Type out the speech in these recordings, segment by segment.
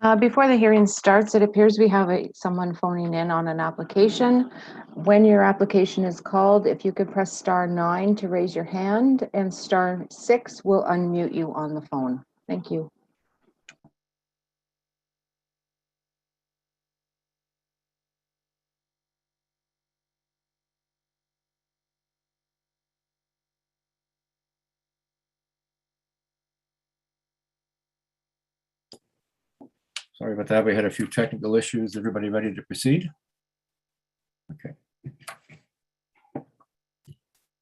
Before the hearing starts, it appears we have someone phoning in on an application. When your application is called, if you could press *9 to raise your hand, and *6 will unmute you on the phone. Thank you. Sorry about that. We had a few technical issues. Everybody ready to proceed? Okay.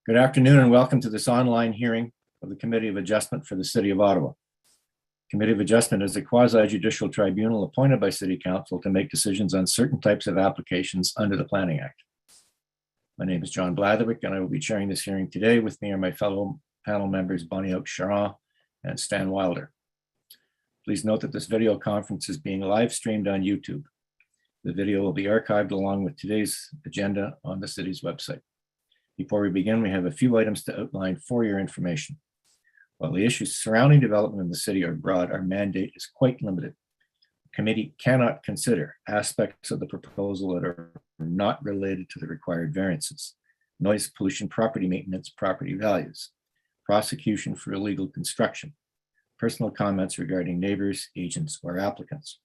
Good afternoon and welcome to this online hearing of the Committee of Adjustment for the City of Ottawa. Committee of Adjustment is a quasi-judicial tribunal appointed by City Council to make decisions on certain types of applications under the Planning Act. My name is John Blatherwick and I will be chairing this hearing today. With me are my fellow panel members Bonnie Oak-Charan and Stan Wilder. Please note that this video conference is being live streamed on YouTube. The video will be archived along with today's agenda on the city's website. Before we begin, we have a few items to outline for your information. While the issues surrounding development in the city are broad, our mandate is quite limited. The committee cannot consider aspects of the proposal that are not related to the required variances: noise pollution, property maintenance, property values, prosecution for illegal construction, personal comments regarding neighbors, agents, or applicants,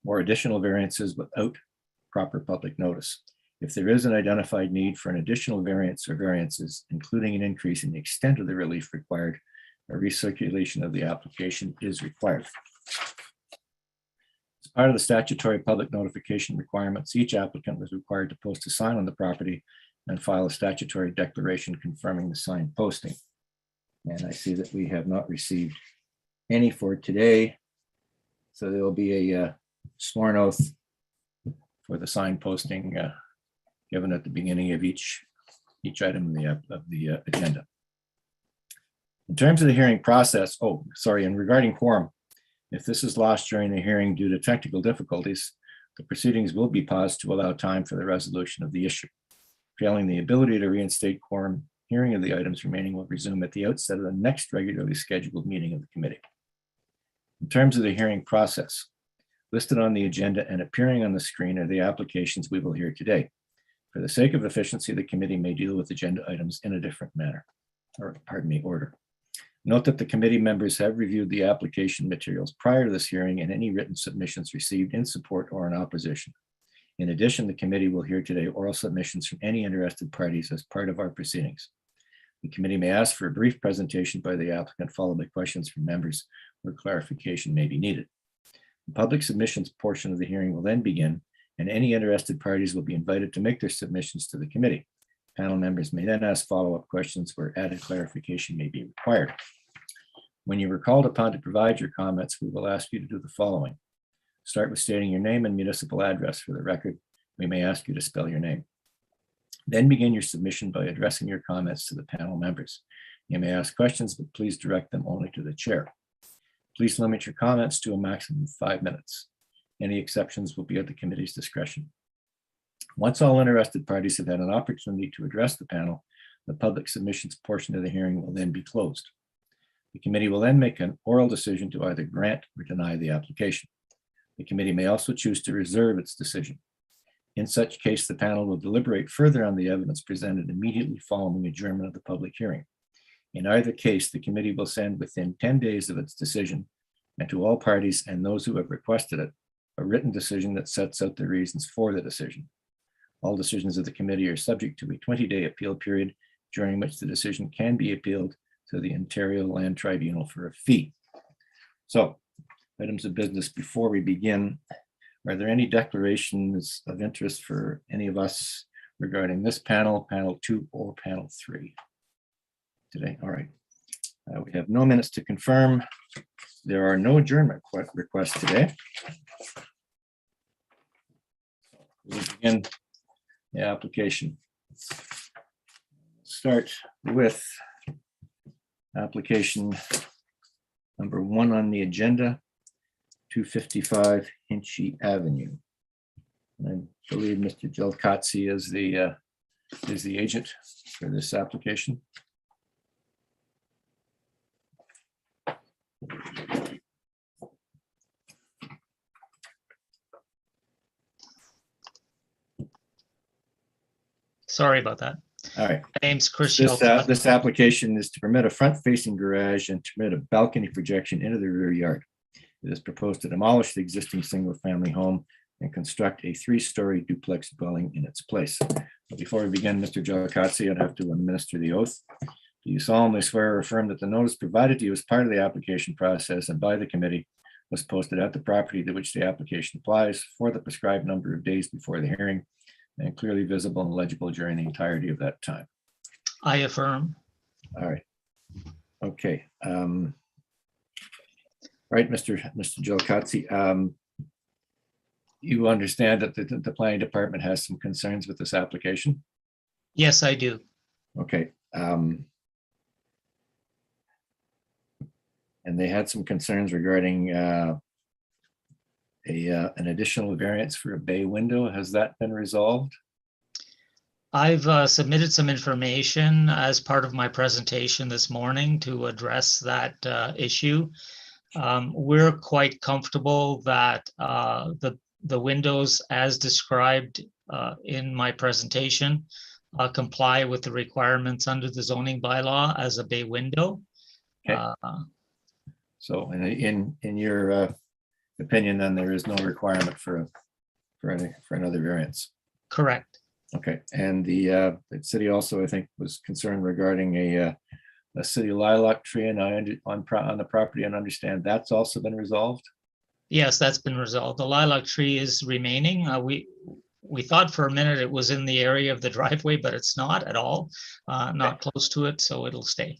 or additional variances without proper public notice. If there is an identified need for an additional variance or variances, including an increase in the extent of the relief required, a recirculation of the application is required. As part of the statutory public notification requirements, each applicant was required to post a sign on the property and file a statutory declaration confirming the sign posting. And I see that we have not received any for today. So there will be a sworn oath for the sign posting given at the beginning of each item of the agenda. In terms of the hearing process, and regarding quorum, if this is lost during the hearing due to technical difficulties, the proceedings will be paused to allow time for the resolution of the issue. Failing the ability to reinstate quorum, hearing of the items remaining will resume at the outset of the next regularly scheduled meeting of the committee. In terms of the hearing process, listed on the agenda and appearing on the screen are the applications we will hear today. For the sake of efficiency, the committee may deal with agenda items in a different order. Note that the committee members have reviewed the application materials prior to this hearing and any written submissions received in support or in opposition. In addition, the committee will hear today oral submissions from any interested parties as part of our proceedings. The committee may ask for a brief presentation by the applicant, followed by questions from members where clarification may be needed. The public submissions portion of the hearing will then begin, and any interested parties will be invited to make their submissions to the committee. Panel members may then ask follow-up questions where added clarification may be required. When you are called upon to provide your comments, we will ask you to do the following. Start with stating your name and municipal address for the record. We may ask you to spell your name. Then begin your submission by addressing your comments to the panel members. You may ask questions, but please direct them only to the chair. Please limit your comments to a maximum of 5 minutes. Any exceptions will be at the committee's discretion. Once all interested parties have had an opportunity to address the panel, the public submissions portion of the hearing will then be closed. The committee will then make an oral decision to either grant or deny the application. The committee may also choose to reserve its decision. In such case, the panel will deliberate further on the evidence presented immediately following adjournment of the public hearing. In either case, the committee will send within 10 days of its decision, and to all parties and those who have requested it, a written decision that sets out the reasons for the decision. All decisions of the committee are subject to a 20-day appeal period, during which the decision can be appealed to the Ontario Land Tribunal for a fee. So, items of business before we begin. Are there any declarations of interest for any of us regarding this panel, panel 2 or panel 3 today? All right. We have no minutes to confirm. There are no adjournment requests today. We'll begin the application. Start with application number 1 on the agenda, 255 Hinchy Avenue. And I believe Mr. Gelkatsi is the agent for this application. Sorry about that. All right. My name's Chris This, Shelton. this application is to permit a front-facing garage and to permit a balcony projection into the rear yard. It is proposed to demolish the existing single-family home and construct a 3-story duplex dwelling in its place. But before we begin, Mr. Gelacazzi, I'd have to administer the oath. Do you solemnly swear or affirm that the notice provided to you as part of the application process and by the committee was posted at the property to which the application applies for the prescribed number of days before the hearing and clearly visible and legible during the entirety of that time? I affirm. All right. Okay. Right, Mr. Gelacazzi, you understand that the planning department has some concerns with this application? Yes, I do. Okay. And they had some concerns regarding an additional variance for a bay window. Has that been resolved? I've submitted some information as part of my presentation this morning to address that issue. We're quite comfortable that the windows as described in my presentation comply with the requirements under the zoning bylaw as a bay window. Okay. So in your opinion, then there is no requirement for another variance. Correct. Okay, and the city also, I think, was concerned regarding a city lilac tree and on the property, and understand that's also been resolved? Yes, that's been resolved. The lilac tree is remaining. We thought for a minute it was in the area of the driveway, but it's not at all, not close to it, so it'll stay.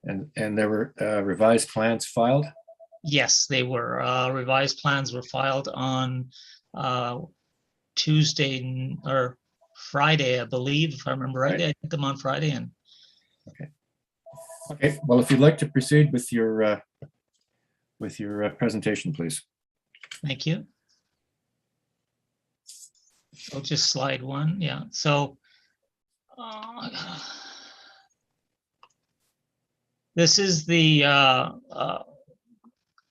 And there were revised plans filed? Yes, they were. Revised plans were filed on Tuesday or Friday, I believe, if I remember right. I did them on Friday. And Okay. Well, if you'd like to proceed with your presentation, please. Thank you. So just slide one. Yeah. So this is the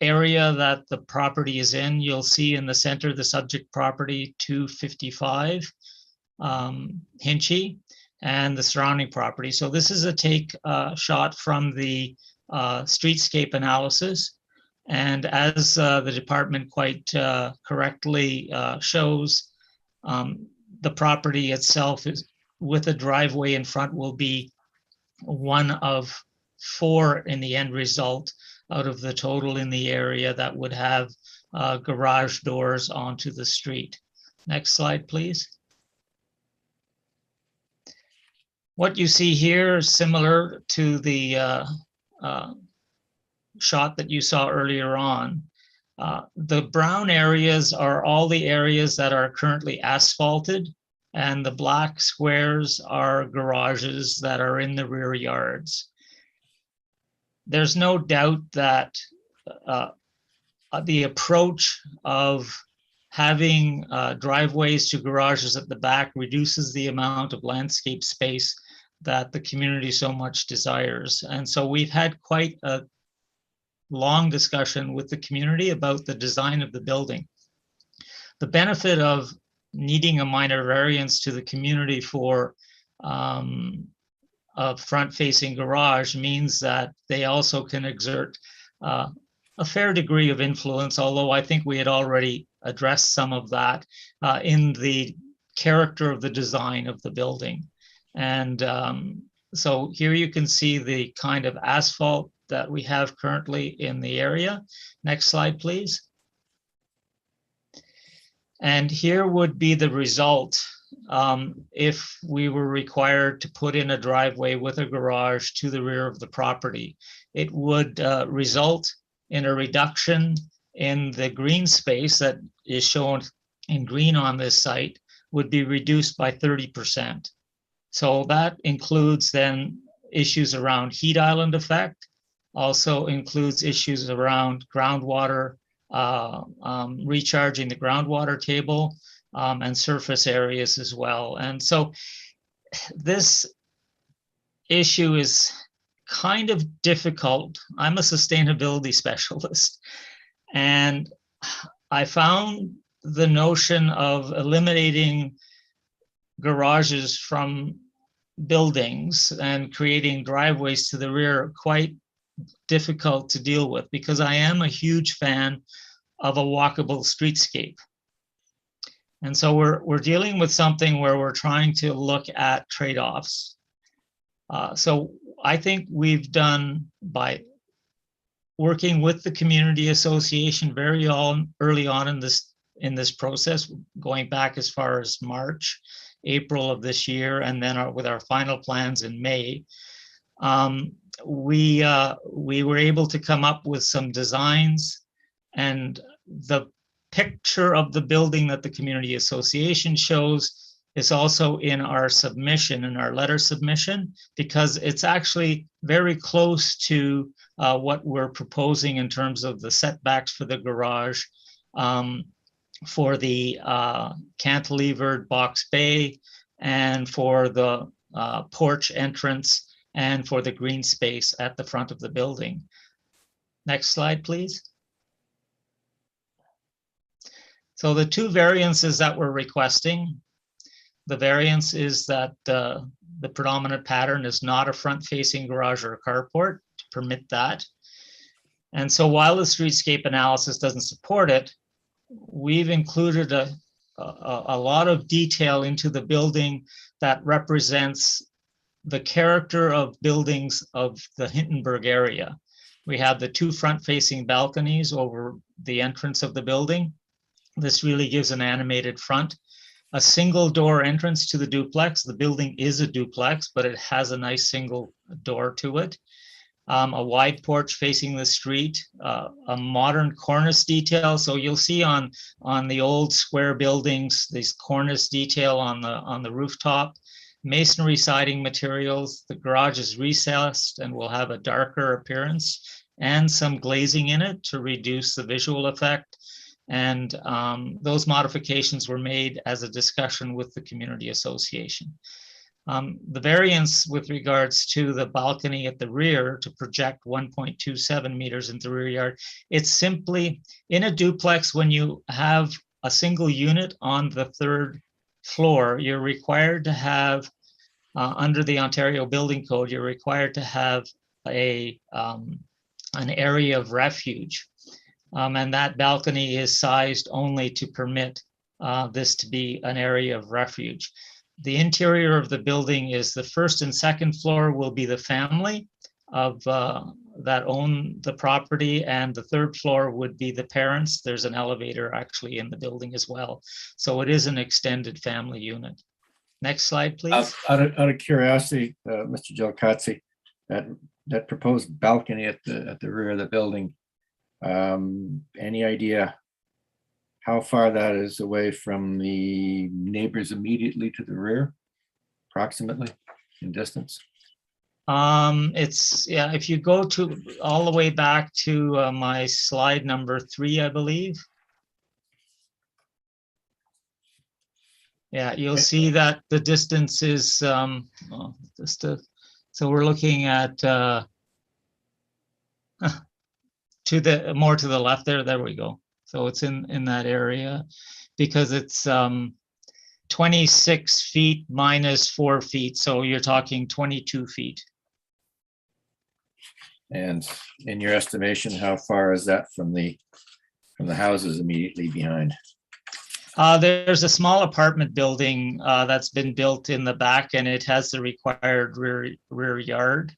area that the property is in. You'll see in the center the subject property 255 Hinchy and the surrounding property. So this is a take shot from the streetscape analysis. And as the department quite correctly shows, the property itself is with a driveway in front will be one of 4 in the end result out of the total in the area that would have garage doors onto the street. Next slide, please. What you see here is similar to the shot that you saw earlier on. The brown areas are all the areas that are currently asphalted, and the black squares are garages that are in the rear yards. There's no doubt that the approach of having driveways to garages at the back reduces the amount of landscape space that the community so much desires. And so we've had quite a long discussion with the community about the design of the building. The benefit of needing a minor variance to the community for a front-facing garage means that they also can exert a fair degree of influence, although I think we had already addressed some of that in the character of the design of the building. And so here you can see the kind of asphalt that we have currently in the area. Next slide, please. And here would be the result if we were required to put in a driveway with a garage to the rear of the property. It would result in a reduction in the green space that is shown in green on this site would be reduced by 30%. So that includes then issues around heat island effect, also includes issues around groundwater, recharging the groundwater table, and surface areas as well. And so this issue is kind of difficult. I'm a sustainability specialist, and I found the notion of eliminating garages from buildings and creating driveways to the rear quite difficult to deal with, because I am a huge fan of a walkable streetscape. And so we're dealing with something where we're trying to look at trade-offs. So I think we've done, by working with the community association very early on in this process, going back as far as March, April of this year, and then with our final plans in May, we were able to come up with some designs, and the picture of the building that the community association shows is also in our submission, in our letter submission, because it's actually very close to what we're proposing in terms of the setbacks for the garage, for the cantilevered box bay, and for the porch entrance, and for the green space at the front of the building. Next slide, please. So the two variances that we're requesting, the variance is that the predominant pattern is not a front-facing garage or a carport, to permit that. And so while the streetscape analysis doesn't support it, we've included a lot of detail into the building that represents the character of buildings of the Hintonburg area. We have the two front-facing balconies over the entrance of the building. This really gives an animated front. A single door entrance to the duplex. The building is a duplex, but it has a nice single door to it. A wide porch facing the street, a modern cornice detail. So you'll see on the old square buildings, this cornice detail on the rooftop. Masonry siding materials. The garage is recessed and will have a darker appearance and some glazing in it to reduce the visual effect. And those modifications were made as a discussion with the community association. The variance with regards to the balcony at the rear to project 1.27 meters into the rear yard, it's simply in a duplex, when you have a single unit on the third floor, you're required to have, under the Ontario Building Code, you're required to have an area of refuge. And that balcony is sized only to permit this to be an area of refuge. The interior of the building is the first and second floor will be the family of that own the property, and the third floor would be the parents. There's an elevator actually in the building as well. So it is an extended family unit. Next slide, please. Out of curiosity, Mr. Gelkatzi, that proposed balcony at the rear of the building, any idea how far that is away from the neighbors immediately to the rear, approximately in distance? It's, yeah, if you go to all the way back to my slide number 3, I believe. Yeah, you'll see that the distance is so we're looking at to the more to the left there. There we go. So it's in that area, because it's 26 feet minus 4 feet. So you're talking 22 feet. And in your estimation, how far is that from the houses immediately behind? There's a small apartment building that's been built in the back, and it has the required rear yard.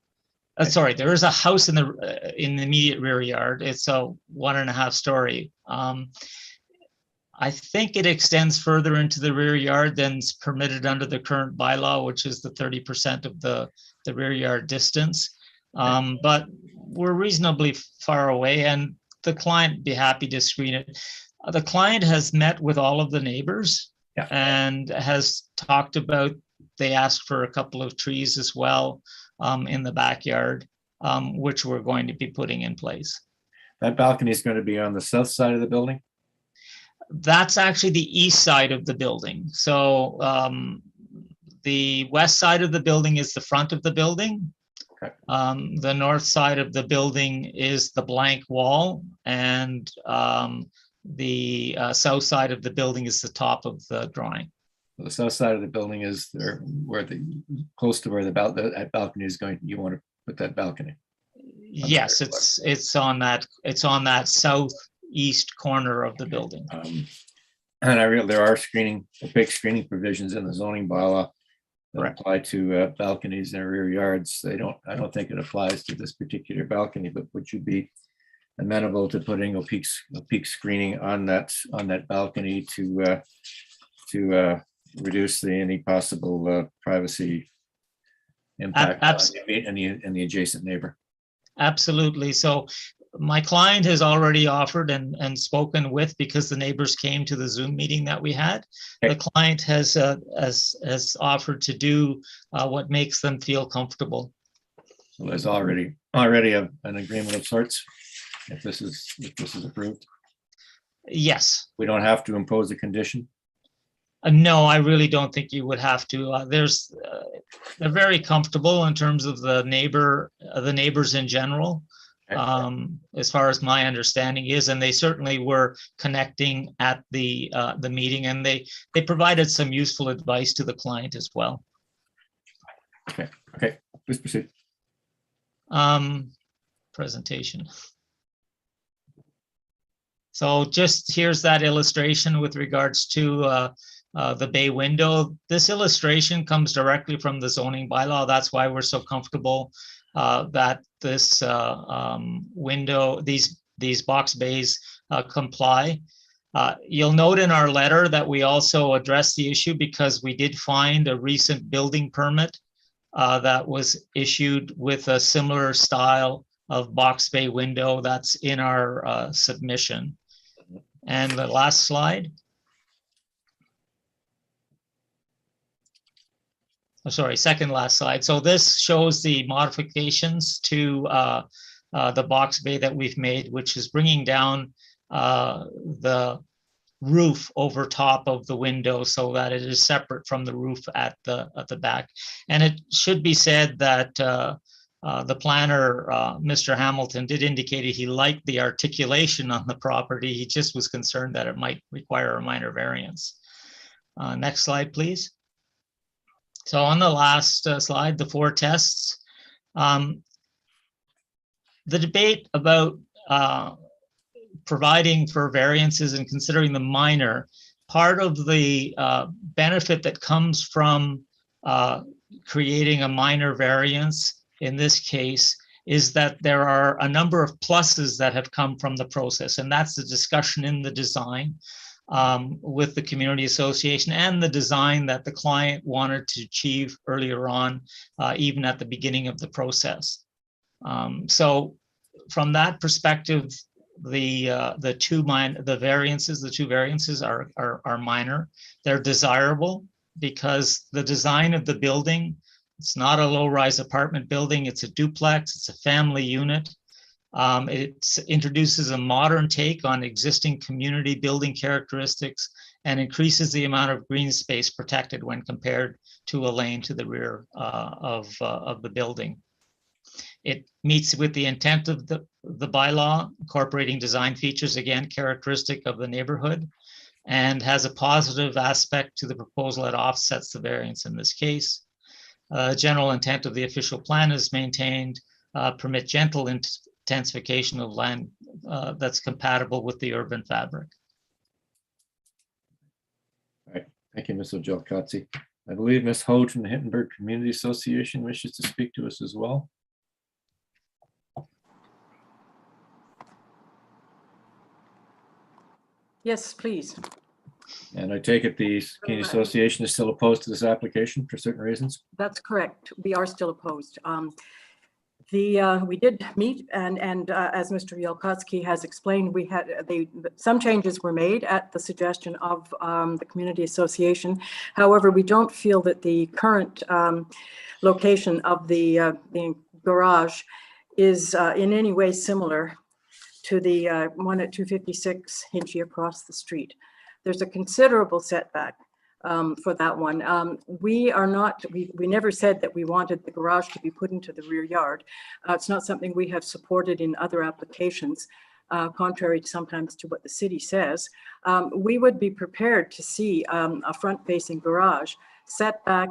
Sorry, there is a house in the immediate rear yard. It's a 1.5 story. I think it extends further into the rear yard than's permitted under the current bylaw, which is the 30% of the rear yard distance. But we're reasonably far away, and the client would be happy to screen it. The client has met with all of the neighbors, yeah, and has talked about, they asked for a couple of trees as well in the backyard, which we're going to be putting in place. That balcony is going to be on the south side of the building? That's actually the east side of the building. So the west side of the building is the front of the building. Okay. The north side of the building is the blank wall, and the south side of the building is the top of the drawing. The south side of the building is there, close to where that balcony is going. You want to put that balcony? Yes, it's on that southeast corner of the building. And there are opaque screening provisions in the zoning bylaw that apply to balconies in rear yards. I don't think it applies to this particular balcony, but would you be amenable to putting opaque screening on that balcony to reduce any possible privacy impact on the adjacent neighbor? Absolutely. So my client has already offered and spoken with, because the neighbors came to the Zoom meeting that we had. Okay. The client has offered to do what makes them feel comfortable. So there's already an agreement of sorts if this is approved. Yes. We don't have to impose a condition. No, I really don't think you would have to. They're very comfortable in terms of the neighbors in general. As far as my understanding is, and they certainly were connecting at the meeting, and they provided some useful advice to the client as well. Okay, please proceed. Presentation. So just here's that illustration with regards to the bay window. This illustration comes directly from the zoning bylaw. That's why we're so comfortable that this window, these box bays comply. You'll note in our letter that we also addressed the issue because we did find a recent building permit that was issued with a similar style of box bay window that's in our submission. And the last slide. Oh, sorry, second last slide. So this shows the modifications to the box bay that we've made, which is bringing down the roof over top of the window so that it is separate from the roof at the back. And it should be said that the planner, Mr. Hamilton, did indicate he liked the articulation on the property. He just was concerned that it might require a minor variance. Next slide, please. So on the last slide, the 4 tests. The debate about providing for variances and considering the minor, part of the benefit that comes from creating a minor variance in this case is that there are a number of pluses that have come from the process, and that's the discussion in the design with the community association and the design that the client wanted to achieve earlier on, even at the beginning of the process. So from that perspective, the two variances are minor. They're desirable because the design of the building, it's not a low-rise apartment building, it's a duplex, it's a family unit. It introduces a modern take on existing community building characteristics and increases the amount of green space protected when compared to a lane to the rear of the building. It meets with the intent of the bylaw, incorporating design features, again, characteristic of the neighborhood, and has a positive aspect to the proposal that offsets the variance in this case. General intent of the official plan is maintained, permit gentle intensification of land that's compatible with the urban fabric. All right, thank you, Ms. Ojelkatsi. I believe Ms. Hode from the Hittenberg Community Association wishes to speak to us as well. Yes, please. And I take it the Community Association is still opposed to this application for certain reasons? That's correct. We are still opposed. We did meet, and as Mr. Yelkowski has explained, we had some changes were made at the suggestion of the Community Association. However, we don't feel that the current location of the garage is in any way similar to the one at 256 Hinchy across the street. There's a considerable setback for that one. We never said that we wanted the garage to be put into the rear yard. It's not something we have supported in other applications. contrary sometimes to what the city says, we would be prepared to see a front-facing garage set back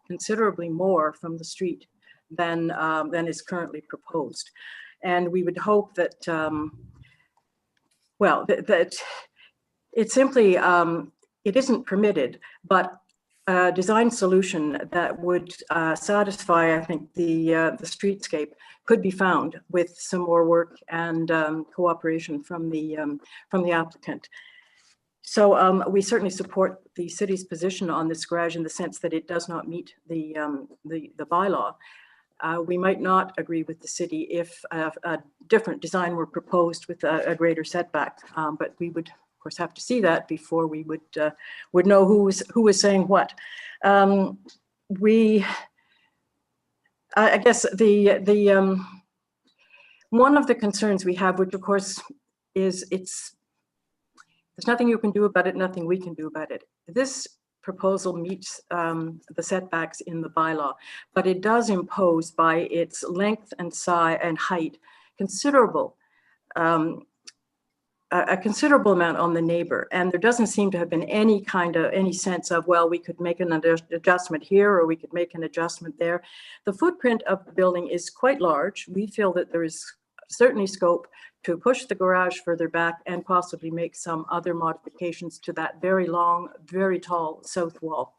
considerably more from the street than is currently proposed. And we would hope that, that it simply, it isn't permitted, but a design solution that would satisfy, I think, the streetscape could be found with some more work and cooperation from the applicant. So we certainly support the city's position on this garage in the sense that it does not meet the bylaw. We might not agree with the city if a different design were proposed with a greater setback, but we would, of course, have to see that before we would know who was saying what. I guess the one of the concerns we have, which of course is there's nothing you can do about it, nothing we can do about it. This proposal meets the setbacks in the bylaw, but it does impose by its length and size and height a considerable amount on the neighbor. And there doesn't seem to have been any sense of, well, we could make an adjustment here or we could make an adjustment there. The footprint of the building is quite large. We feel that there is certainly scope to push the garage further back and possibly make some other modifications to that very long, very tall south wall.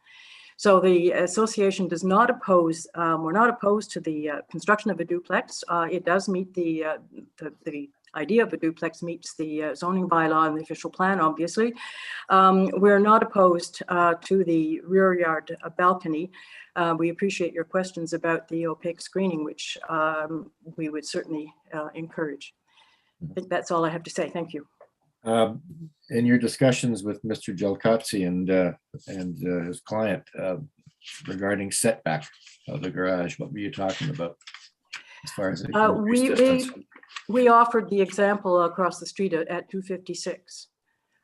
So the association does not oppose, we're not opposed to the construction of a duplex. It does meet the idea of a duplex meets the zoning bylaw and the official plan, obviously. We're not opposed to the rear yard balcony. We appreciate your questions about the opaque screening, which we would certainly encourage. I think that's all I have to say. Thank you. In your discussions with Mr. Gelkotzi and his client regarding setback of the garage, what were you talking about as far as we offered the example across the street at 256,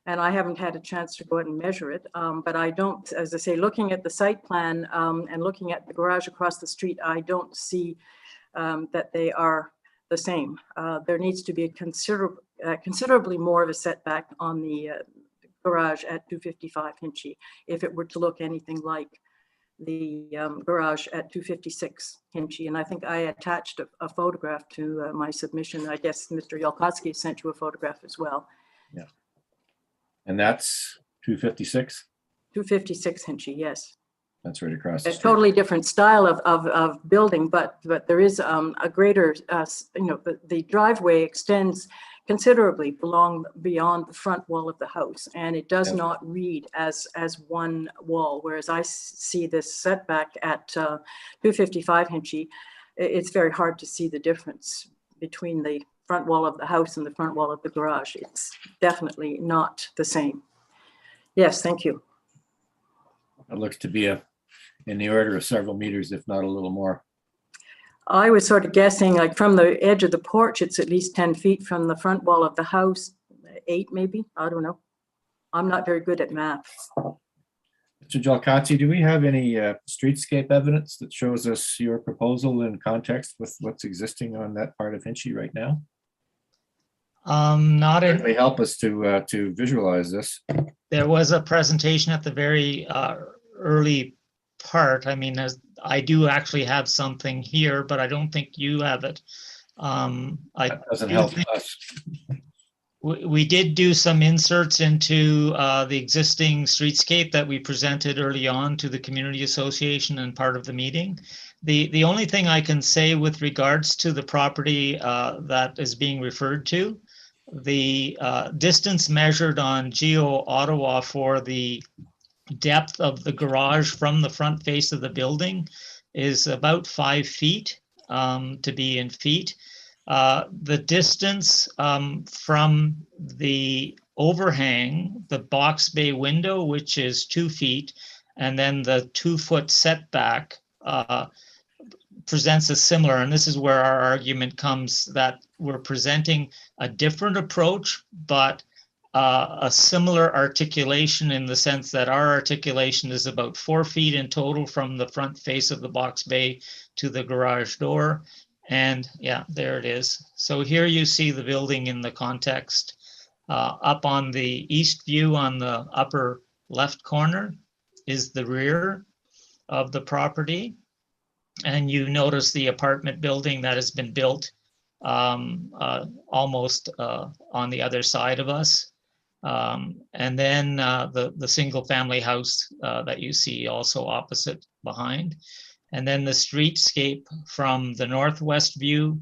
and I haven't had a chance to go out and measure it, but I don't, as I say, looking at the site plan and looking at the garage across the street, I don't see that they are the same. There needs to be a considerably more of a setback on the garage at 255 Hinchy if it were to look anything like the garage at 256 Hinchy. And I think I attached a photograph to my submission. I guess Mr. Yolkowski sent you a photograph as well. Yeah. And that's 256? 256 Hinchy, yes. That's right across the a street. Totally different style of building, but there is a greater, the driveway extends considerably beyond the front wall of the house, and it does not read as one wall. Whereas I see this setback at 255 Hinchy, it's very hard to see the difference between the front wall of the house and the front wall of the garage. It's definitely not the same. Yes, thank you. It looks to be in the order of several meters, if not a little more. I was sort of guessing, like from the edge of the porch, it's at least 10 feet from the front wall of the house, 8 maybe, I don't know. I'm not very good at math. Mr. Gelkotzi, do we have any streetscape evidence that shows us your proposal in context with what's existing on that part of Hinchy right now? Not in. Certainly help us to visualize this. There was a presentation at the very early part. I mean, I do actually have something here, but I don't think you have it. That doesn't help us. We did do some inserts into the existing streetscape that we presented early on to the community association and part of the meeting. The only thing I can say with regards to the property that is being referred to, the distance measured on Geo Ottawa for the depth of the garage from the front face of the building is about 5 feet, to be in feet. The distance from the overhang, the box bay window, which is 2 feet, and then the 2-foot setback presents a similar, and this is where our argument comes, that we're presenting a different approach, but a similar articulation in the sense that our articulation is about 4 feet in total from the front face of the box bay to the garage door. And yeah, there it is. So here you see the building in the context. Up on the east view on the upper left corner is the rear of the property. And you notice the apartment building that has been built almost on the other side of us. And then the single family house that you see also opposite behind. And then the streetscape from the northwest view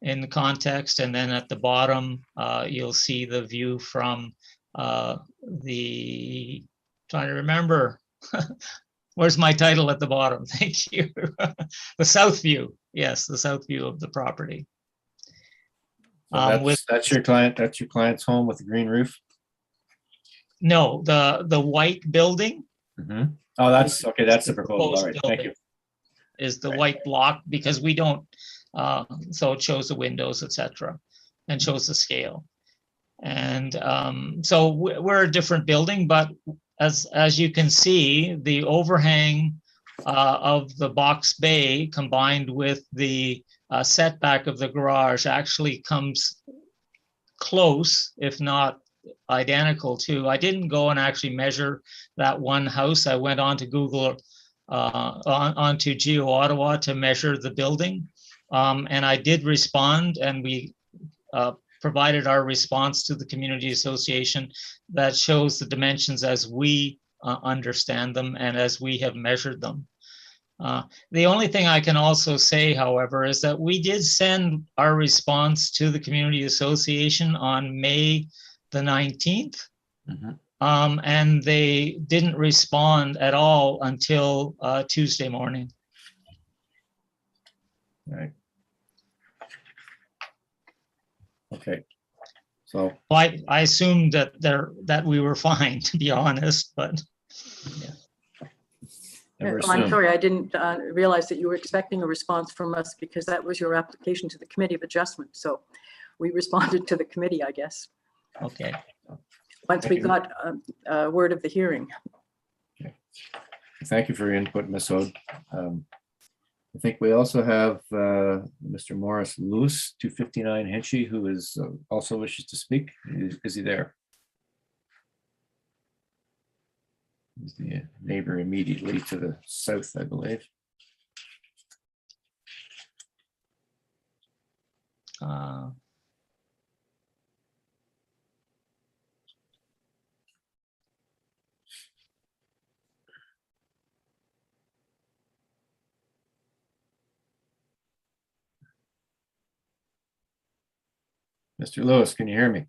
in the context. And then at the bottom, you'll see the view from trying to remember, where's my title at the bottom? Thank you. The south view. Yes, the south view of the property. So that's your client. That's your client's home with the green roof. No, the white building. Mm-hmm. Oh, that's okay. That's the proposal. All right. Thank you. Is the white block, because we don't. So it shows the windows, etc., and shows the scale. And so we're a different building, but as you can see, the overhang of the box bay combined with the setback of the garage actually comes close, if not identical to. I didn't go and actually measure that one house. I went on to Google, onto Geo Ottawa to measure the building. And I did respond, and we provided our response to the community association that shows the dimensions as we understand them and as we have measured them. The only thing I can also say, however, is that we did send our response to the community association on May the 19th. Mm-hmm. And they didn't respond at all until Tuesday morning. All right. Okay. So I assumed that we were fine, to be honest, but. Yeah. I'm sorry, I didn't realize that you were expecting a response from us, because that was your application to the Committee of Adjustment. So we responded to the committee, I guess. Okay. Once we got word of the hearing. Okay. Thank you for your input, Ms. Ode. I think we also have Mr. Morris Lewis, 259 Henchy, who is also wishes to speak. Is he there? He's the neighbor immediately to the south, I believe. Mr. Lewis, can you hear me?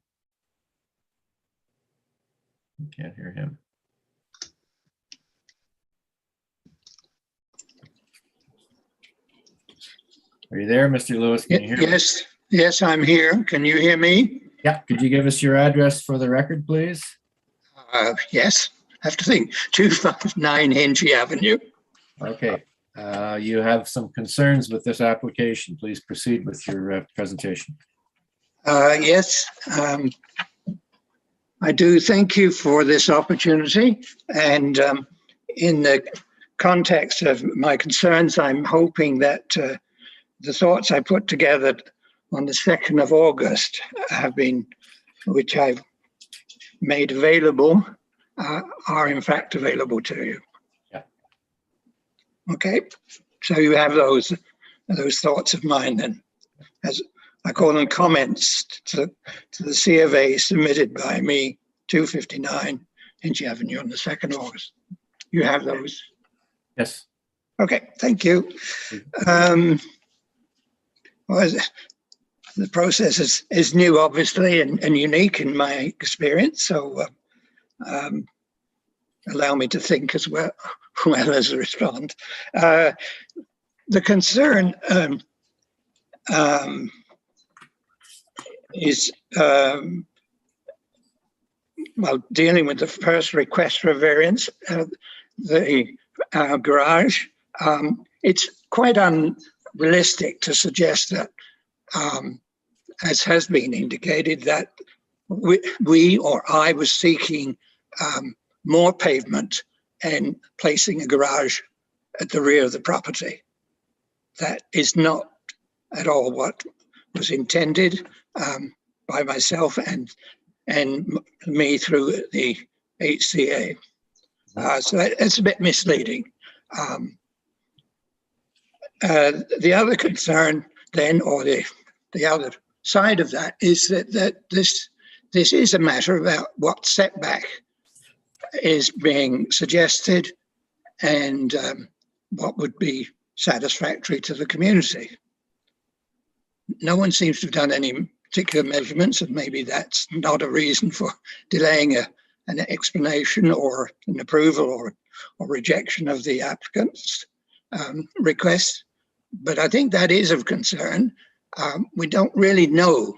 I can't hear him. Are you there, Mr. Lewis? Can you hear me? Yes, I'm here. Can you hear me? Yeah. Could you give us your address for the record, please? Yes. I have to think. 259 Henchy Avenue. Okay. You have some concerns with this application. Please proceed with your presentation. Yes. I do thank you for this opportunity. And in the context of my concerns, I'm hoping that the thoughts I put together on the 2nd of August which I've made available, are in fact available to you. Yeah. Okay, so you have those thoughts of mine then, as I call them comments to the C of A submitted by me, 259 Henchy Avenue on the 2nd of August. You have those? Yes. Okay, thank you. Well, the process is new, obviously, and unique in my experience. So allow me to think as well as respond. The concern is, well, dealing with the first request for a variance, the garage. It's quite unrealistic to suggest that, as has been indicated, that we or I was seeking more pavement and placing a garage at the rear of the property. That is not at all what was intended by myself and me through the HCA. So that's a bit misleading. The other concern then, or the other side of that, is that this is a matter about what setback is being suggested and what would be satisfactory to the community. No one seems to have done any particular measurements, and maybe that's not a reason for delaying an explanation or an approval or rejection of the applicant's request. But I think that is of concern. We don't really know.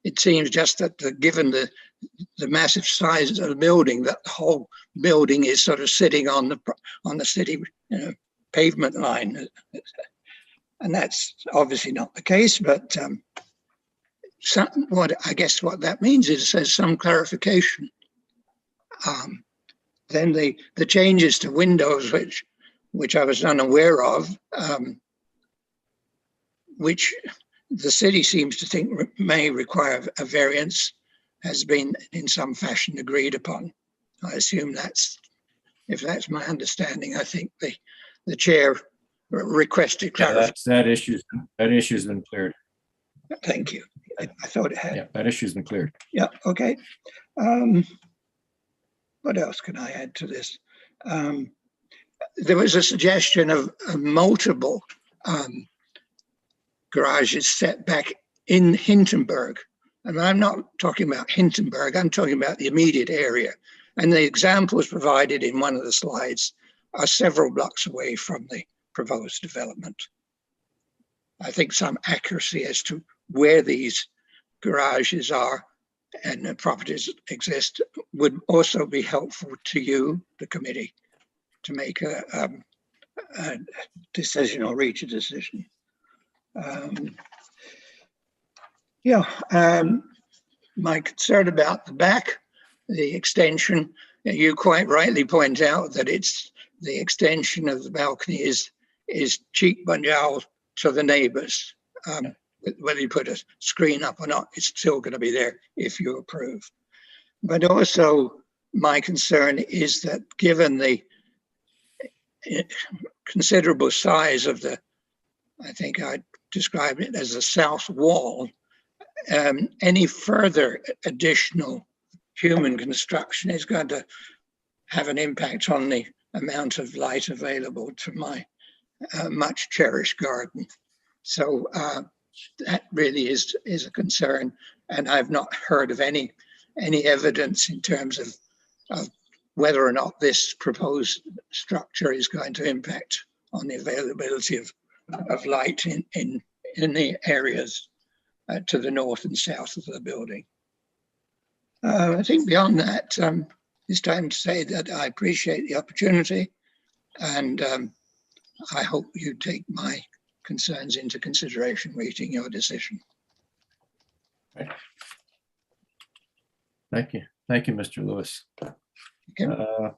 It seems just that given the massive size of the building, that the whole building is sort of sitting on the city pavement line. And that's obviously not the case, but I guess what that means is there's some clarification. Then the changes to windows, which I was unaware of, which the city seems to think may require a variance, has been in some fashion agreed upon. I assume if that's my understanding, I think the chair requested clarification. That issue's been cleared. Thank you. I thought it had. Yeah, that issue's been cleared. Yeah, okay. What else can I add to this? There was a suggestion of multiple garages set back in Hintonburg. And I'm not talking about Hintonburg, I'm talking about the immediate area. And the examples provided in one of the slides are several blocks away from the proposed development. I think some accuracy as to where these garages are and the properties exist would also be helpful to you, the committee, to make a decision or reach a decision. My concern about the back, the extension, you quite rightly point out that it's the extension of the balcony is cheek by jowl to the neighbors. Whether you put a screen up or not, it's still going to be there if you approve. But also my concern is that given the considerable size of I think I described it as the south wall, any further additional human construction is going to have an impact on the amount of light available to my much cherished garden. So that really is a concern, and I've not heard of any evidence in terms of whether or not this proposed structure is going to impact on the availability of light in the areas to the north and south of the building. I think beyond that, it's time to say that I appreciate the opportunity, and I hope you take my concerns into consideration reaching your decision. Right. Thank you. Thank you, Mr. Lewis. Okay. I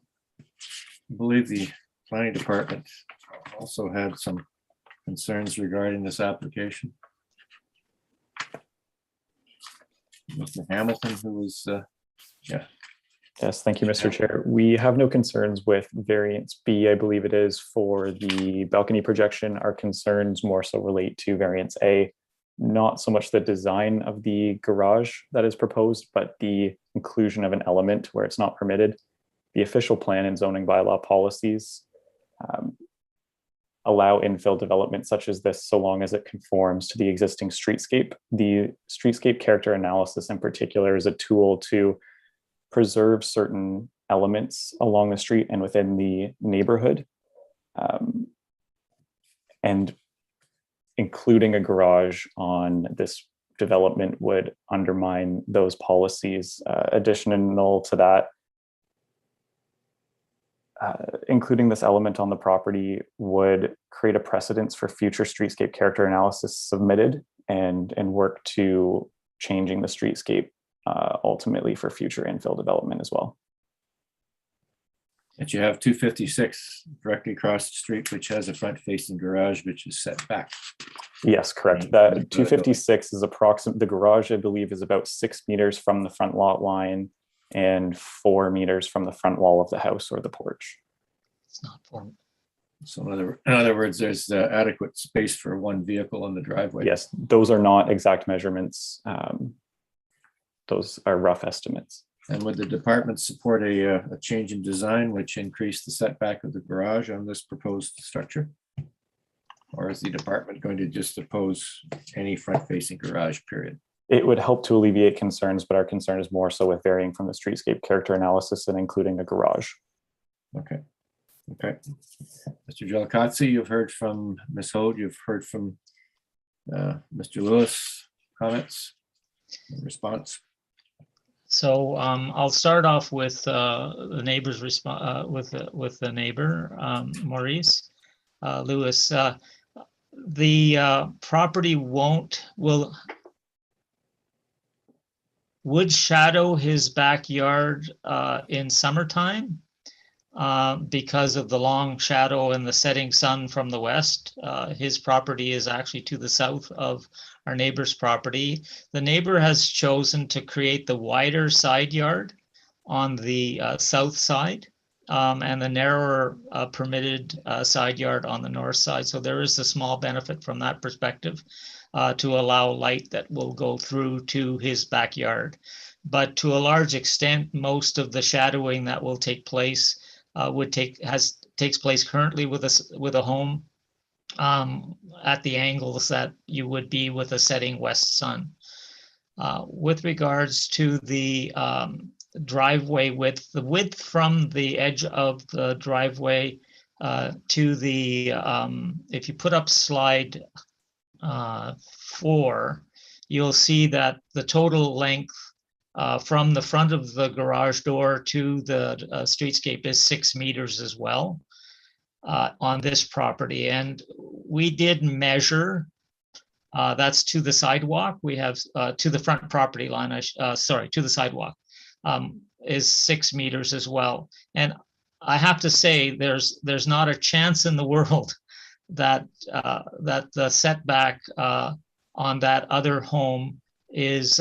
believe the planning department also had some concerns regarding this application. Mr. Hamilton, who was, yeah. Yes, thank you, Mr. Chair. We have no concerns with variance B, I believe it is, for the balcony projection. Our concerns more so relate to variance A, not so much the design of the garage that is proposed, but the inclusion of an element where it's not permitted. The official plan and zoning bylaw policies allow infill development such as this so long as it conforms to the existing streetscape. The streetscape character analysis in particular is a tool to preserve certain elements along the street and within the neighborhood. And including a garage on this development would undermine those policies. Additional to that, including this element on the property would create a precedence for future streetscape character analysis submitted and work to changing the streetscape ultimately for future infill development as well. But you have 256 directly across the street, which has a front-facing garage, which is set back. Yes, correct. Right. That 256 is approximate. The garage, I believe, is about 6 meters from the front lot line and 4 meters from the front wall of the house or the porch. It's not for. So in other words, there's adequate space for one vehicle in the driveway. Yes, those are not exact measurements. Those are rough estimates. And would the department support a change in design which increased the setback of the garage on this proposed structure? Or is the department going to just oppose any front-facing garage, period? It would help to alleviate concerns, but our concern is more so with varying from the streetscape character analysis and including a garage. Okay. Okay. Mr. Gelkatzi, you've heard from Ms. Hode, you've heard from Mr. Lewis. Comments, response? So I'll start off with the neighbor's response with the neighbor, Maurice Lewis. The property would shadow his backyard in summertime because of the long shadow and the setting sun from the west. His property is actually to the south of our neighbor's property. The neighbor has chosen to create the wider side yard on the south side and the narrower permitted side yard on the north side. So there is a small benefit from that perspective to allow light that will go through to his backyard. But to a large extent, most of the shadowing that will take place takes place currently with a home at the angles that you would be with a setting west sun. With regards to the driveway width, the width from the edge of the driveway to the, if you put up slide 4, you'll see that the total length from the front of the garage door to the streetscape is 6 meters as well on this property. And we did measure, that's to the sidewalk. We have to the front property line, to the sidewalk is 6 meters as well. And I have to say, there's not a chance in the world that that the setback on that other home is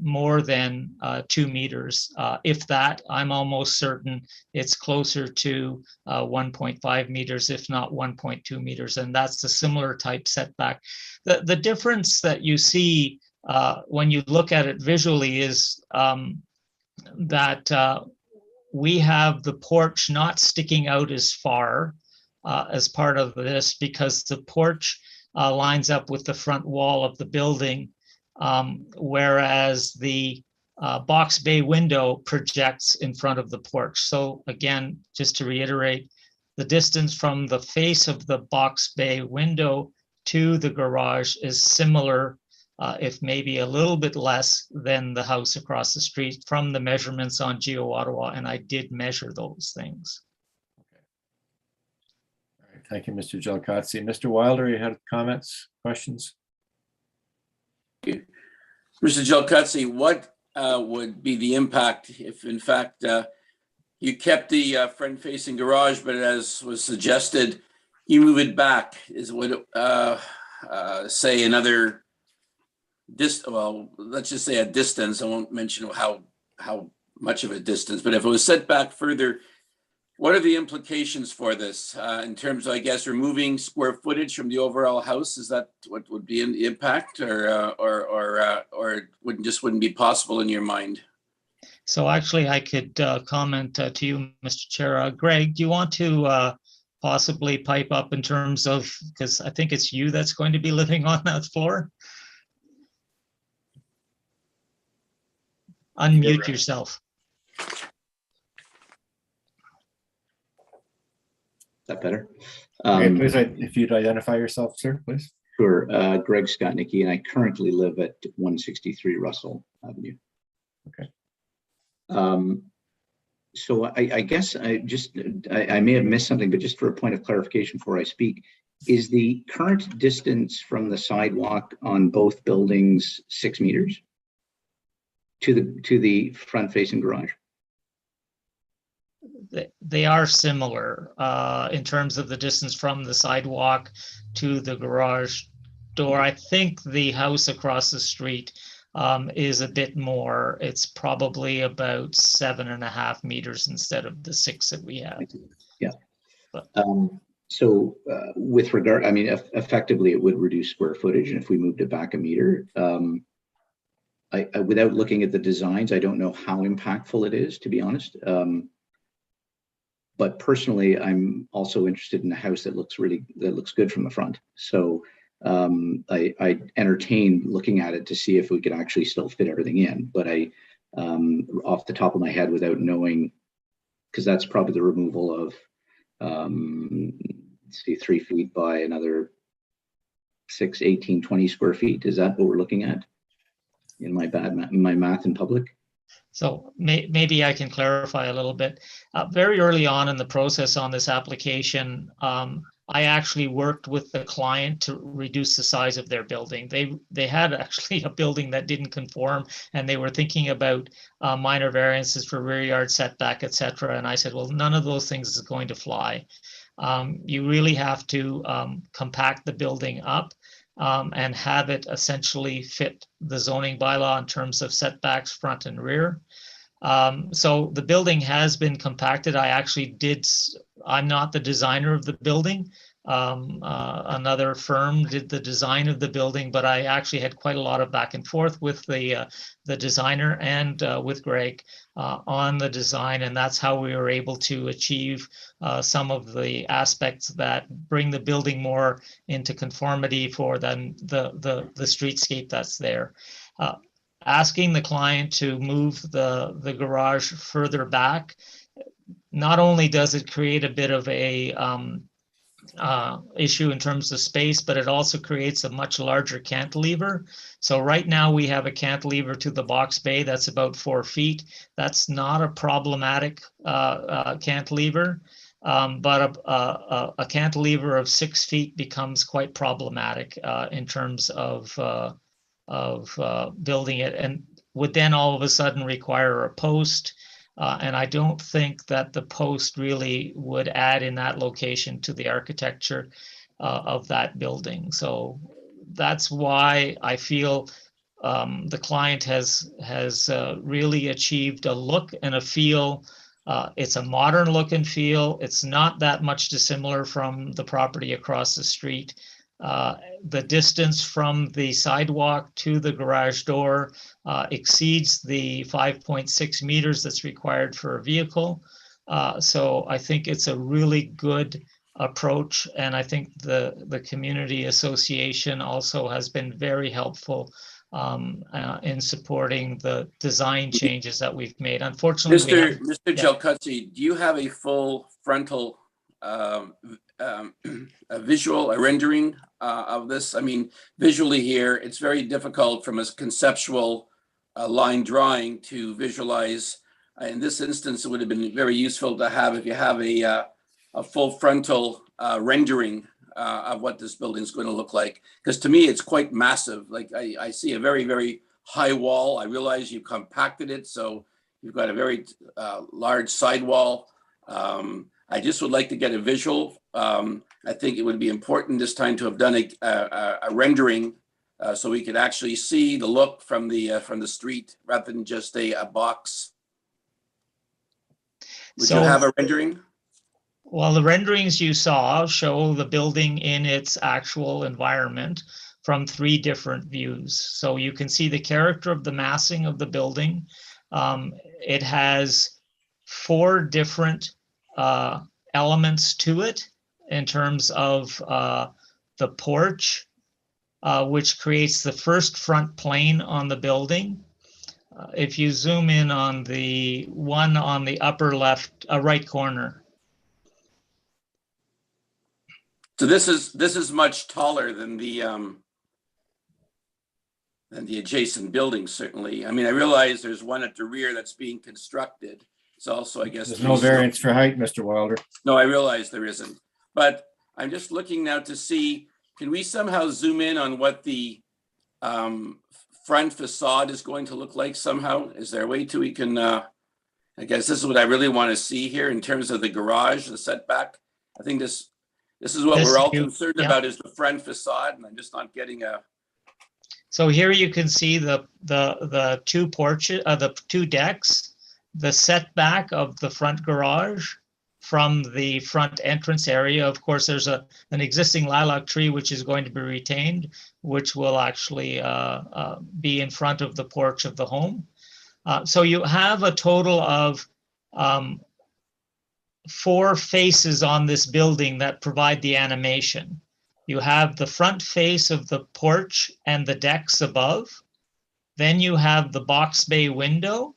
more than 2 meters. If that, I'm almost certain it's closer to 1.5 meters, if not 1.2 meters. And that's a similar type setback. The difference that you see when you look at it visually is that we have the porch not sticking out as far as part of this, because the porch lines up with the front wall of the building, whereas the box bay window projects in front of the porch. So again, just to reiterate, the distance from the face of the box bay window to the garage is similar, if maybe a little bit less than the house across the street from the measurements on Geo Ottawa, and I did measure those things. Okay. All right. Thank you, Mr. Gelkatzi. Mr. Wilder, you had comments, questions? Mr. Gelkatzi, what would be the impact if, in fact, you kept the front-facing garage, but as was suggested, you move it back? Would say another well, let's just say a distance. I won't mention how much of a distance, but if it was set back further, what are the implications for this in terms of, I guess, removing square footage from the overall house? Is that what would be an impact, or wouldn't be possible in your mind? So actually, I could comment to you, Mr. Chair. Greg, do you want to possibly pipe up in terms of, because I think it's you that's going to be living on that floor? Unmute yourself. Is that better? Please, if you'd identify yourself, sir, please. Sure. Greg Skotnicki, and I currently live at 163 Russell Avenue. Okay. So I guess I may have missed something, but just for a point of clarification before I speak, is the current distance from the sidewalk on both buildings 6 meters to the front-facing garage? They are similar in terms of the distance from the sidewalk to the garage door. I think the house across the street is a bit more. It's probably about 7.5 meters instead of the 6 that we have. Yeah. But, so with regard, I mean, effectively it would reduce square footage, and if we moved it back a meter, I without looking at the designs, I don't know how impactful it is, to be honest. But personally, I'm also interested in a house that looks good from the front. So I entertained looking at it to see if we could actually still fit everything in. But off the top of my head, without knowing, because that's probably the removal of, let's see, 3 feet by another 6, 18, 20 square feet. Is that what we're looking at in my math in public? So maybe I can clarify a little bit. Very early on in the process on this application, I actually worked with the client to reduce the size of their building. They had actually a building that didn't conform, and they were thinking about minor variances for rear yard setback, etc. And I said, well, none of those things is going to fly. You really have to compact the building up and have it essentially fit the zoning bylaw in terms of setbacks front and rear. So the building has been compacted. I'm not the designer of the building. Another firm did the design of the building, but I actually had quite a lot of back and forth with the designer and with Greg on the design, and that's how we were able to achieve some of the aspects that bring the building more into conformity for the streetscape that's there. Asking the client to move the garage further back, not only does it create a bit of a issue in terms of space, but it also creates a much larger cantilever. So right now we have a cantilever to the box bay that's about 4 feet. That's not a problematic cantilever, but a cantilever of 6 feet becomes quite problematic in terms of building it, and would then all of a sudden require a post. And I don't think that the post really would add in that location to the architecture of that building. So that's why I feel the client has really achieved a look and a feel. It's a modern look and feel. It's not that much dissimilar from the property across the street. The distance from the sidewalk to the garage door exceeds the 5.6 meters that's required for a vehicle. So I think it's a really good approach, and I think the community association also has been very helpful in supporting the design changes that we've made. Unfortunately, Mr. Gelcuzzi, do you have a full frontal a visual, a rendering of this? I mean, visually here, it's very difficult from a conceptual line drawing to visualize. In this instance, it would have been very useful to have, if you have a full frontal rendering of what this building is going to look like. Because to me, it's quite massive. Like I see a very, very high wall. I realize you compacted it, so you've got a very large sidewall. I just would like to get a visual. I think it would be important this time to have done a rendering so we could actually see the look from the street rather than just a box. Would you have a rendering? Well, the renderings you saw show the building in its actual environment from 3 different views. So you can see the character of the massing of the building. It has 4 different elements to it in terms of the porch, which creates the first front plane on the building. If you zoom in on the one on the upper left, right corner. So this is much taller than the adjacent building, certainly. I mean, I realize there's one at the rear that's being constructed. It's also, I guess, There's no variance for height, Mr. Wilder. No, I realize there isn't. But I'm just looking now to see, can we somehow zoom in on what the front facade is going to look like somehow? Is there a way we can I guess this is what I really want to see here in terms of the garage, the setback. I think this is what This we're all view, concerned yeah. about, is the front facade, and I'm just not getting a. So here you can see the two porches, the two decks, the setback of the front garage from the front entrance area. Of course, there's an existing lilac tree which is going to be retained, which will actually be in front of the porch of the home. So you have a total of 4 faces on this building that provide the animation. You have the front face of the porch and the decks above. Then you have the box bay window.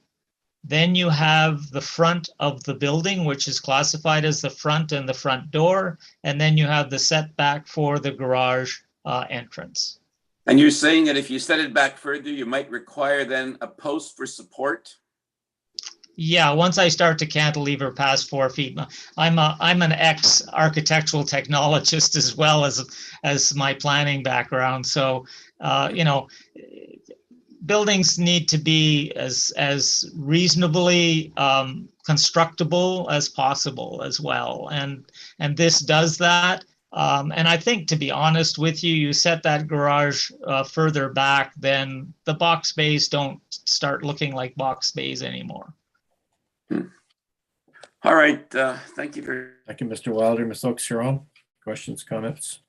Then you have the front of the building, which is classified as the front and the front door. And then you have the setback for the garage entrance. And you're saying that if you set it back further, you might require then a post for support? Yeah, once I start to cantilever past 4 feet, I'm an ex-architectural technologist as well as my planning background. So, you know, buildings need to be as reasonably constructible as possible as well, and this does that. And I think, to be honest with you, you set that garage further back, then the box bays don't start looking like box bays anymore. All right, thank you very. Thank you, Mr. Wilder. Ms. Oakes, your own questions, comments?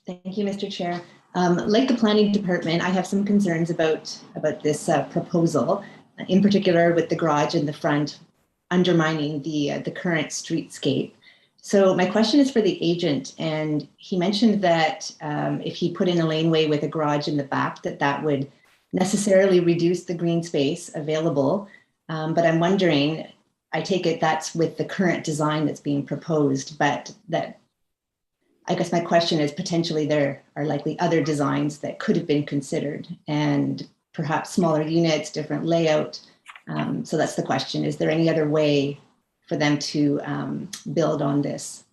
Thank you, Mr. Chair. Like the planning department, I have some concerns about this proposal, in particular with the garage in the front undermining the current streetscape. So my question is for the agent, and he mentioned that if he put in a laneway with a garage in the back, that would necessarily reduce the green space available. But I'm wondering, I take it that's with the current design that's being proposed, but that, I guess my question is, potentially there are likely other designs that could have been considered, and perhaps smaller units, different layout. So that's the question. Is there any other way for them to build on this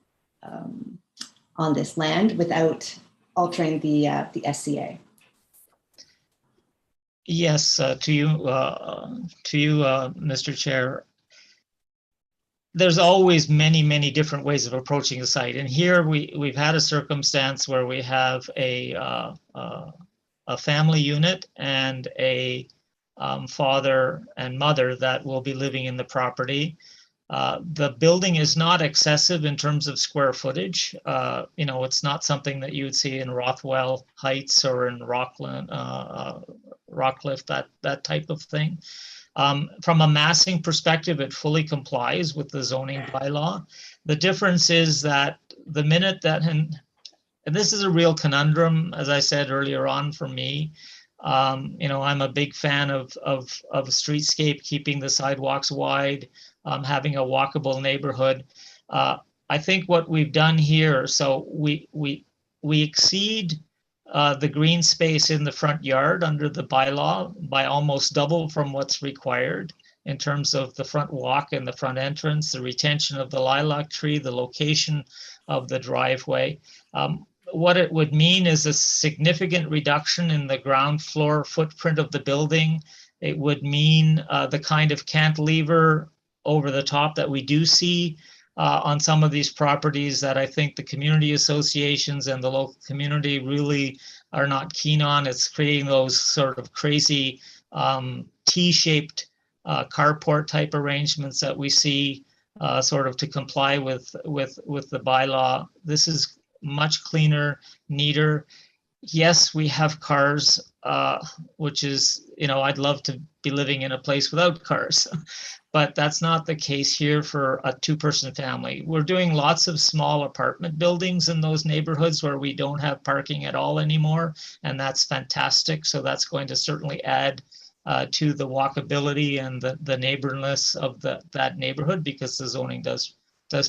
land without altering the SCA? Yes, to you, Mr. Chair. There's always many different ways of approaching the site, and here we've had a circumstance where we have a family unit and a father and mother that will be living in the property. The building is not excessive in terms of square footage. You know, it's not something that you would see in Rothwell Heights or in Rockland, Rockcliffe, that type of thing. From a massing perspective, it fully complies with the zoning bylaw. The difference is that the minute that, and this is a real conundrum, as I said earlier on for me, you know, I'm a big fan of streetscape, keeping the sidewalks wide, having a walkable neighborhood. I think what we've done here, so we exceed the green space in the front yard under the bylaw by almost double from what's required in terms of the front walk and the front entrance, the retention of the lilac tree, the location of the driveway. What it would mean is a significant reduction in the ground floor footprint of the building. It would mean the kind of cantilever over the top that we do see on some of these properties that I think the community associations and the local community really are not keen on. It's creating those sort of crazy T-shaped carport type arrangements that we see sort of to comply with the bylaw. This is much cleaner, neater. Yes, we have cars, which is, you know, I'd love to be living in a place without cars, but that's not the case here for a 2-person family. We're doing lots of small apartment buildings in those neighborhoods where we don't have parking at all anymore, and that's fantastic. So that's going to certainly add to the walkability and the neighborliness of that neighborhood, because the zoning does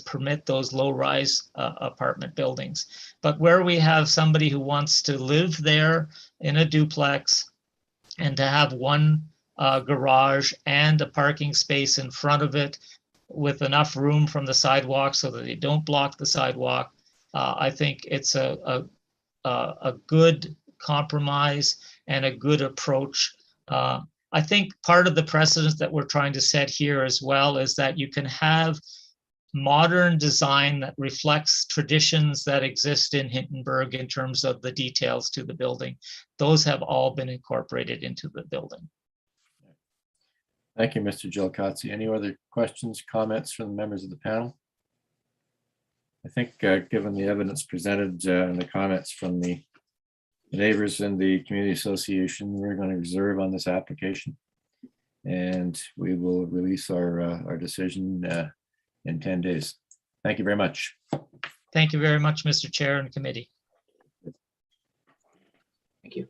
permit those low-rise apartment buildings. But where we have somebody who wants to live there in a duplex and to have one garage and a parking space in front of it with enough room from the sidewalk so that they don't block the sidewalk, I think it's a good compromise and a good approach I think part of the precedent that we're trying to set here as well is that you can have modern design that reflects traditions that exist in Hindenburg in terms of the details to the building. Those have all been incorporated into the building. Thank you, Mr. Gilcotzi. Any other questions, comments from the members of the panel? I think given the evidence presented and the comments from the neighbors and the community association, we're going to reserve on this application. And we will release our decision in 10 days. Thank you very much. Thank you very much, Mr. Chair and committee. Thank you.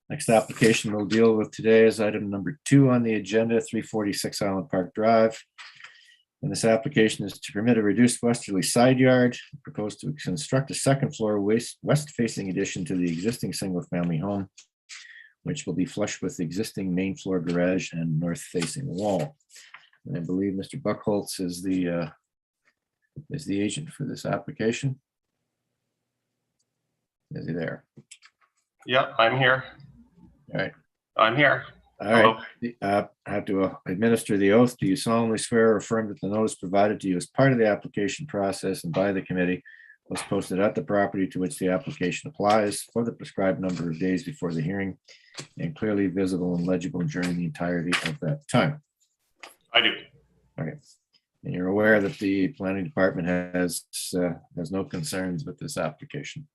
Next application we'll deal with today is item number 2 on the agenda, 346 Island Park Drive. And this application is to permit a reduced westerly side yard, proposed to construct a second floor west-facing addition to the existing single-family home, which will be flush with the existing main floor garage and north-facing wall. And I believe Mr. Buckholz is the agent for this application. Is he there? Yeah, I'm here. All right. I'm here. All right. I have to administer the oath. Do you solemnly swear or affirm that the notice provided to you as part of the application process and by the committee was posted at the property to which the application applies for the prescribed number of days before the hearing and clearly visible and legible during the entirety of that time? I do. Okay. And you're aware that the planning department has no concerns with this application?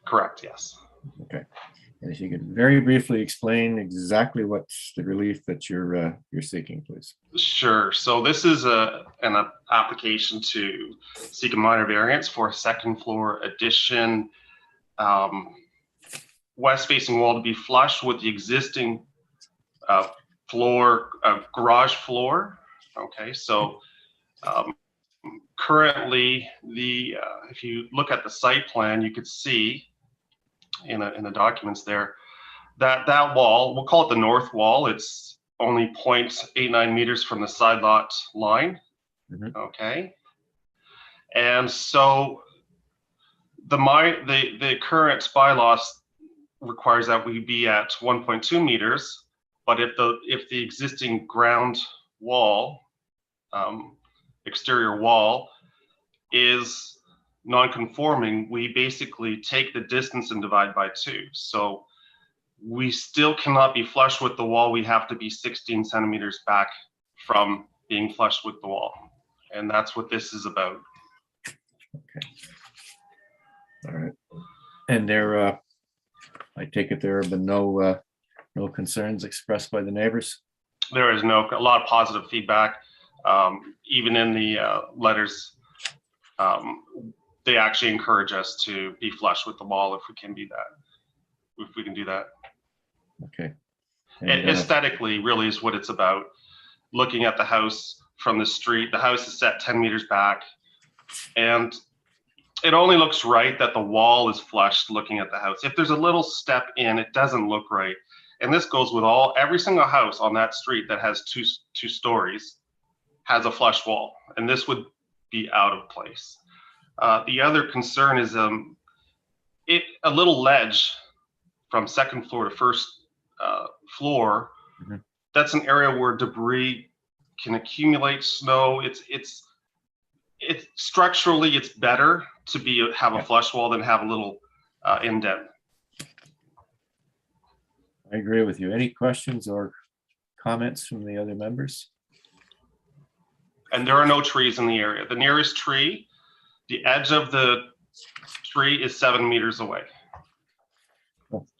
Correct, yes. Okay. And if you could very briefly explain exactly what's the relief that you're seeking, please. Sure. So this is an application to seek a minor variance for a second floor addition, west-facing wall to be flush with the existing garage floor. Okay, so currently if you look at the site plan, you could see in the documents there that wall, we'll call it the north wall, it's only 0.89 meters from the side lot line. Mhm. Okay, and so the current bylaws requires that we be at 1.2 meters, but if the existing ground wall, exterior wall, is non-conforming, we basically take the distance and divide by 2. So we still cannot be flush with the wall. We have to be 16 centimeters back from being flush with the wall. And that's what this is about. Okay. All right. And there, I take it there have been no concerns expressed by the neighbors? There is a lot of positive feedback. Even in the letters, they actually encourage us to be flush with the wall if we can do that. Okay. And aesthetically, really is what it's about. Looking at the house from the street, the house is set 10 meters back, and it only looks right that the wall is flush looking at the house. If there's a little step in, it doesn't look right. And this goes with every single house on that street that has two stories has a flush wall, and this would be out of place. The other concern is a little ledge from second floor to first floor. Mm-hmm. That's an area where debris can accumulate, snow. It's structurally, it's better to have a flush wall than have a little indent. I agree with you. Any questions or comments from the other members? And there are no trees in the area. The nearest tree, the edge of the tree is 7 meters away.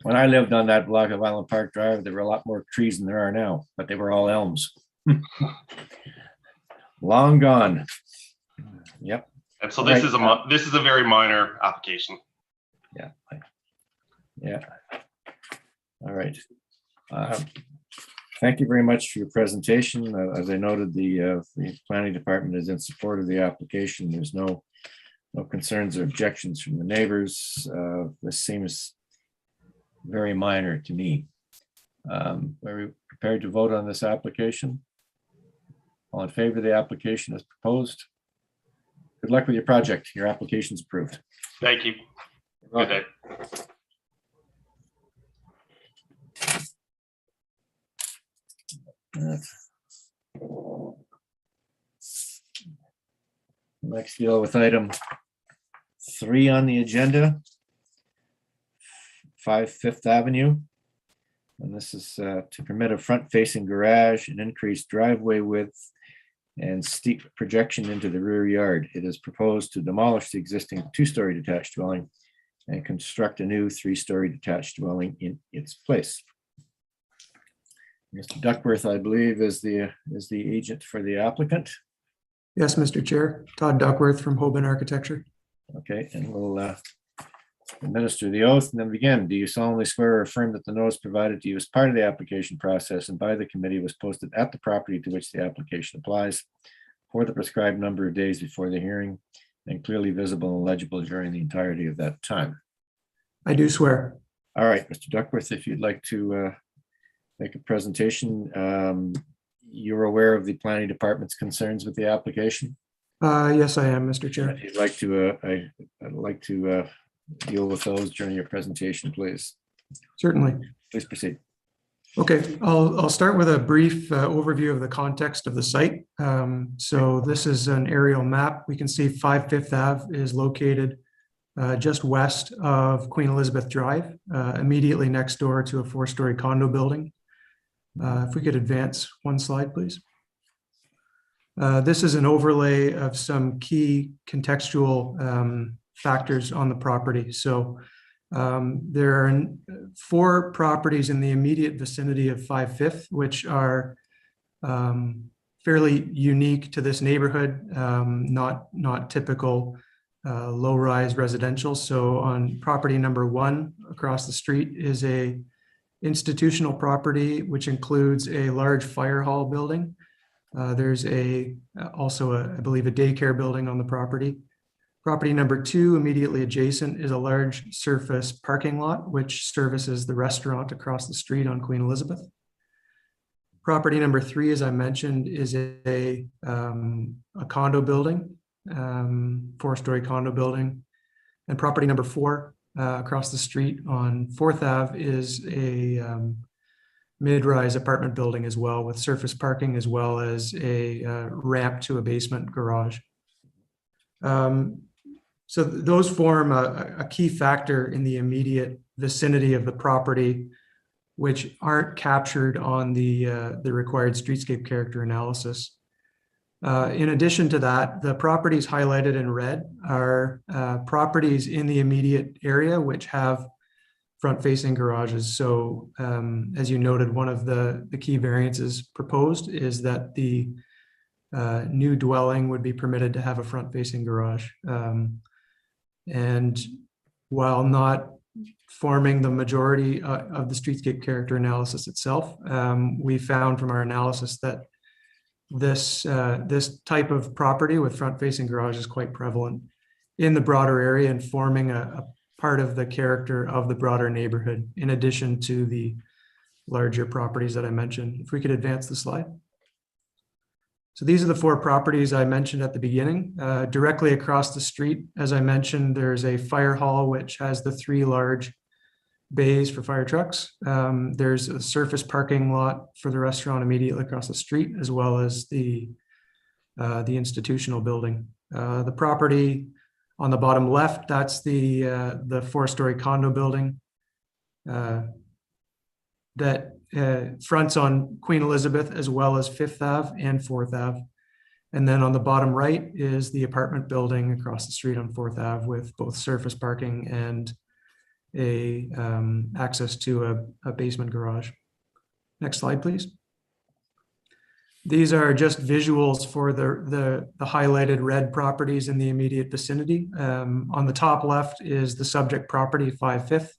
When I lived on that block of Island Park Drive, there were a lot more trees than there are now, but they were all elms. Long gone. Yep. And so this is a very minor application. Yeah. Yeah. All right. Thank you very much for your presentation. As I noted, the planning department is in support of the application. There's no concerns or objections from the neighbors. This seems very minor to me. Are we prepared to vote on this application? All in favor of the application as proposed? Good luck with your project. Your application is approved. Thank you. Good day. Next, deal with item 3 on the agenda. 5 Fifth Avenue. And this is to permit a front-facing garage, an increased driveway width, and steep projection into the rear yard. It is proposed to demolish the existing 2-story detached dwelling and construct a new 3-story detached dwelling in its place. Mr. Duckworth, I believe, is the agent for the applicant. Yes, Mr. Chair. Todd Duckworth from Hoban Architecture. Okay, and we'll administer the oath and then begin. Do you solemnly swear or affirm that the notice provided to you as part of the application process and by the committee was posted at the property to which the application applies for the prescribed number of days before the hearing and clearly visible and legible during the entirety of that time? I do swear. All right, Mr. Duckworth, if you'd like to make a presentation. You're aware of the planning department's concerns with the application? Yes, I am, Mr. Chair. If you'd like to, I'd like to deal with those during your presentation, please. Certainly. Please proceed. Okay, I'll start with a brief overview of the context of the site. So this is an aerial map. We can see 5 Fifth Ave is located just west of Queen Elizabeth Drive, immediately next door to a 4-story condo building. If we could advance one slide, please. This is an overlay of some key contextual factors on the property. So there are 4 properties in the immediate vicinity of 5 Fifth, which are fairly unique to this neighborhood, not typical low-rise residential. So on property number 1 across the street is a institutional property, which includes a large fire hall building. There's also I believe, a daycare building on the property. Property number 2, immediately adjacent, is a large surface parking lot, which services the restaurant across the street on Queen Elizabeth. Property number 3, as I mentioned, is a condo building, 4-story condo building. And property number 4, across the street on 4th Ave, is a mid-rise apartment building as well, with surface parking as well as a ramp to a basement garage. So those form a key factor in the immediate vicinity of the property, which aren't captured on the required streetscape character analysis. In addition to that, the properties highlighted in red are properties in the immediate area which have front-facing garages. So as you noted, one of the key variances proposed is that the new dwelling would be permitted to have a front-facing garage. And while not forming the majority of the streetscape character analysis itself, we found from our analysis that this type of property with front-facing garage is quite prevalent in the broader area and forming a part of the character of the broader neighborhood, in addition to the larger properties that I mentioned. If we could advance the slide. So these are the 4 properties I mentioned at the beginning. Directly across the street, as I mentioned, there's a fire hall, which has the 3 large bays for fire trucks. There's a surface parking lot for the restaurant immediately across the street, as well as the institutional building. The property on the bottom left, that's the 4-story condo building that fronts on Queen Elizabeth as well as 5th Ave and 4th Ave. And then on the bottom right is the apartment building across the street on 4th Ave with both surface parking and access to a basement garage. Next slide, please. These are just visuals for the highlighted red properties in the immediate vicinity. On the top left is the subject property, 5 Fifth.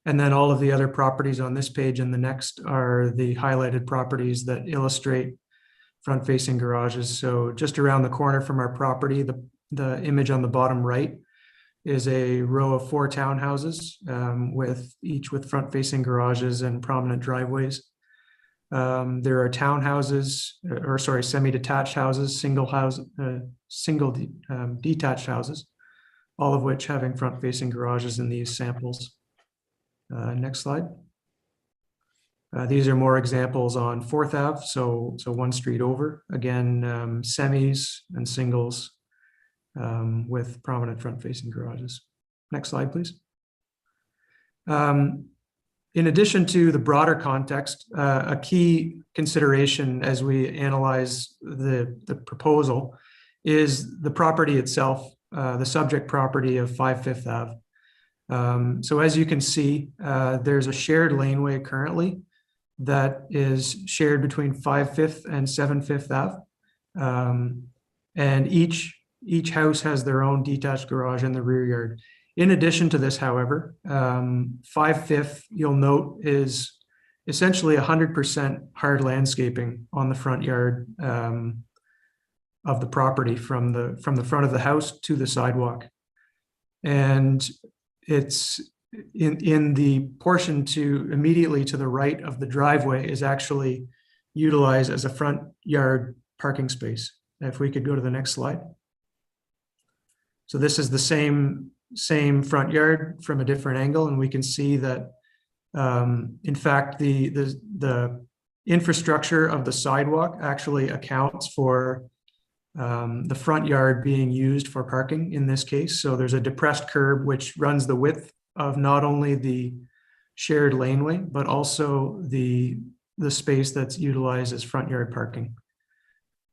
And then all of the other properties on this page and the next are the highlighted properties that illustrate front-facing garages. So just around the corner from our property, the image on the bottom right is a row of 4 townhouses, each with front-facing garages and prominent driveways. There are townhouses, semi-detached houses, single detached houses, all of which having front-facing garages in these samples. Next slide. These are more examples on 4th Ave, so one street over. Again, semis and singles with prominent front-facing garages. Next slide, please. In addition to the broader context, a key consideration as we analyze the proposal is the property itself, the subject property of 5 Fifth Ave. So as you can see, there's a shared laneway currently that is shared between 5 Fifth and 7 Fifth Ave. And each house has their own detached garage in the rear yard. In addition to this, however, 5 Fifth, you'll note, is essentially 100% hard landscaping on the front yard of the property from the front of the house to the sidewalk. And it's in the portion immediately to the right of the driveway is actually utilized as a front yard parking space. If we could go to the next slide. So this is the same front yard from a different angle, and we can see that in fact the infrastructure of the sidewalk actually accounts for the front yard being used for parking in this case. So there's a depressed curb which runs the width of not only the shared laneway, but also the space that's utilized as front yard parking.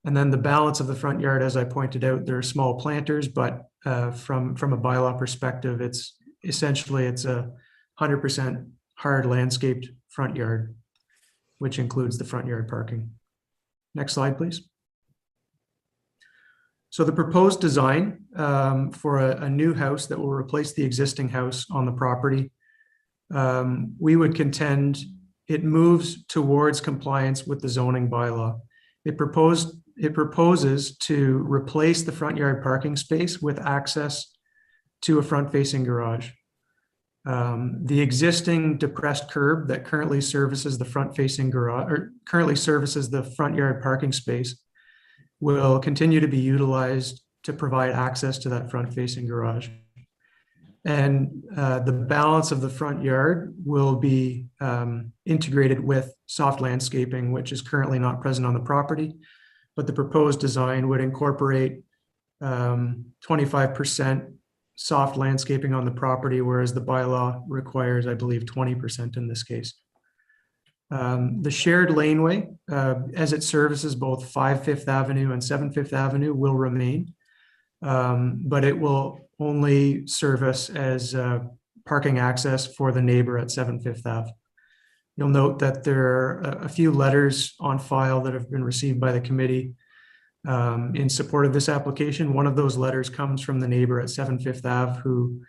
And then the balance of the front yard, as I pointed out, there are small planters, but from a bylaw perspective, it's a 100% hard landscaped front yard, which includes the front yard parking. Next slide, please. So the proposed design for a new house that will replace the existing house on the property, we would contend it moves towards compliance with the zoning bylaw. It proposes to replace the front yard parking space with access to a front-facing garage. The existing depressed curb that currently services the front-facing garage, or currently services the front yard parking space, will continue to be utilized to provide access to that front-facing garage. And the balance of the front yard will be integrated with soft landscaping, which is currently not present on the property, but the proposed design would incorporate 25% soft landscaping on the property, whereas the bylaw requires, I believe, 20% in this case. The shared laneway, as it services both 5 Fifth Avenue and 7 Fifth Avenue, will remain, but it will only service as parking access for the neighbor at 7 Fifth Ave. You'll note that there are a few letters on file that have been received by the committee in support of this application. One of those letters comes from the neighbor at 7 Fifth Ave who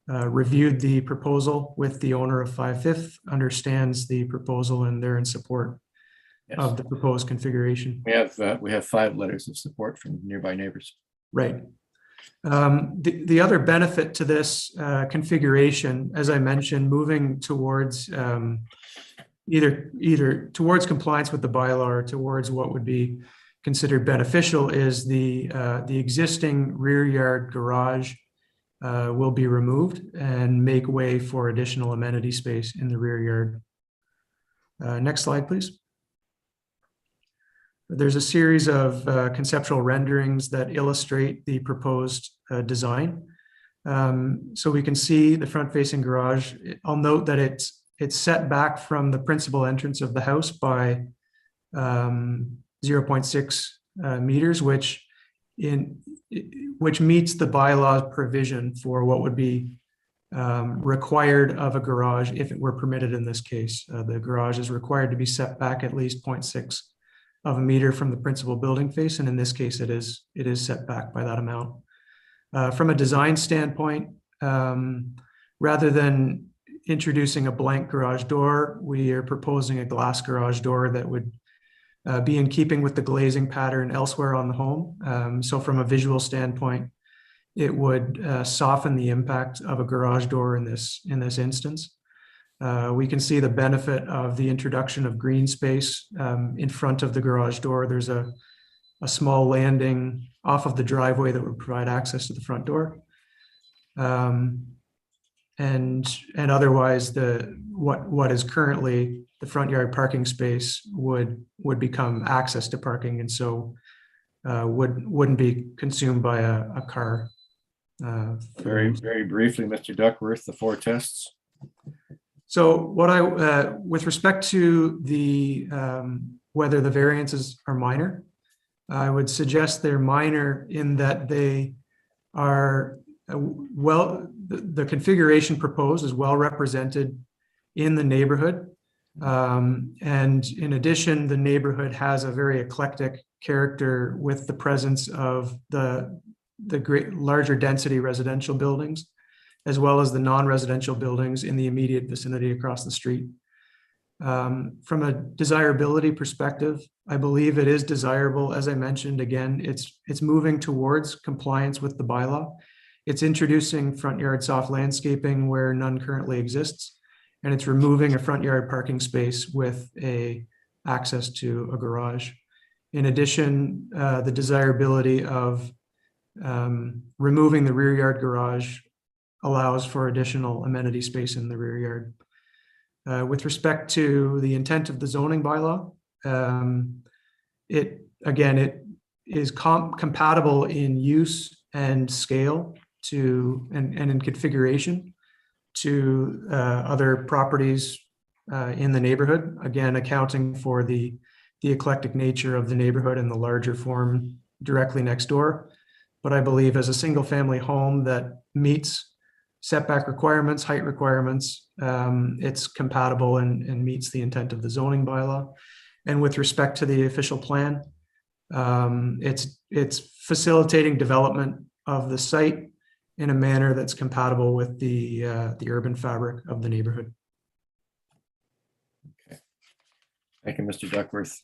reviewed the proposal with the owner of 5 Fifth, understands the proposal, and they're in support of the proposed configuration. We have 5 letters of support from nearby neighbors. Right. The other benefit to this configuration, as I mentioned, moving towards either towards compliance with the bylaw or towards what would be considered beneficial, is the existing rear yard garage will be removed and make way for additional amenity space in the rear yard. Next slide, please. There's a series of conceptual renderings that illustrate the proposed design. So we can see the front-facing garage. I'll note that it's set back from the principal entrance of the house by 0.6 meters, which meets the bylaw provision for what would be required of a garage if it were permitted in this case. The garage is required to be set back at least 0.6 of a meter from the principal building face, and in this case it is set back by that amount. From a design standpoint, rather than introducing a blank garage door, we are proposing a glass garage door that would be in keeping with the glazing pattern elsewhere on the home. So from a visual standpoint, it would soften the impact of a garage door in this instance. We can see the benefit of the introduction of green space in front of the garage door. There's a small landing off of the driveway that would provide access to the front door. And otherwise, what is currently the front yard parking space would become access to parking, and so wouldn't be consumed by a car. Very briefly, Mr. Duckworth, the 4 tests. So what with respect to the whether the variances are minor, I would suggest they're minor in that they are the configuration proposed is well represented in the neighborhood. And in addition, the neighborhood has a very eclectic character with the presence of the larger density residential buildings, as well as the non-residential buildings in the immediate vicinity across the street. From a desirability perspective, I believe it is desirable. As I mentioned, again, it's moving towards compliance with the bylaw. It's introducing front yard soft landscaping where none currently exists, and it's removing a front yard parking space with access to a garage. In addition, the desirability of removing the rear yard garage allows for additional amenity space in the rear yard. With respect to the intent of the zoning bylaw, it is compatible in use and scale and in configuration to other properties in the neighborhood, again, accounting for the eclectic nature of the neighborhood and the larger form directly next door. But I believe as a single family home that meets setback requirements, height requirements, it's compatible and meets the intent of the zoning bylaw. And with respect to the official plan, it's facilitating development of the site in a manner that's compatible with the urban fabric of the neighborhood. Okay. Thank you, Mr. Duckworth.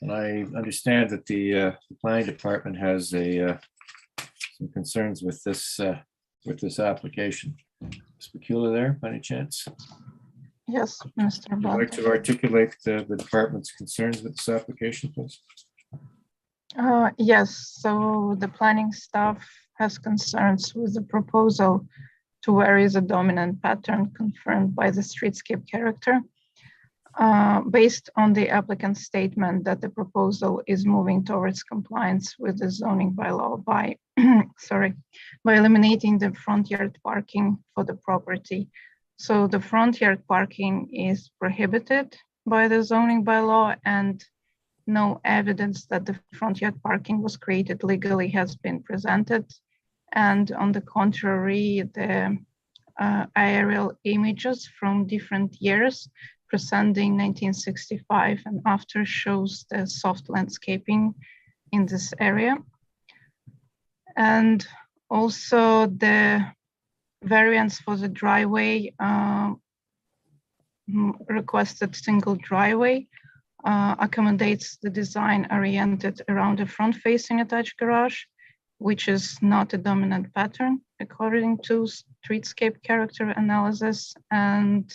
And I understand that the planning department has some concerns with this application. Is Pecula there by any chance? Yes, Mr. Would you like to articulate the department's concerns with this application, please? Yes, so the planning staff has concerns with the proposal to vary the dominant pattern confirmed by the streetscape character. Based on the applicant's statement that the proposal is moving towards compliance with the zoning bylaw by eliminating the front yard parking for the property. So the front yard parking is prohibited by the zoning bylaw, and no evidence that the front yard parking was created legally has been presented. And on the contrary, the aerial images from different years presenting 1965 and after shows the soft landscaping in this area. And also the variance for the driveway, requested single driveway, accommodates the design oriented around a front-facing attached garage, which is not a dominant pattern according to streetscape character analysis. And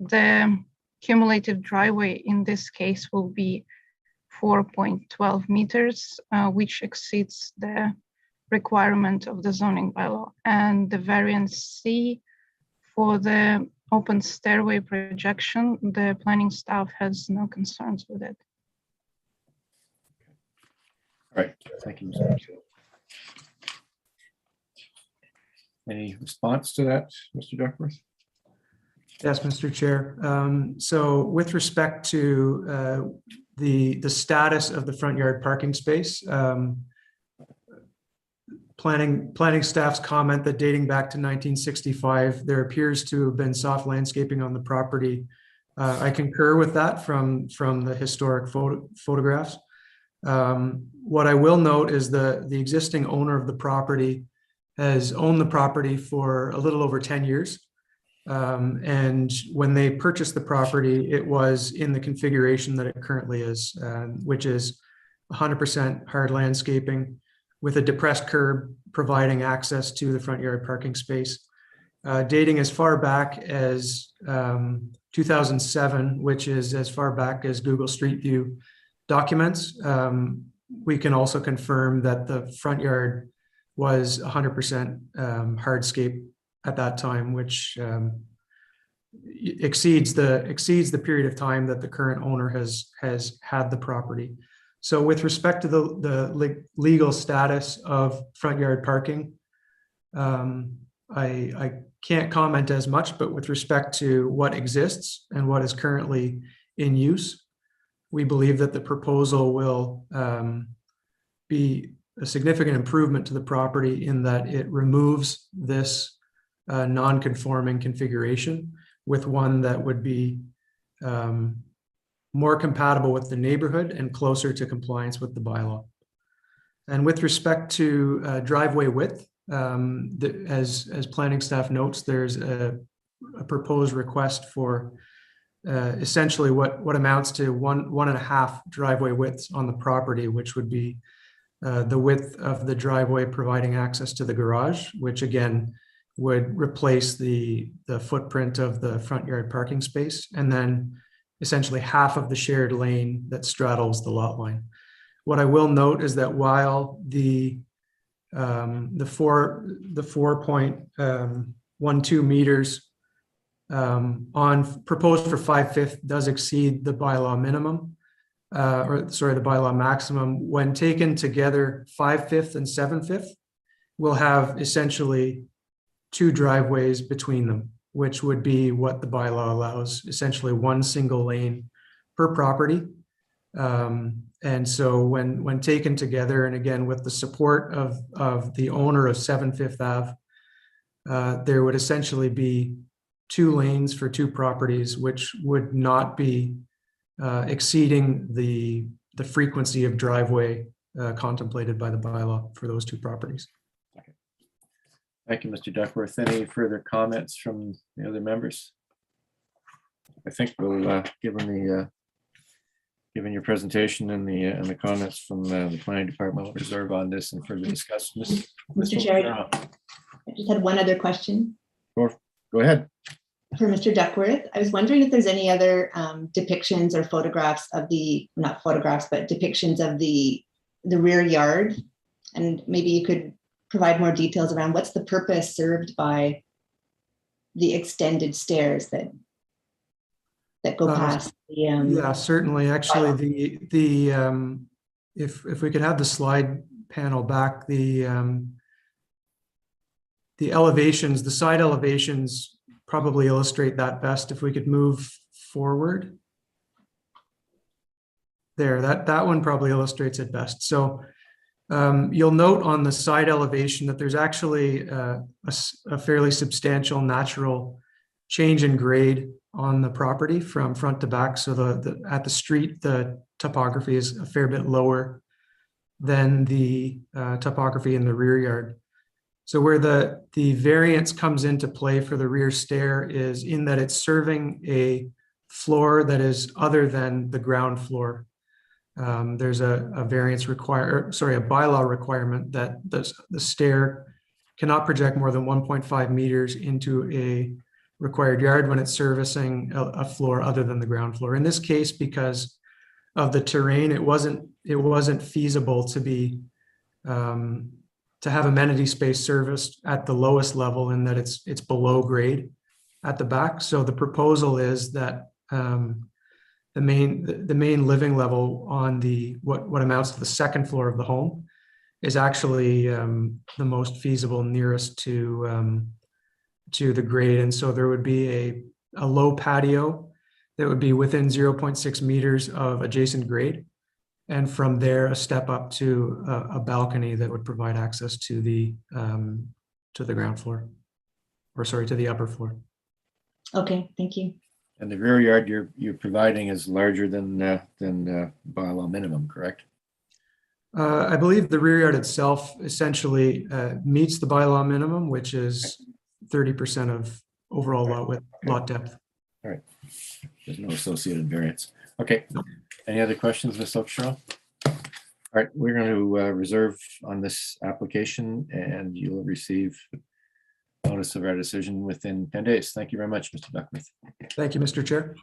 the cumulative driveway in this case will be 4.12 meters, which exceeds the requirement of the zoning bylaw. And the variance C for the open stairway projection, the planning staff has no concerns with it. All right, thank you, Mr. Pecula. Any response to that, Mr. Duckworth? Yes, Mr. Chair. So with respect to the status of the front yard parking space, planning staff's comment that dating back to 1965, there appears to have been soft landscaping on the property. I concur with that from the historic photographs. What I will note is the existing owner of the property has owned the property for a little over 10 years. And when they purchased the property, it was in the configuration that it currently is, which is 100% hard landscaping with a depressed curb providing access to the front yard parking space. Dating as far back as 2007, which is as far back as Google Street View documents, we can also confirm that the front yard was 100% hardscape at that time, which exceeds the period of time that the current owner has had the property. So with respect to the legal status of front yard parking, I can't comment as much, but with respect to what exists and what is currently in use, we believe that the proposal will be a significant improvement to the property in that it removes this non-conforming configuration with one that would be more compatible with the neighborhood and closer to compliance with the bylaw. And with respect to driveway width, as planning staff notes, there's a proposed request for essentially what amounts to one and a half driveway widths on the property, which would be the width of the driveway providing access to the garage, which again would replace the footprint of the front yard parking space, and then essentially half of the shared lane that straddles the lot line. What I will note is that while the 4.12 meters on proposed for 5/5 does exceed the bylaw minimum, the bylaw maximum, when taken together, 5/5 and 7/5 will have essentially 2 driveways between them, which would be what the bylaw allows, essentially 1 single lane per property. And so when taken together, and again, with the support of the owner of 7/5 Ave, there would essentially be 2 lanes for 2 properties, which would not be exceeding the frequency of driveway contemplated by the bylaw for those 2 properties. Thank you, Mr. Duckworth. Any further comments from the other members? I think we'll, given your presentation and the comments from the planning department, we'll reserve on this and further discuss. Mr. Chair, I just had one other question. Go ahead. For Mr. Duckworth, I was wondering if there's any other depictions or photographs of not photographs, but depictions of the rear yard, and maybe you could provide more details around what's the purpose served by the extended stairs that go past the yeah, certainly. Actually, if we could have the slide panel back, the elevations, the side elevations probably illustrate that best. If we could move forward there, that one probably illustrates it best. So you'll note on the side elevation that there's actually a fairly substantial natural change in grade on the property from front to back. So at the street, the topography is a fair bit lower than the topography in the rear yard. So where the variance comes into play for the rear stair is in that it's serving a floor that is other than the ground floor. There's a variance a bylaw requirement that the stair cannot project more than 1.5 meters into a required yard when it's servicing a floor other than the ground floor. In this case, because of the terrain, it wasn't feasible to have amenity space serviced at the lowest level, in that it's below grade at the back. So the proposal is that the main living level on what amounts to the second floor of the home is actually the most feasible, nearest to the grade. And so there would be a low patio that would be within 0.6 meters of adjacent grade. And from there, a step up to a balcony that would provide access to the ground floor, to the upper floor. Okay, thank you. And the rear yard you're providing is larger than bylaw minimum, correct? I believe the rear yard itself essentially meets the bylaw minimum, which is 30% of overall lot depth. All right. There's no associated variance. Okay. Any other questions, Ms. Oakeshaw? All right, we're going to reserve on this application, and you'll receive notice of our decision within 10 days. Thank you very much, Mr. Duckworth. Thank you, Mr. Chair.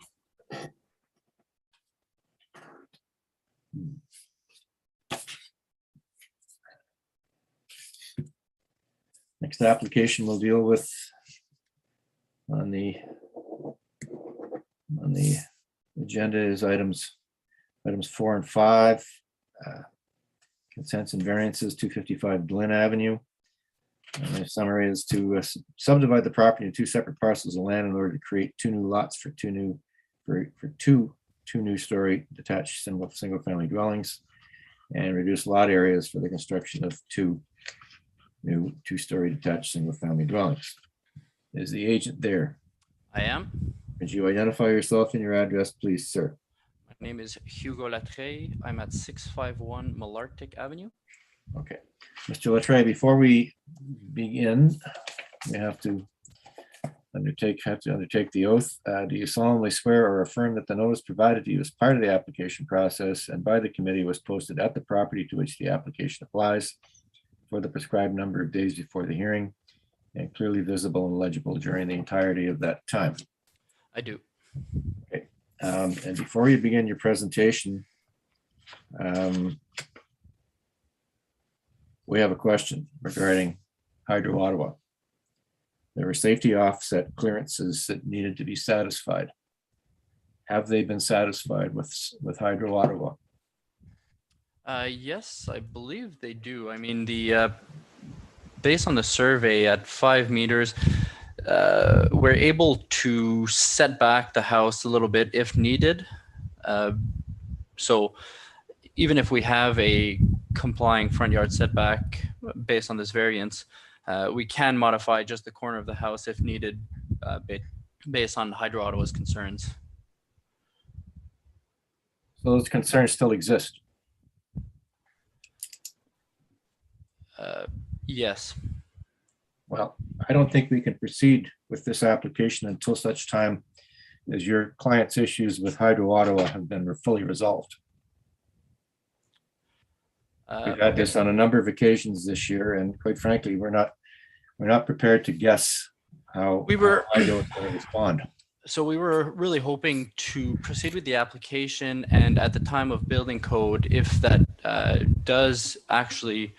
Next application we'll deal with on the agenda is items 4 and 5. Consents and variances, 255 Glen Avenue. And the summary is to subdivide the property into 2 separate parcels of land in order to create 2 new lots for two new story detached single family dwellings, and reduce lot areas for the construction of 2 new 2-story detached single family dwellings. Is the agent there? I am. Could you identify yourself and your address, please, sir? My name is Hugo Latreille. I'm at 651 Malartic Avenue. Okay. Mr. Latreille, before we begin, we have to undertake the oath. Do you solemnly swear or affirm that the notice provided to you as part of the application process and by the committee was posted at the property to which the application applies for the prescribed number of days before the hearing and clearly visible and legible during the entirety of that time? I do. Okay. And before you begin your presentation, we have a question regarding Hydro Ottawa. There were safety offset clearances that needed to be satisfied. Have they been satisfied with Hydro Ottawa? Yes, I believe they do. I mean, based on the survey at 5 meters, we're able to set back the house a little bit if needed. So even if we have a complying front yard setback based on this variance, we can modify just the corner of the house if needed, based on Hydro Ottawa's concerns. So those concerns still exist? Yes. Well, I don't think we can proceed with this application until such time as your client's issues with Hydro Ottawa have been fully resolved. We've had this on a number of occasions this year, and quite frankly, we're not prepared to guess how Hydro is going to respond. So we were really hoping to proceed with the application, and at the time of building code, if that does actually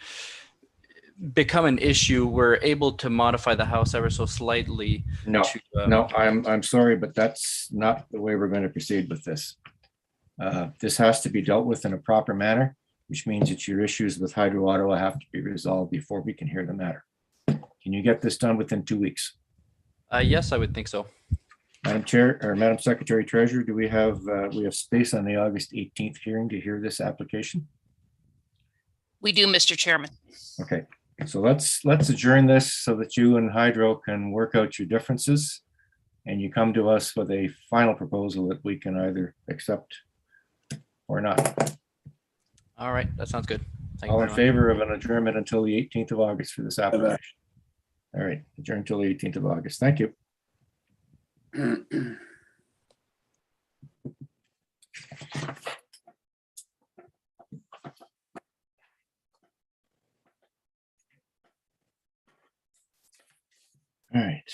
become an issue, we're able to modify the house ever so slightly. No, I'm sorry, but that's not the way we're going to proceed with this. This has to be dealt with in a proper manner, which means that your issues with Hydro Ottawa have to be resolved before we can hear the matter. Can you get this done within 2 weeks? Yes, I would think so. Madam Chair, or Madam Secretary Treasurer, do we have space on the August 18th hearing to hear this application? We do, Mr. Chairman. Okay, so let's adjourn this so that you and Hydro can work out your differences and you come to us with a final proposal that we can either accept or not. All right, that sounds good. Thank All you in very much. favor of an adjournment until the 18th of August for this application? All right, adjourn until the 18th of August. Thank you. All right.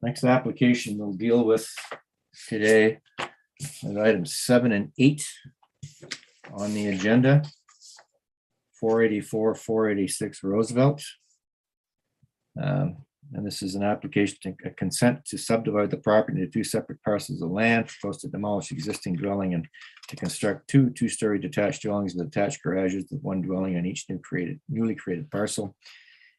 Next application we'll deal with today is items 7 and 8 on the agenda. 484, 486 Roosevelt. And this is an application to a consent to subdivide the property into 2 separate parcels of land, proposed to demolish existing dwelling and to construct 2 2-story detached dwellings with attached garages with 1 dwelling on each newly created parcel.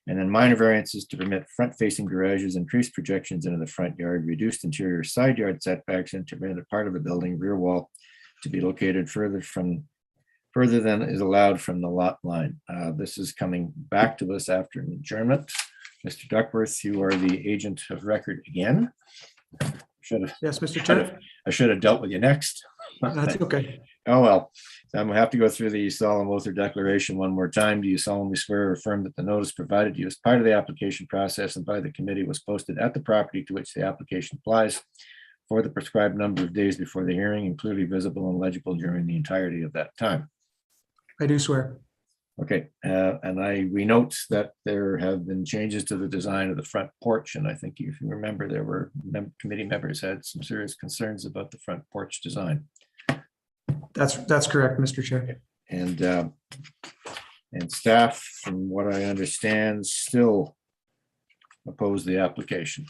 And then minor variances to permit front-facing garages, increased projections into the front yard, reduced interior side yard setbacks, and to permit a part of the building rear wall to be located further than is allowed from the lot line. This is coming back to us after an adjournment. Mr. Duckworth, you are the agent of record again. Yes, Mr. Chair. I should have dealt with you next. That's okay. Oh, well, so I'm gonna have to go through the solemn oath or declaration one more time. Do you solemnly swear or affirm that the notice provided to you as part of the application process and by the committee was posted at the property to which the application applies for the prescribed number of days before the hearing and clearly visible and legible during the entirety of that time? I do swear. Okay, and we note that there have been changes to the design of the front porch, and I think if you remember, there were committee members had some serious concerns about the front porch design. That's correct, Mr. Chair. And staff, from what I understand, still oppose the application.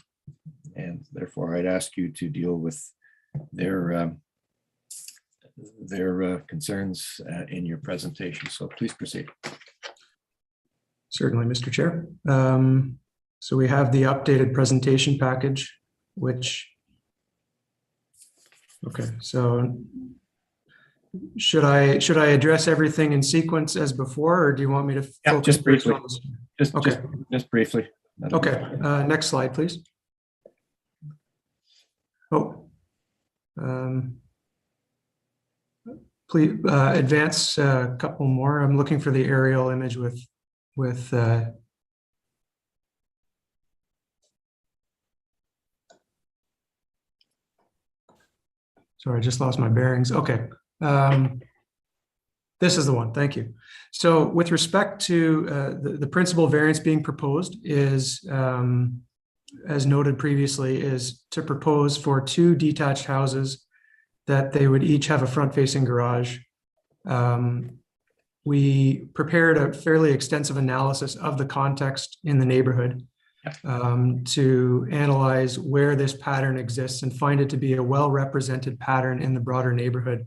And therefore, I'd ask you to deal with their concerns in your presentation. So please proceed. Certainly, Mr. Chair. So we have the updated presentation package, which, okay, so should I address everything in sequence as before, or do you want me to focus just briefly? on this? Just briefly. Okay, next slide, please. Oh, please advance a couple more. I'm looking for the aerial image with sorry, I just lost my bearings. Okay. This is the one. Thank you. So with respect to the principal variance being proposed is, as noted previously, is to propose for 2 detached houses that they would each have a front-facing garage. We prepared a fairly extensive analysis of the context in the neighborhood to analyze where this pattern exists and find it to be a well-represented pattern in the broader neighborhood.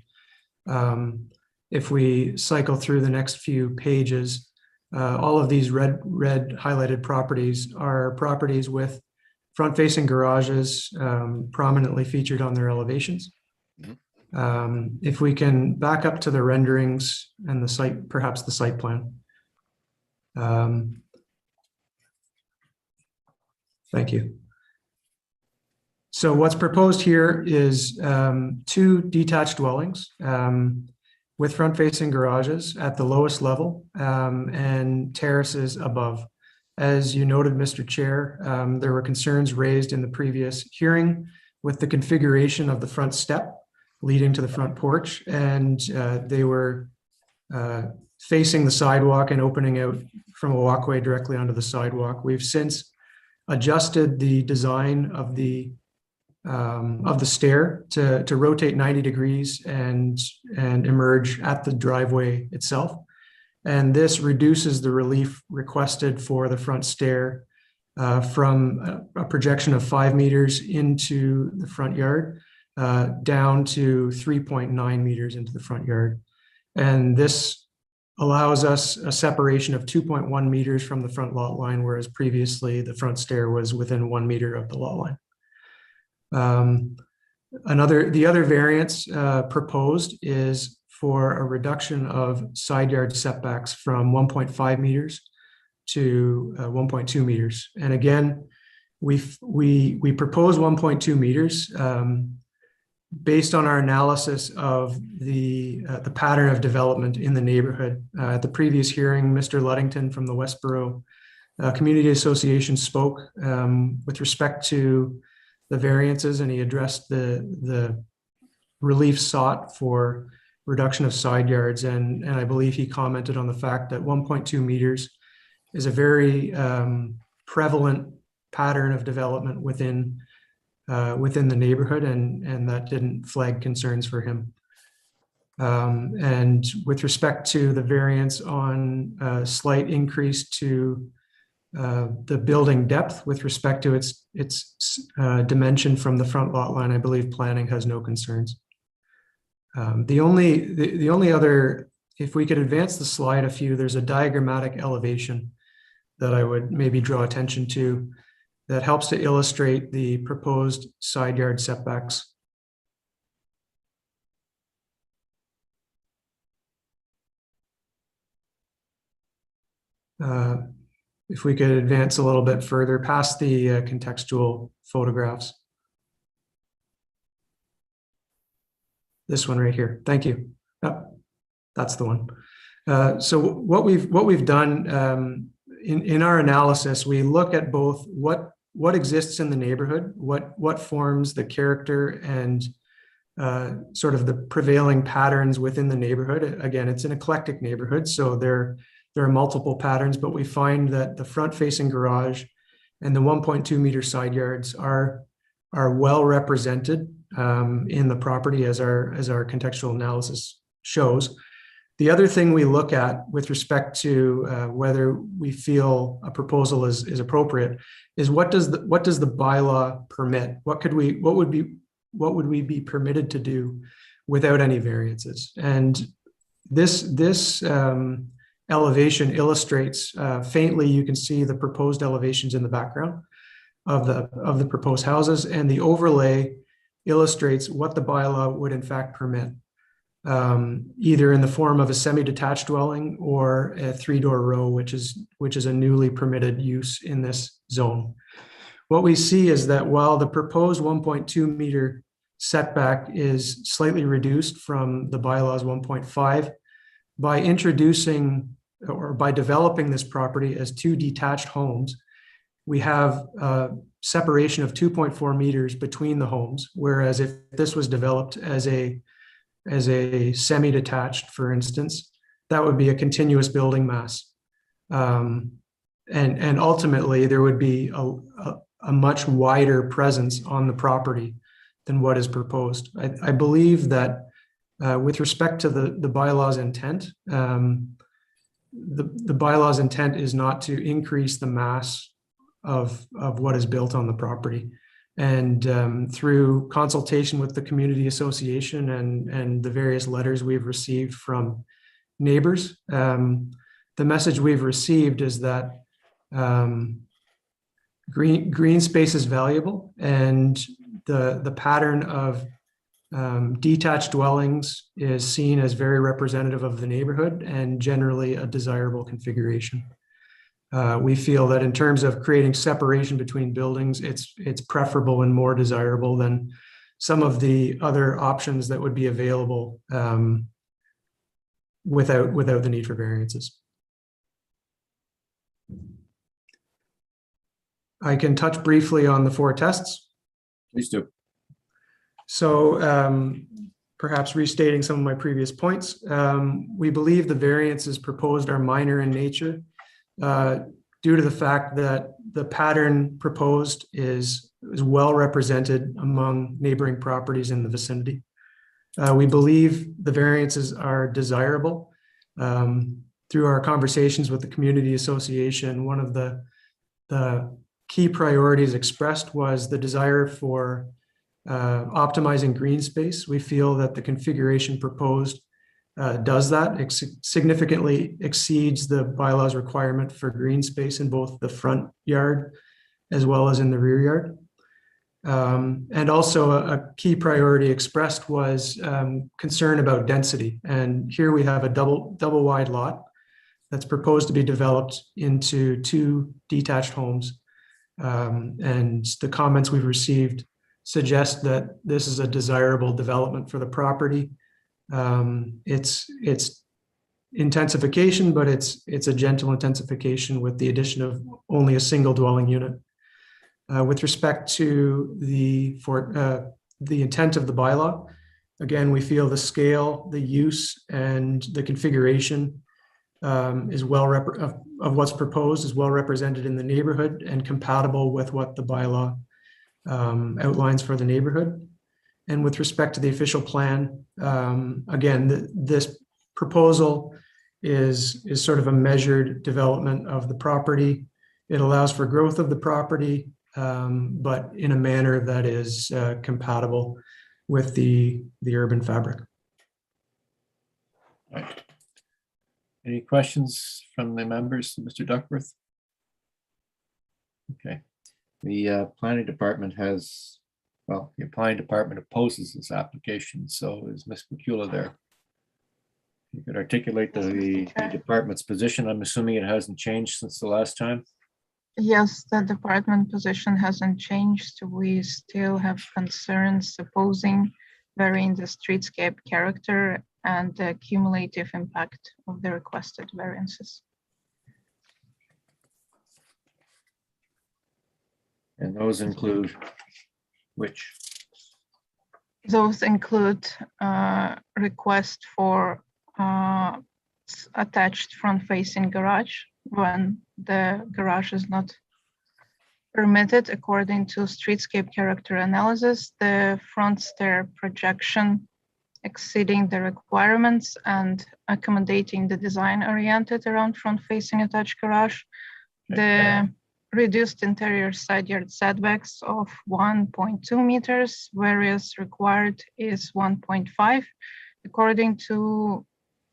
If we cycle through the next few pages, all of these red highlighted properties are properties with front-facing garages prominently featured on their elevations. If we can back up to the renderings and the site, perhaps the site plan. Thank you. So what's proposed here is 2 detached dwellings with front-facing garages at the lowest level and terraces above. As you noted, Mr. Chair, there were concerns raised in the previous hearing with the configuration of the front step leading to the front porch, and they were facing the sidewalk and opening out from a walkway directly onto the sidewalk. We've since adjusted the design of the stair to rotate 90 degrees and emerge at the driveway itself. And this reduces the relief requested for the front stair from a projection of 5 meters into the front yard down to 3.9 meters into the front yard. And this allows us a separation of 2.1 meters from the front lot line, whereas previously the front stair was within 1 meter of the lot line. The other variance proposed is for a reduction of side yard setbacks from 1.5 meters to 1.2 meters. And again, we propose 1.2 meters based on our analysis of the pattern of development in the neighborhood. At the previous hearing, Mr. Luddington from the Westboro Community Association spoke with respect to the variances, and he addressed the relief sought for reduction of side yards. And I believe he commented on the fact that 1.2 meters is a very prevalent pattern of development within the neighborhood, and that didn't flag concerns for him. And with respect to the variance on a slight increase to the building depth with respect to its dimension from the front lot line, I believe planning has no concerns. The only other, if we could advance the slide a few, there's a diagrammatic elevation that I would maybe draw attention to that helps to illustrate the proposed side yard setbacks. If we could advance a little bit further past the contextual photographs. This one right here. Thank you. Oh, that's the one. So what we've done in our analysis, we look at both what exists in the neighborhood, what forms the character and sort of the prevailing patterns within the neighborhood. Again, it's an eclectic neighborhood, so there are multiple patterns, but we find that the front-facing garage and the 1.2 meter side yards are well represented in the property as our contextual analysis shows. The other thing we look at with respect to whether we feel a proposal is appropriate is what does the bylaw permit? What would we be permitted to do without any variances? And this elevation illustrates faintly. You can see the proposed elevations in the background of the proposed houses, and the overlay illustrates what the bylaw would in fact permit, either in the form of a semi-detached dwelling or a 3-door row, which is a newly permitted use in this zone. What we see is that while the proposed 1.2 meter setback is slightly reduced from the bylaw's 1.5, by introducing or by developing this property as 2 detached homes, we have a separation of 2.4 meters between the homes, whereas if this was developed as a semi-detached, for instance, that would be a continuous building mass. And ultimately, there would be a much wider presence on the property than what is proposed. I believe that with respect to the bylaw's intent, the bylaw's intent is not to increase the mass of what is built on the property. And through consultation with the community association and the various letters we've received from neighbors, the message we've received is that green space is valuable, and the pattern of detached dwellings is seen as very representative of the neighborhood and generally a desirable configuration. We feel that in terms of creating separation between buildings, it's preferable and more desirable than some of the other options that would be available without the need for variances. I can touch briefly on the 4 tests. Please do. So perhaps restating some of my previous points, we believe the variances proposed are minor in nature due to the fact that the pattern proposed is well represented among neighboring properties in the vicinity. We believe the variances are desirable. Through our conversations with the community association, one of the key priorities expressed was the desire for optimizing green space. We feel that the configuration proposed does that. It significantly exceeds the bylaw's requirement for green space in both the front yard as well as in the rear yard. And also a key priority expressed was concern about density. And here we have a double wide lot that's proposed to be developed into 2 detached homes. And the comments we've received suggest that this is a desirable development for the property. It's intensification, but it's a gentle intensification with the addition of only a single dwelling unit. With respect to the intent of the bylaw, again, we feel the scale, the use, and the configuration is of what's proposed is well represented in the neighborhood and compatible with what the bylaw outlines for the neighborhood. And with respect to the official plan, again, this proposal is sort of a measured development of the property. It allows for growth of the property, but in a manner that is compatible with the urban fabric. Right. Any questions from the members, Mr. Duckworth? Okay. The planning department has, well, the planning department opposes this application. So is Ms. Bakula there? You could articulate the department's position. I'm assuming it hasn't changed since the last time. Yes, the department position hasn't changed. We still have concerns opposing varying the streetscape character and the cumulative impact of the requested variances. And those include which? Those include request for attached front-facing garage when the garage is not permitted according to streetscape character analysis. The front stair projection exceeding the requirements and accommodating the design oriented around front-facing attached garage. The reduced interior side yard setbacks of 1.2 meters, whereas required is 1.5, according to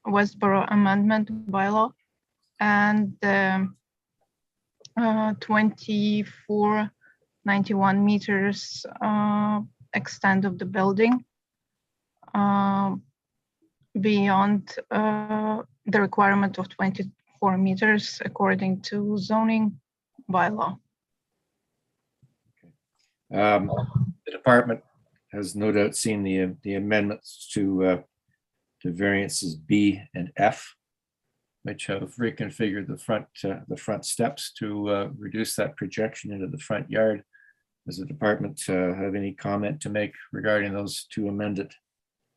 Westboro Amendment bylaw, and the 2491 meters extent of the building beyond the requirement of 24 meters according to zoning bylaw. The department has no doubt seen the amendments to variances B and F, which have reconfigured the front steps to reduce that projection into the front yard. Does the department have any comment to make regarding those two amended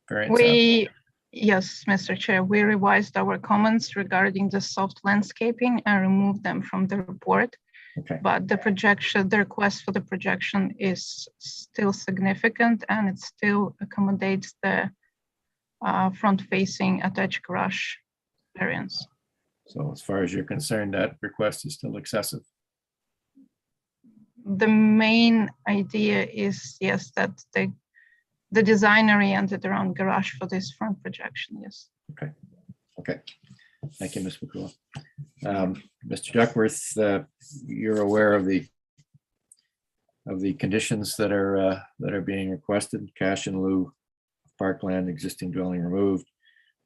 variants? Yes, Mr. Chair, we revised our comments regarding the soft landscaping and removed them from the report. Okay. But the request for the projection is still significant, and it still accommodates the front-facing attached garage variance. So as far as you're concerned, that request is still excessive. The main idea is, yes, that the design oriented around garage for this front projection, yes. Okay. Okay. Thank you, Ms. McCool. Mr. Duckworth, you're aware of the conditions that are being requested: cash in lieu, parkland, existing dwelling removed,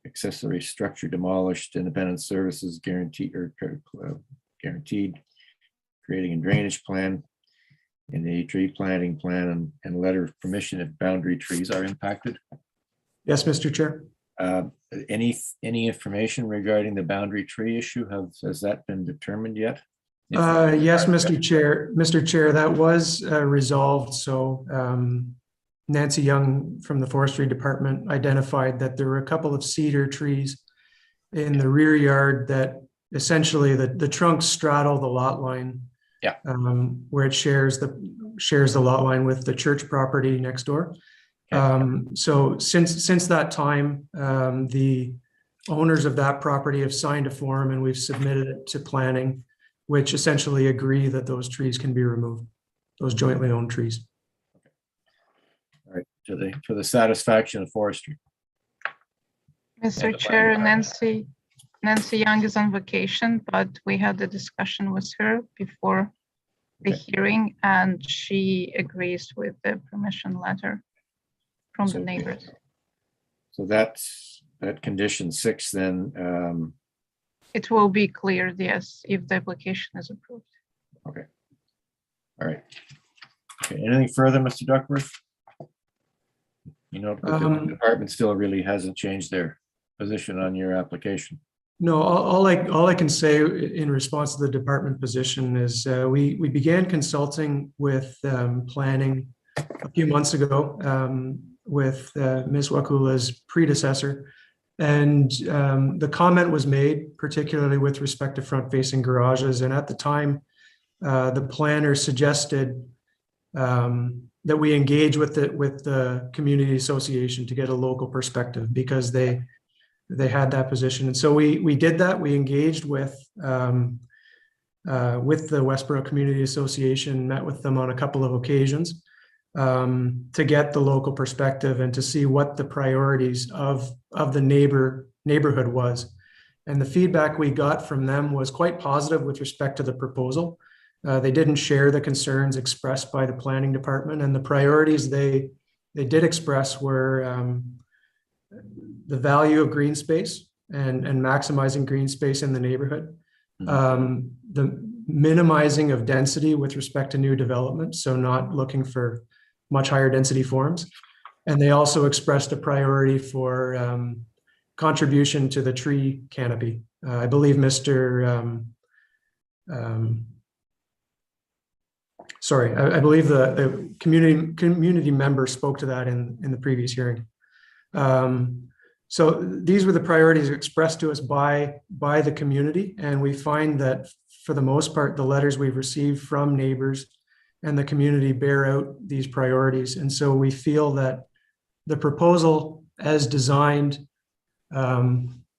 accessory structure demolished, independent services guaranteed, creating a drainage plan, and a tree planting plan, and letter of permission if boundary trees are impacted. Yes, Mr. Chair. Any information regarding the boundary tree issue? Has that been determined yet? Yes, Mr. Chair. Mr. Chair, that was resolved. So Nancy Young from the Forestry Department identified that there were a couple of cedar trees in the rear yard that essentially the trunks straddle the lot line. Yeah. Where it shares the lot line with the church property next door. So since that time, the owners of that property have signed a form, and we've submitted it to planning, which essentially agree that those trees can be removed, those jointly owned trees. All right, to the satisfaction of forestry. Mr. Chair, Nancy Young is on vacation, but we had a discussion with her before the hearing, and she agrees with the permission letter from the neighbors. So that condition 6 then. It will be cleared, yes, if the application is approved. Okay. All right. Okay. Anything further, Mr. Duckworth? You know, the department still really hasn't changed their position on your application. No, all I can say in response to the department position is we began consulting with planning a few months ago with Ms. Wakula's predecessor, and the comment was made particularly with respect to front-facing garages. And at the time, the planner suggested that we engage with the community association to get a local perspective, because they had that position. And so we did that. We engaged with the Westboro Community Association, met with them on a couple of occasions to get the local perspective and to see what the priorities of the neighborhood was. And the feedback we got from them was quite positive with respect to the proposal. They didn't share the concerns expressed by the planning department, and the priorities they did express were the value of green space and maximizing green space in the neighborhood, the minimizing of density with respect to new development, so not looking for much higher density forms. And they also expressed a priority for contribution to the tree canopy. I believe I believe the community member spoke to that in the previous hearing. So these were the priorities expressed to us by the community, and we find that for the most part, the letters we've received from neighbors and the community bear out these priorities. And so we feel that the proposal as designed,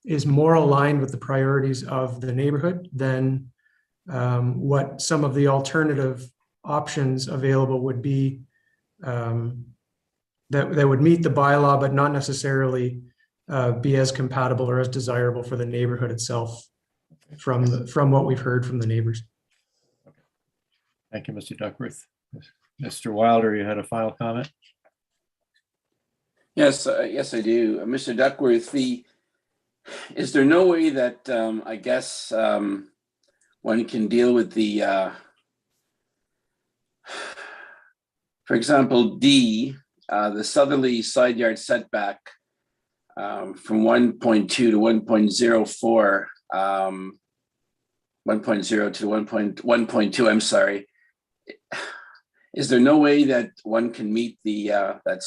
is more aligned with the priorities of the neighborhood than what some of the alternative options available would be, that would meet the bylaw, but not necessarily be as compatible or as desirable for the neighborhood itself from what we've heard from the neighbors. Thank you, Mr. Duckworth. Mr. Wilder, you had a final comment? Yes, yes, I do. Mr. Duckworth, is there no way that I guess one can deal with the, for example, D, the southerly side yard setback from 1.2 to 1.04, 1.0 to 1.2, I'm sorry. Is there no way that one can meet the that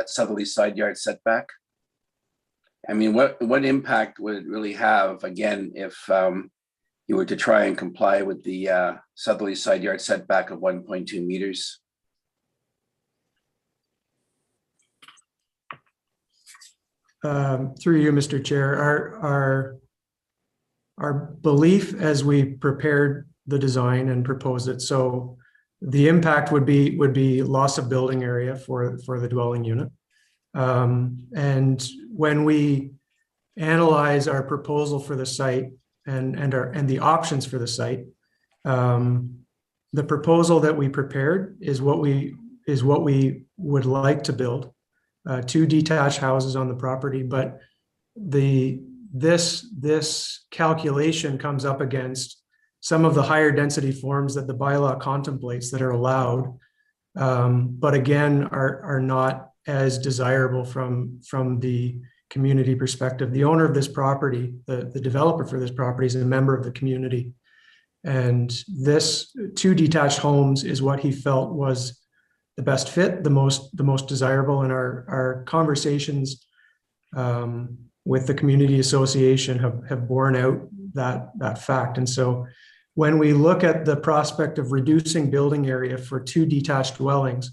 southerly side yard setback? I mean, what impact would it really have, again, if you were to try and comply with the southerly side yard setback of 1.2 meters? Through you, Mr. Chair, our belief as we prepared the design and proposed it, so the impact would be loss of building area for the dwelling unit. And when we analyze our proposal for the site and the options for the site, the proposal that we prepared is what we would like to build, 2 detached houses on the property. But this calculation comes up against some of the higher density forms that the bylaw contemplates that are allowed, but again are not as desirable from the community perspective. The owner of this property, the developer for this property, is a member of the community, and this 2 detached homes is what he felt was the best fit, the most desirable. And our conversations with the community association have borne out that fact. And so when we look at the prospect of reducing building area for 2 detached dwellings,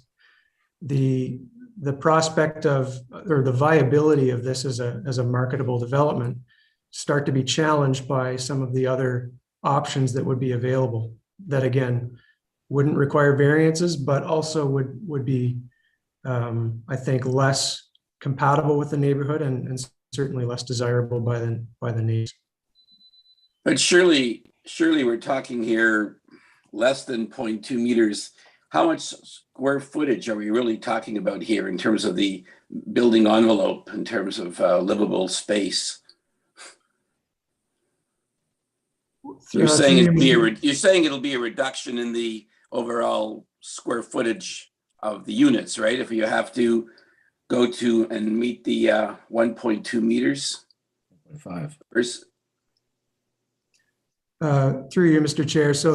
the prospect of, or the viability of this as a marketable development start to be challenged by some of the other options that would be available that, again, wouldn't require variances, but also would be, I think, less compatible with the neighborhood and certainly less desirable by the neighbors. But surely we're talking here less than 0.2 meters. How much square footage are we really talking about here in terms of the building envelope, in terms of livable space? You're saying it'll be a reduction in the overall square footage of the units, right? If you have to go to and meet the 1.2 meters. 5. Through you, Mr. Chair. So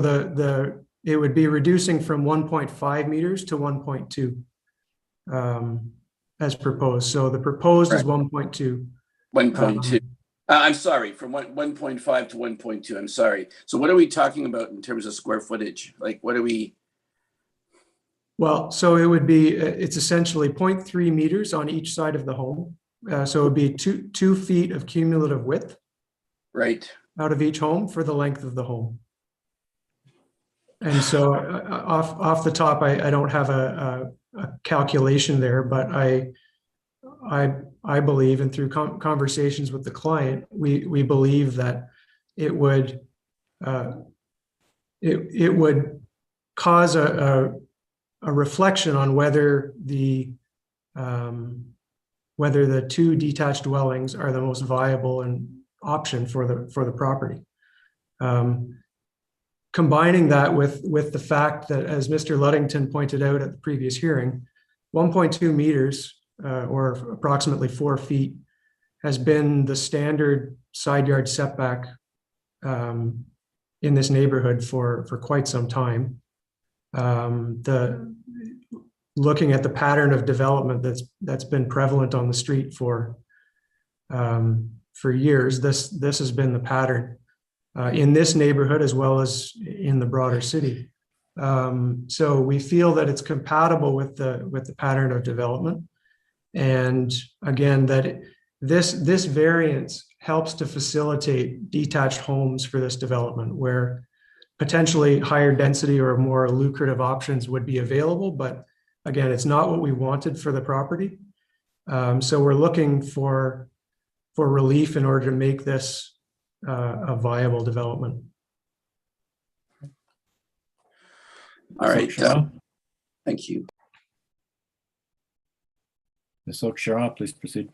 it would be reducing from 1.5 meters to 1.2 as proposed. So the proposed is 1.2. 1.2. I'm sorry, from 1.5 to 1.2. I'm sorry. So what are we talking about in terms of square footage? Like, what are we? Well, so it would be, it's essentially 0.3 meters on each side of the home. So it would be 2 feet of cumulative width. Right. Out of each home for the length of the home. And so off the top, I don't have a calculation there, but I believe, and through conversations with the client, we believe that it would cause a reflection on whether the 2 detached dwellings are the most viable and option for the property. Combining that with the fact that, as Mr. Ludington pointed out at the previous hearing, 1.2 meters or approximately 4 feet has been the standard side yard setback in this neighborhood for quite some time. Looking at the pattern of development that's been prevalent on the street for years, this has been the pattern in this neighborhood as well as in the broader city. So we feel that it's compatible with the pattern of development. And again, this variance helps to facilitate detached homes for this development where potentially higher density or more lucrative options would be available. But again, it's not what we wanted for the property. So we're looking for relief in order to make this a viable development. All right. Thank you. Ms. Oakshire, please proceed.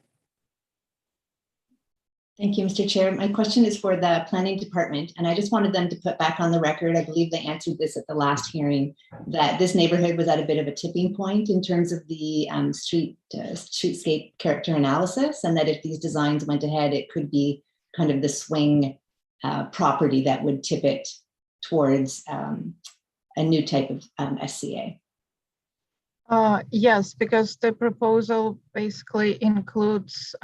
Thank you, Mr. Chair. My question is for the planning department, and I just wanted them to put back on the record, I believe they answered this at the last hearing, that this neighborhood was at a bit of a tipping point in terms of the streetscape character analysis, and that if these designs went ahead, it could be kind of the swing property that would tip it towards a new type of SCA. Yes, because the proposal basically includes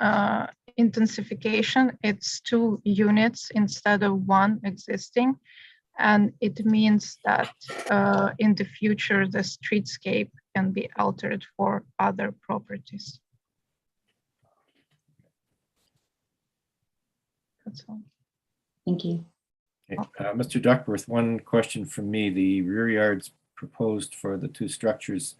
intensification. It's 2 units instead of 1 existing. And it means that in the future, the streetscape can be altered for other properties. That's all. Thank you. Okay. Mr. Duckworth, one question from me. The rear yards proposed for the 2 structures,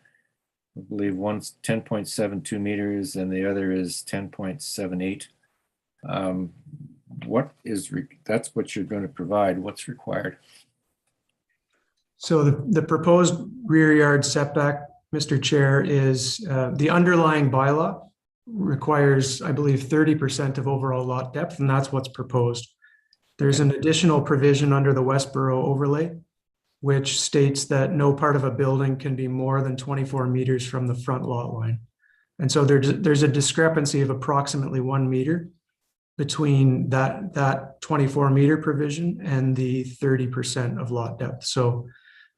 I believe one's 10.72 meters and the other is 10.78. That's what you're going to provide. What's required? So the proposed rear yard setback, Mr. Chair, is the underlying bylaw requires, I believe, 30% of overall lot depth, and that's what's proposed. There's an additional provision under the Westboro overlay, which states that no part of a building can be more than 24 meters from the front lot line. And so there's a discrepancy of approximately 1 meter between that 24 meter provision and the 30% of lot depth. So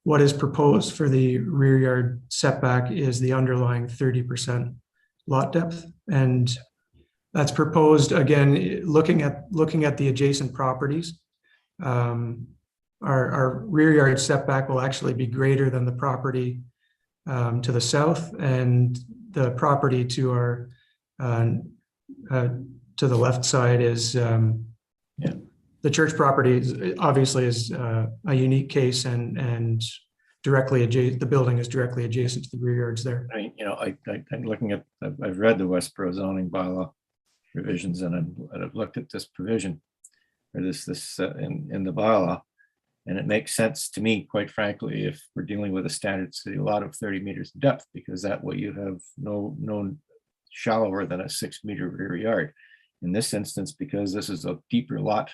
what is proposed for the rear yard setback is the underlying 30% lot depth. And that's proposed, again, looking at the adjacent properties. Our rear yard setback will actually be greater than the property to the south, and the property to our to the left side is the church property obviously is a unique case, and directly adjacent. The building is directly adjacent to the rear yards there. I'm looking at. I've read the Westboro zoning bylaw revisions, and I've looked at this provision or this in the bylaw. And it makes sense to me, quite frankly, if we're dealing with a standard city lot of 30 meters in depth, because that way you have no shallower than a 6 meter rear yard. In this instance, because this is a deeper lot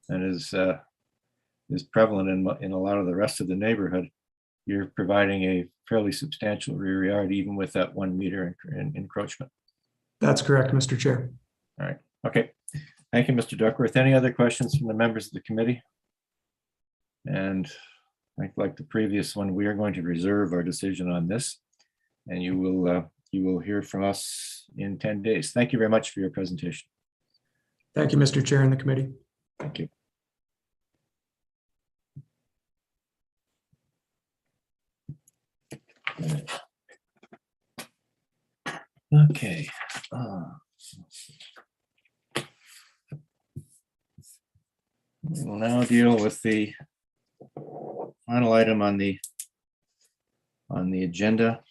and is prevalent in a lot of the rest of the neighborhood, you're providing a fairly substantial rear yard, even with that 1 meter encroachment. That's correct, Mr. Chair. All right. Okay. Thank you, Mr. Duckworth. Any other questions from the members of the committee? And like the previous one, we are going to reserve our decision on this, and you will hear from us in 10 days. Thank you very much for your presentation. Thank you, Mr. Chair and the committee. Thank you. Okay. We will now deal with the final item on the agenda,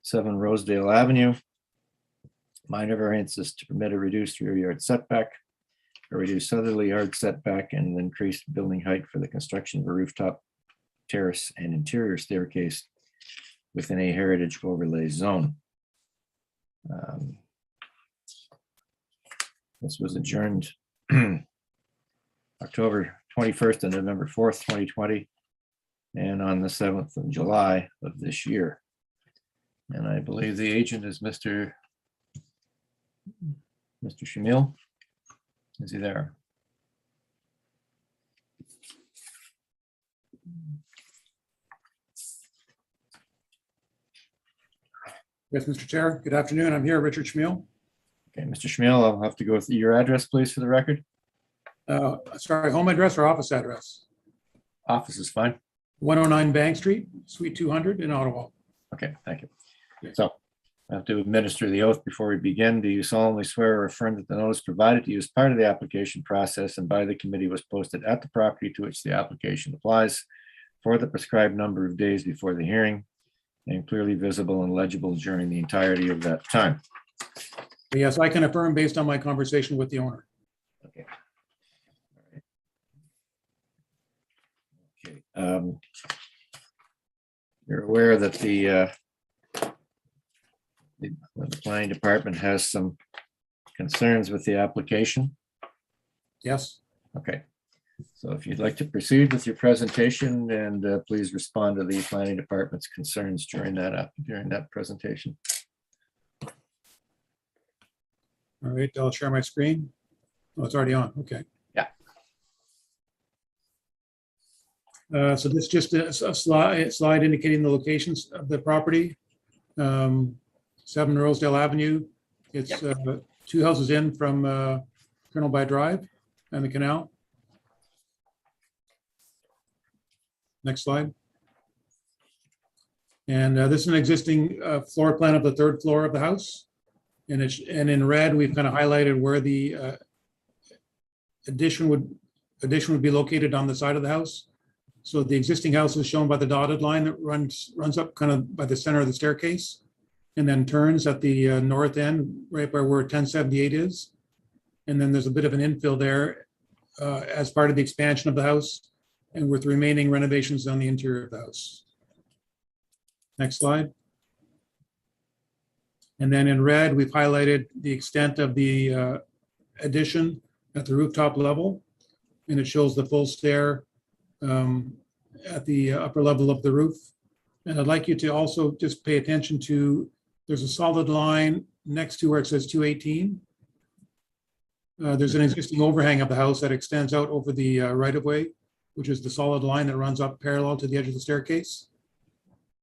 7 Rosedale Avenue. Minor variances to permit a reduced rear yard setback, a reduced southerly yard setback, and an increased building height for the construction of a rooftop terrace and interior staircase within a heritage overlay zone. This was adjourned October 21st and November 4th, 2020, and on the 7th of July of this year. And I believe the agent is Mr. Shamil. Is he there? Yes, Mr. Chair. Good afternoon. I'm here, Richard Schmiel. Okay, Mr. Schmiel, I'll have to go through your address, please, for the record. Sorry, home address or office address? Office is fine. 109 Bank Street, Suite 200 in Ottawa. Okay, thank you. So I have to administer the oath before we begin. Do you solemnly swear or affirm that the notice provided to you as part of the application process and by the committee was posted at the property to which the application applies for the prescribed number of days before the hearing and clearly visible and legible during the entirety of that time? Yes, I can affirm based on my conversation with the owner. Okay. Okay. You're aware that the planning department has some concerns with the application? Yes. Okay. So if you'd like to proceed with your presentation, and please respond to the planning department's concerns during that presentation. All right, I'll share my screen. Oh, it's already on. Okay. Yeah. So this is just a slide indicating the locations of the property. 7 Rosedale Avenue. It's 2 houses in from Colonel By Drive and the canal. Next slide. And this is an existing floor plan of the 3rd floor of the house. And in red, we've kind of highlighted where the addition would be located on the side of the house. So the existing house is shown by the dotted line that runs up kind of by the center of the staircase and then turns at the north end, right by where 1078 is. And then there's a bit of an infill there as part of the expansion of the house and with remaining renovations on the interior of the house. Next slide. And then in red, we've highlighted the extent of the addition at the rooftop level. And it shows the full stair at the upper level of the roof. And I'd like you to also just pay attention to, there's a solid line next to where it says 218. There's an existing overhang of the house that extends out over the right-of-way, which is the solid line that runs up parallel to the edge of the staircase.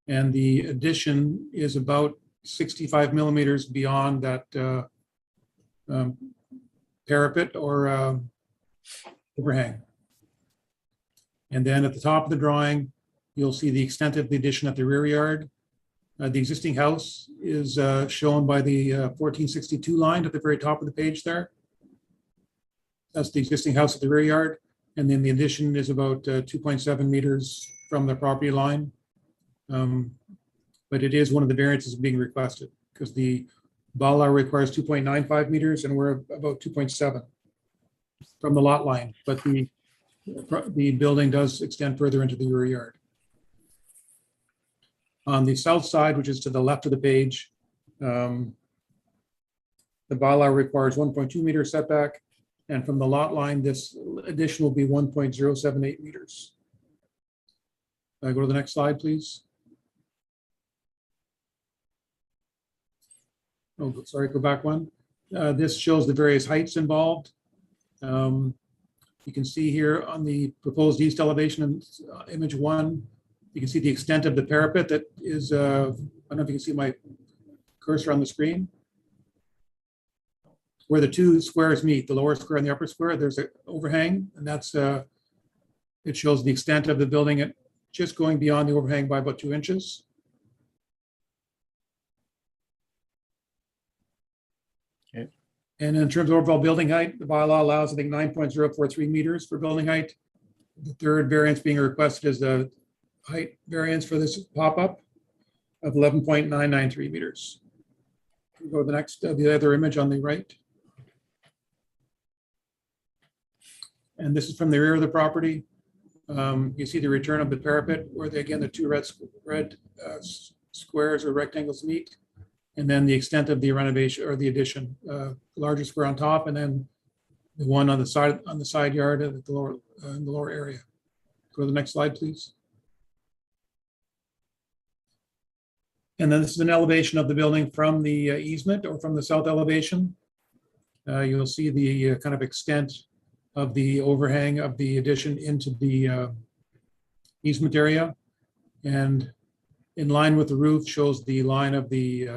And the addition is about 65 millimeters beyond that parapet or overhang. And then at the top of the drawing, you'll see the extent of the addition at the rear yard. The existing house is shown by the 1462 line at the very top of the page there. That's the existing house at the rear yard. And then the addition is about 2.7 meters from the property line. But it is one of the variances being requested because the bylaw requires 2.95 meters and we're about 2.7 from the lot line. But the building does extend further into the rear yard. On the south side, which is to the left of the page, the bylaw requires 1.2 meter setback. And from the lot line, this addition will be 1.078 meters. Go to the next slide, please. Oh, sorry, go back one. This shows the various heights involved. You can see here on the proposed east elevation in image 1, you can see the extent of the parapet that is, I don't know if you can see my cursor on the screen. Where the 2 squares meet, the lower square and the upper square, there's an overhang, and that's, it shows the extent of the building at just going beyond the overhang by about 2 inches. Okay. And in terms of overall building height, the bylaw allows, I think, 9.043 meters for building height. The third variance being requested is the height variance for this pop-up of 11.993 meters. Go to the next, the other image on the right. And this is from the rear of the property. You see the return of the parapet where again, the 2 red squares or rectangles meet. And then the extent of the renovation or the addition, larger square on top, and then the one on the side yard at the lower, in the lower area. Go to the next slide, please. And then this is an elevation of the building from the easement or from the south elevation. You'll see the kind of extent of the overhang of the addition into the easement area. And in line with the roof shows the line of the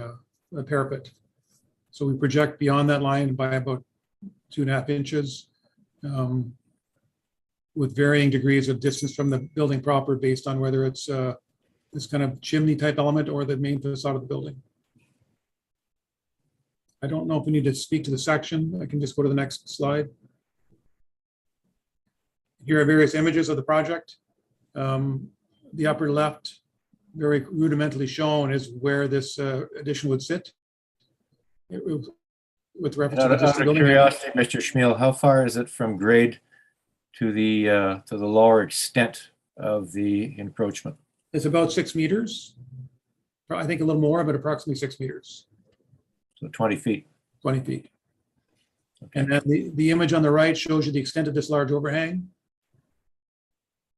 parapet. So we project beyond that line by about 2.5 inches with varying degrees of distance from the building proper based on whether it's this kind of chimney type element or the main facade of the building. I don't know if we need to speak to the section. I can just go to the next slide. Here are various images of the project. The upper left, very rudimentally shown, is where this addition would sit. With reference to the Out existing of building. curiosity, Mr. Schmiel, how far is it from grade to the lower extent of the encroachment? It's about 6 meters. I think a little more, but approximately 6 meters, So 20 feet. 20 feet. And then the image on the right shows you the extent of this large overhang.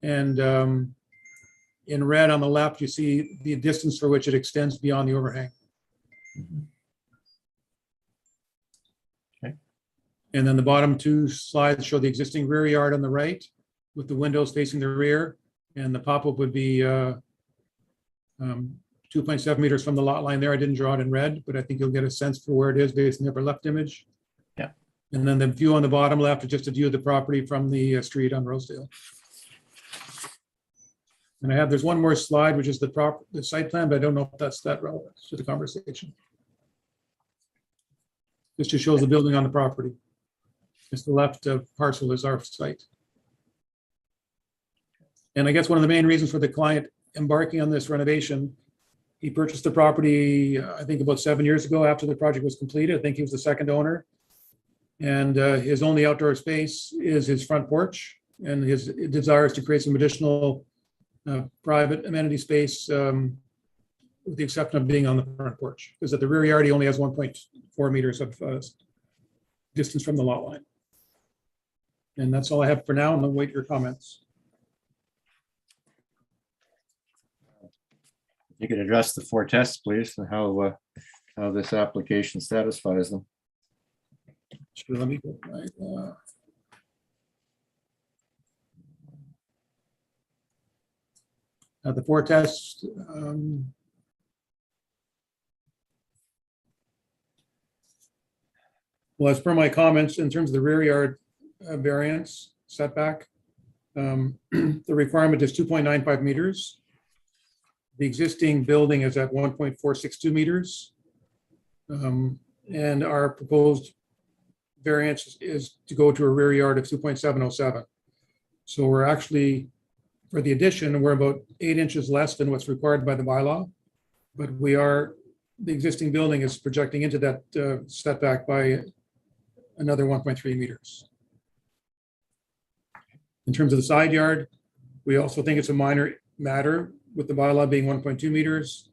And in red on the left, you see the distance for which it extends beyond the overhang. Okay. And then the bottom two slides show the existing rear yard on the right with the windows facing the rear. And the pop-up would be 2.7 meters from the lot line there. I didn't draw it in red, but I think you'll get a sense for where it is based on the upper left image. Yeah. And then the view on the bottom left is just a view of the property from the street on Rosedale. And there's one more slide, which is the site plan, but I don't know if that's that relevant to the conversation. This just shows the building on the property. It's the left parcel is our site. And I guess one of the main reasons for the client embarking on this renovation, he purchased the property, I think about 7 years ago after the project was completed. I think he was the second owner. And his only outdoor space is his front porch. And his desire is to create some additional private amenity space, with the exception of being on the front porch. Because at the rear yard, he only has 1.4 meters of distance from the lot line. And that's all I have for now, and I'll wait your comments. You could address the 4 tests, please, and how this application satisfies them. Sure, let me go right. The 4 tests. Well, as per my comments, in terms of the rear yard variance setback, the requirement is 2.95 meters. The existing building is at 1.462 meters. And our proposed variance is to go to a rear yard of 2.707. So we're actually, for the addition, we're about 8 inches less than what's required by the bylaw. But the existing building is projecting into that setback by another 1.3 meters. In terms of the side yard, we also think it's a minor matter with the bylaw being 1.2 meters.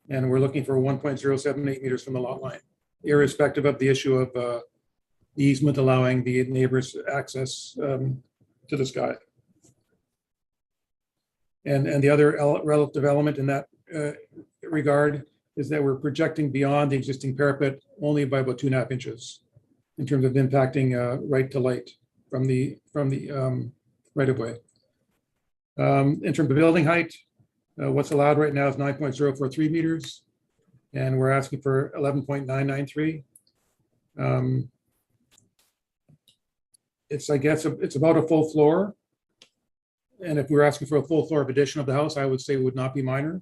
And we're looking for 1.078 meters from the lot line, irrespective of the issue of the easement allowing the neighbors access to the sky. And the other relative element in that regard is that we're projecting beyond the existing parapet only by about 2.5 inches in terms of impacting right to light from the right of way. In terms of building height, what's allowed right now is 9.043 meters, and we're asking for 11.993. I guess it's about a full floor. And if we were asking for a full floor of addition of the house, I would say it would not be minor.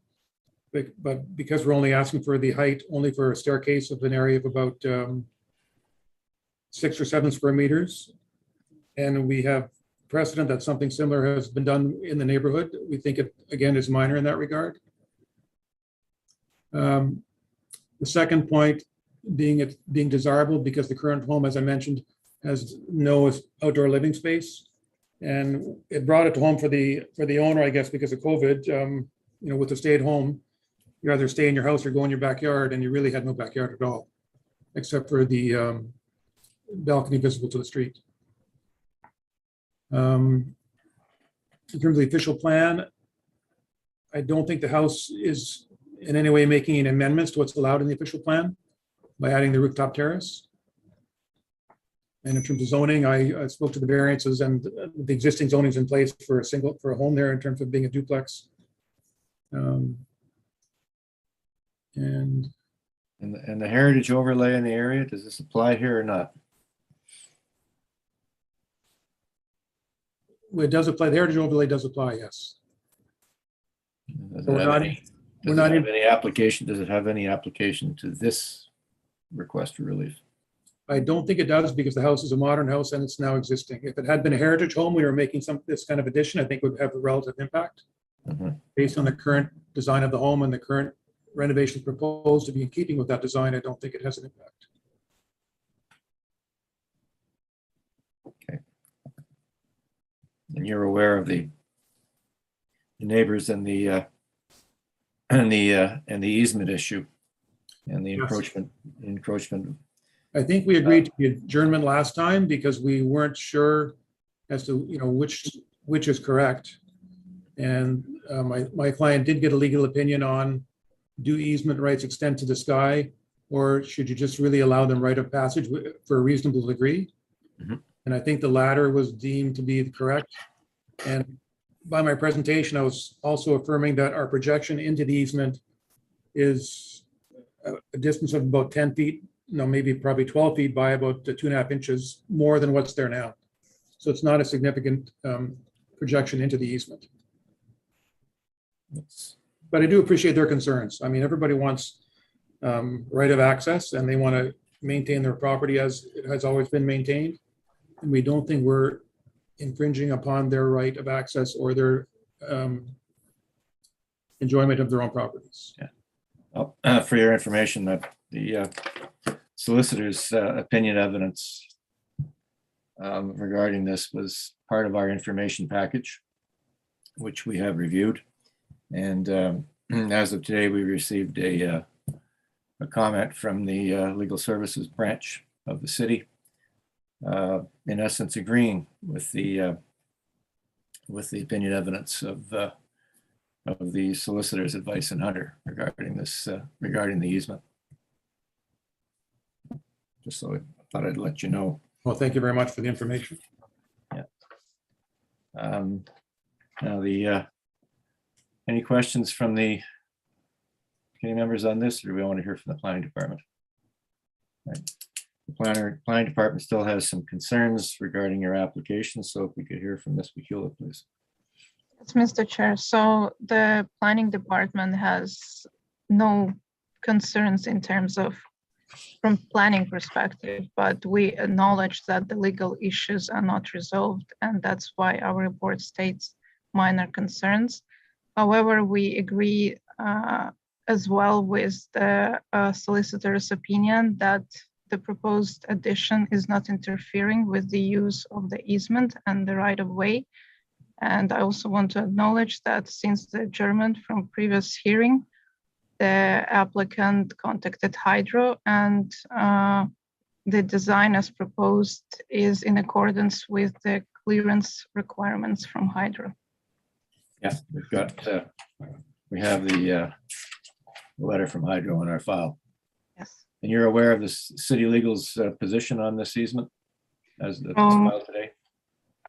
But because we're only asking for the height, only for a staircase of an area of about 6 or 7 square meters, and we have precedent that something similar has been done in the neighborhood, we think it, again, is minor in that regard. The second point being desirable because the current home, as I mentioned, has no outdoor living space. And it brought it to home for the owner, I guess, because of COVID. With the stay at home, you either stay in your house or go in your backyard, and you really had no backyard at all, except for the balcony visible to the street. In terms of the official plan, I don't think the house is in any way making any amendments to what's allowed in the official plan by adding the rooftop terrace. And in terms of zoning, I spoke to the variances, and the existing zoning is in place for a home there in terms of being a duplex. And the heritage overlay in the area, does this apply here or not? It does apply. The heritage overlay does apply, yes. Does it have any application? Does it have any application to this request for relief? I don't think it does because the house is a modern house and it's now existing. If it had been a heritage home, we were making this kind of addition, I think would have a relative impact. Based on the current design of the home and the current renovations proposed to be in keeping with that design, I don't think it has an impact. Okay. And you're aware of the neighbors and the easement issue and the encroachment. I think we agreed to the adjournment last time because we weren't sure as to which is correct. And my client did get a legal opinion on, do easement rights extend to the sky, or should you just really allow them right of passage for a reasonable degree? And I think the latter was deemed to be correct. And by my presentation, I was also affirming that our projection into the easement is a distance of about 10 feet, maybe probably 12 feet by about 2.5 inches more than what's there now. So it's not a significant projection into the easement. But I do appreciate their concerns. I mean, everybody wants right of access and they want to maintain their property as it has always been maintained. And we don't think we're infringing upon their right of access or their enjoyment of their own properties. Yeah. Well, for your information, that the solicitor's opinion evidence regarding this was part of our information package, which we have reviewed. And as of today, we received a comment from the legal services branch of the city, in essence agreeing with the opinion evidence of the solicitor's advice and Hunter regarding this, regarding the easement. Just so I thought I'd let you know. Well, thank you very much for the information. Yeah. Now any questions from the committee members on this, or do we want to hear from the planning department? Right. The planning department still has some concerns regarding your application, so if we could hear from Ms. Bacula, please. Yes, Mr. Chair. So the planning department has no concerns in terms of from planning perspective, but we acknowledge that the legal issues are not resolved, and that's why our report states minor concerns. However, we agree as well with the solicitor's opinion that the proposed addition is not interfering with the use of the easement and the right of way. And I also want to acknowledge that since the adjournment from previous hearing, the applicant contacted Hydro, and the design as proposed is in accordance with the clearance requirements from Hydro. Yeah, we have the letter from Hydro in our file. Yes. And you're aware of the city legal's position on this easement as the file today?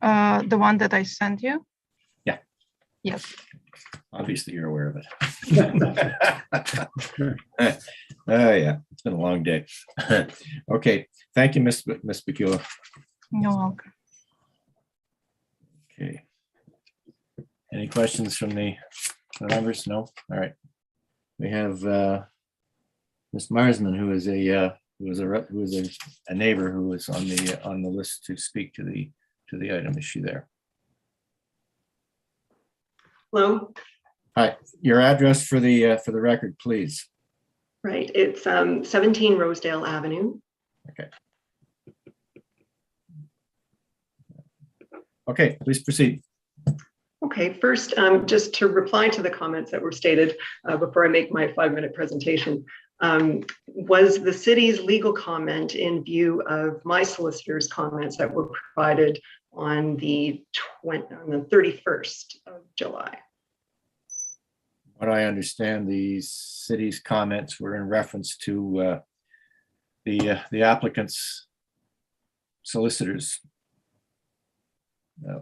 The one that I sent you? Yeah. Yes. Obviously, you're aware of it. Yeah, it's been a long day. Okay, thank you, Ms. Bacula. You're welcome. Okay. Any questions from the members? No? All right. We have Ms. Marsman, who is a neighbor who is on the list to speak to the item. Is she there? Hello. Hi. Your address for the record, please. Right. It's 17 Rosedale Avenue. Okay. Okay, please proceed. Okay, first, just to reply to the comments that were stated before I make my 5-minute presentation, was the city's legal comment in view of my solicitor's comments that were provided on the 31st of July. What I understand, the city's comments were in reference to the applicant's solicitors.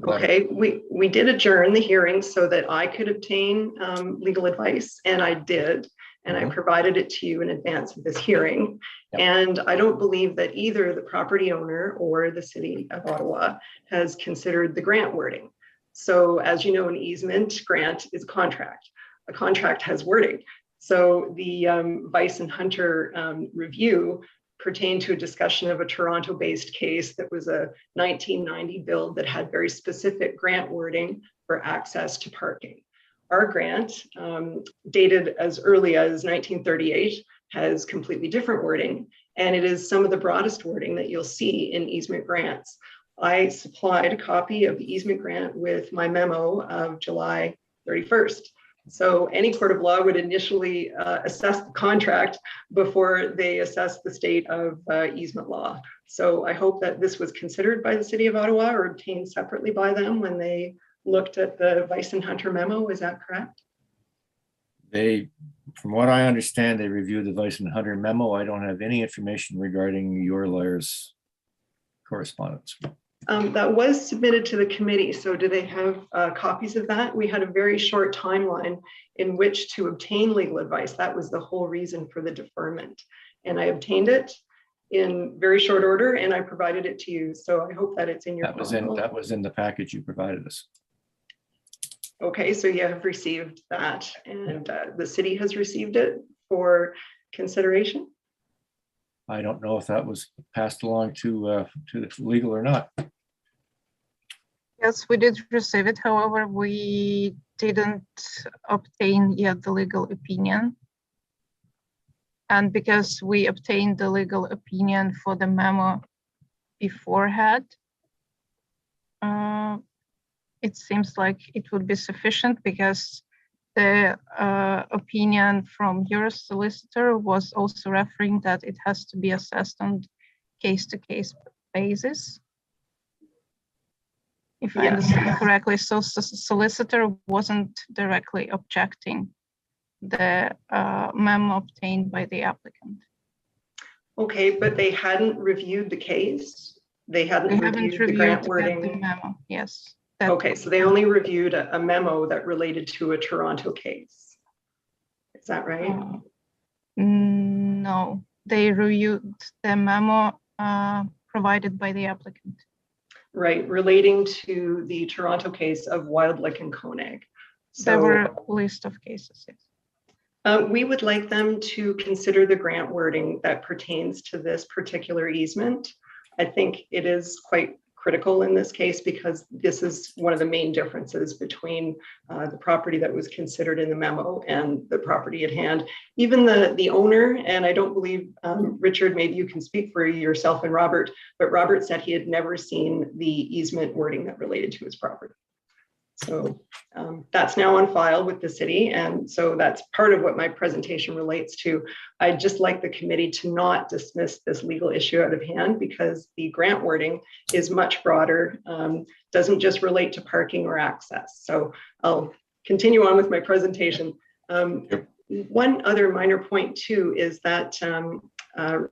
Okay, we did adjourn the hearing so that I could obtain legal advice, and I did, and I provided it to you in advance of this hearing. Yep. And I don't believe that either the property owner or the city of Ottawa has considered the grant wording. So as you know, an easement grant is a contract. A contract has wording. So the Vice and Hunter review pertained to a discussion of a Toronto-based case that was a 1990 build that had very specific grant wording for access to parking. Our grant, dated as early as 1938, has completely different wording, and it is some of the broadest wording that you'll see in easement grants. I supplied a copy of the easement grant with my memo of July 31st. So any court of law would initially assess the contract before they assess the state of easement law. So I hope that this was considered by the City of Ottawa or obtained separately by them when they looked at the Weiss and Hunter memo. Is that correct? They, from what I understand, they reviewed the Weiss and Hunter memo. I don't have any information regarding your lawyer's correspondence. That was submitted to the committee. So do they have copies of that? We had a very short timeline in which to obtain legal advice. That was the whole reason for the deferment. And I obtained it in very short order and I provided it to you. So I hope that it's in your file. That was in the package you provided us. Okay, so you have received that and the city has received it for consideration? I don't know if that was passed along to legal or not. Yes, we did receive it. However, we didn't obtain yet the legal opinion. And because we obtained the legal opinion for the memo beforehand, it seems like it would be sufficient because the opinion from your solicitor was also referring that it has to be assessed on case-to-case basis. If I understand correctly, so solicitor wasn't directly objecting the memo obtained by the applicant. Okay, but they hadn't reviewed the case. They haven't reviewed the grant wording. The memo, yes. Okay, so they only reviewed a memo that related to a Toronto case. Is that right? No, they reviewed the memo provided by the applicant. Right, relating to the Toronto case of Wildlick and Koenig. So there were a list of cases, yes. We would like them to consider the grant wording that pertains to this particular easement. I think it is quite critical in this case because this is one of the main differences between the property that was considered in the memo and the property at hand. Even the owner, and I don't believe, Richard, maybe you can speak for yourself and Robert, but Robert said he had never seen the easement wording that related to his property. So that's now on file with the city. And so that's part of what my presentation relates to. I'd just like the committee to not dismiss this legal issue out of hand because the grant wording is much broader, doesn't just relate to parking or access. So I'll continue on with my presentation. One other minor point too is that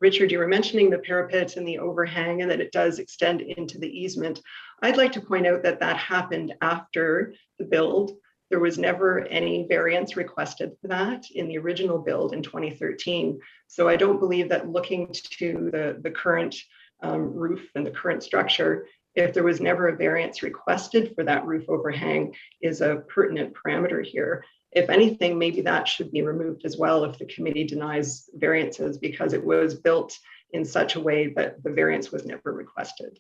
Richard, you were mentioning the parapet and the overhang and that it does extend into the easement. I'd like to point out that that happened after the build. There was never any variance requested for that in the original build in 2013. So I don't believe that looking to the current roof and the current structure, if there was never a variance requested for that roof overhang is a pertinent parameter here. If anything, maybe that should be removed as well if the committee denies variances because it was built in such a way that the variance was never requested.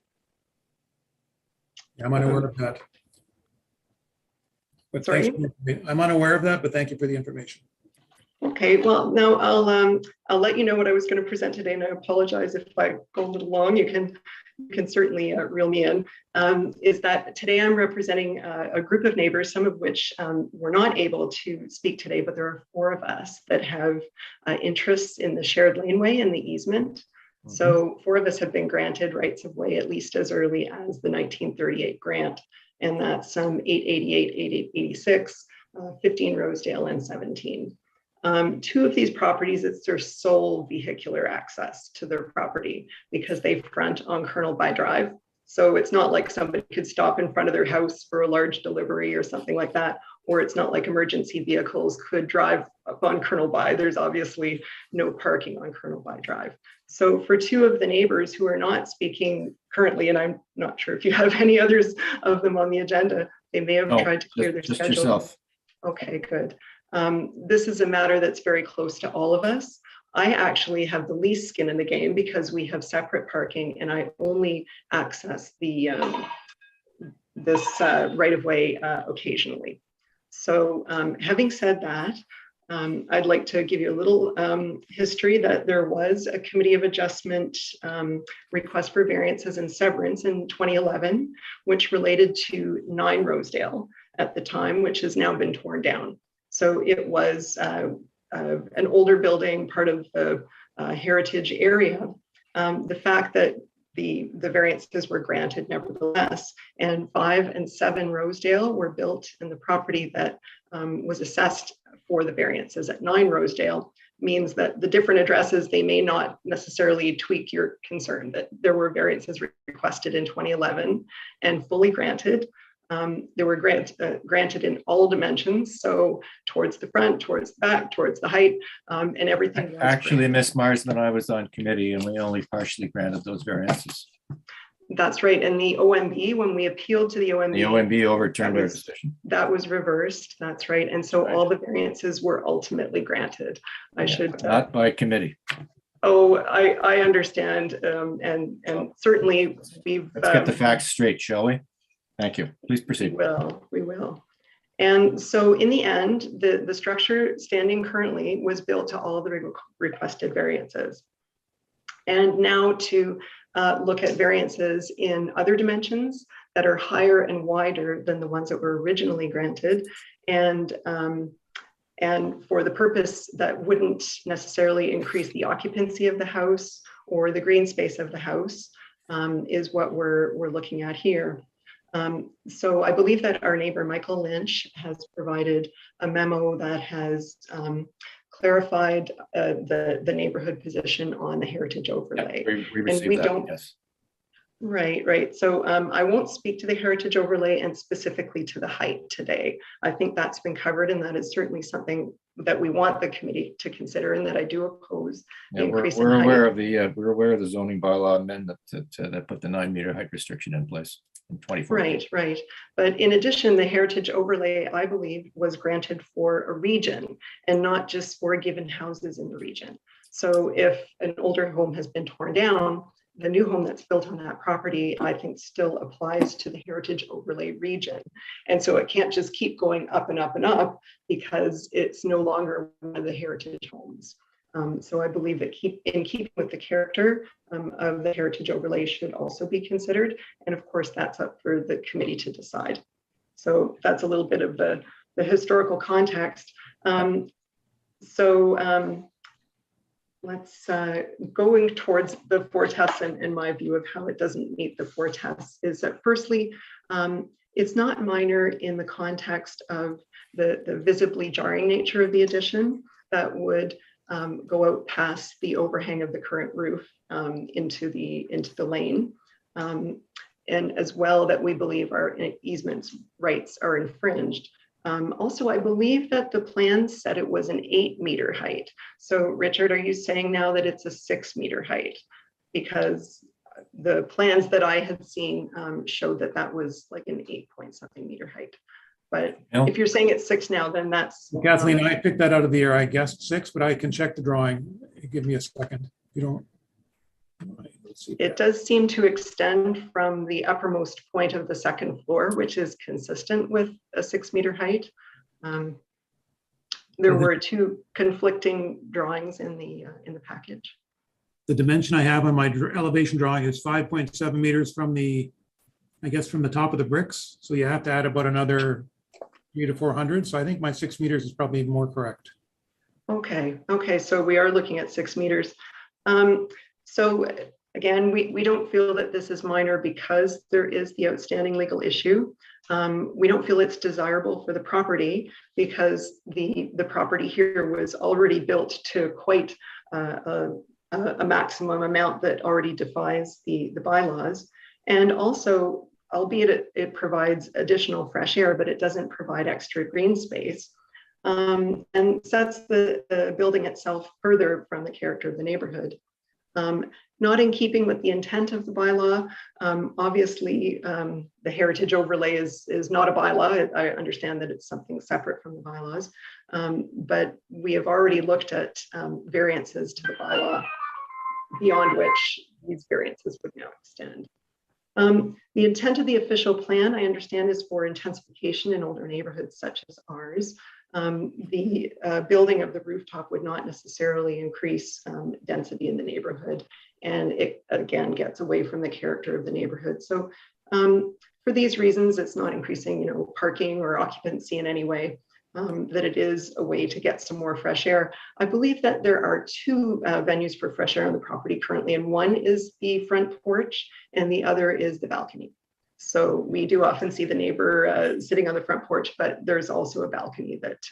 I'm unaware of that. But sorry? I'm unaware of that, but thank you for the information. Okay, well, now I'll let you know what I was going to present today, and I apologize if I go a little long. You can certainly reel me in. Is that today I'm representing a group of neighbors, some of which were not able to speak today, but there are 4 of us that have interests in the shared laneway and the easement. So 4 of us have been granted rights of way at least as early as the 1938 grant, and that's 888, 886, 15 Rosedale, and 17. 2 of these properties, it's their sole vehicular access to their property because they front on Colonel By Drive. So it's not like somebody could stop in front of their house for a large delivery or something like that, or it's not like emergency vehicles could drive up on Colonel By. There's obviously no parking on Colonel By Drive. So for 2 of the neighbors who are not speaking currently, and I'm not sure if you have any others of them on the agenda, they may have tried to clear their just schedule. Yourself. Okay, good. This is a matter that's very close to all of us. I actually have the least skin in the game because we have separate parking and I only access the this right-of-way occasionally. So having said that, I'd like to give you a little history that there was a Committee of Adjustment request for variances and severance in 2011, which related to 9 Rosedale at the time, which has now been torn down. So it was an older building, part of the heritage area. The fact that the variances were granted nevertheless, and 5 and 7 Rosedale were built in the property that was assessed for the variances at 9 Rosedale means that the different addresses, they may not necessarily tweak your concern that there were variances requested in 2011 and fully granted. They were granted in all dimensions, so towards the front, towards the back, towards the height, and everything. Actually, Ms. Marsman, I was on committee and we only partially granted those variances. That's right. And the OMB, when we appealed to the OMB, overturned our decision. That was reversed. That's right. And so all the variances were ultimately granted. Not by committee. Oh, I understand. And certainly we've. Let's get the facts straight, shall we? Thank you. Please proceed. We will. And so in the end, the structure standing currently was built to all the requested variances. And now to look at variances in other dimensions that are higher and wider than the ones that were originally granted. And for the purpose that wouldn't necessarily increase the occupancy of the house or the green space of the house is what we're looking at here. So I believe that our neighbor, Michael Lynch, has provided a memo that has clarified the neighborhood position on the heritage overlay. Yeah, we received that, yes. Right. So I won't speak to the heritage overlay and specifically to the height today. I think that's been covered, and that is certainly something that we want the committee to consider, and that I do oppose. Yeah, we're aware of the zoning bylaw amendment that put the 9-meter height restriction in place in 2014. Right. But in addition, the heritage overlay, I believe, was granted for a region and not just for given houses in the region. So if an older home has been torn down, the new home that's built on that property, I think, still applies to the heritage overlay region. And so it can't just keep going up and up and up because it's no longer one of the heritage homes. So I believe that in keeping with the character of the heritage overlay should also be considered. And of course, that's up for the committee to decide. So that's a little bit of the historical context. Let's going towards the 4 tests and in my view of how it doesn't meet the 4 tests is that firstly, it's not minor in the context of the visibly jarring nature of the addition that would go out past the overhang of the current roof into the lane. And as well that we believe our easements rights are infringed. Also, I believe that the plan said it was an 8-meter height. So Richard, are you saying now that it's a 6-meter height? Because the plans that I had seen showed that was like an 8-point-something meter height. But if you're saying it's 6 now, then that's. Kathleen, I picked that out of the air. I guessed 6, but I can check the drawing. Give me a second. You don't. It does seem to extend from the uppermost point of the 2nd floor, which is consistent with a 6-meter height. There were 2 conflicting drawings in the package. The dimension I have on my elevation drawing is 5.7 meters from the, I guess, from the top of the bricks. So you have to add about another 300 to 400. So I think my 6 meters is probably more correct. Okay. So we are looking at 6 meters. So again, we don't feel that this is minor because there is the outstanding legal issue. We don't feel it's desirable for the property because the property here was already built to quite a maximum amount that already defies the bylaws. And also, albeit it provides additional fresh air, but it doesn't provide extra green space and sets the building itself further from the character of the neighborhood. Not in keeping with the intent of the bylaw. Obviously, the heritage overlay is not a bylaw. I understand that it's something separate from the bylaws, But we have already looked at variances to the bylaw beyond which these variances would now extend. The intent of the official plan, I understand, is for intensification in older neighborhoods such as ours. The building of the rooftop would not necessarily increase density in the neighborhood, and it again gets away from the character of the neighborhood. So for these reasons, it's not increasing, parking or occupancy in any way. That it is a way to get some more fresh air. I believe that there are two venues for fresh air on the property currently, and one is the front porch and the other is the balcony. So we do often see the neighbor sitting on the front porch, but there's also a balcony that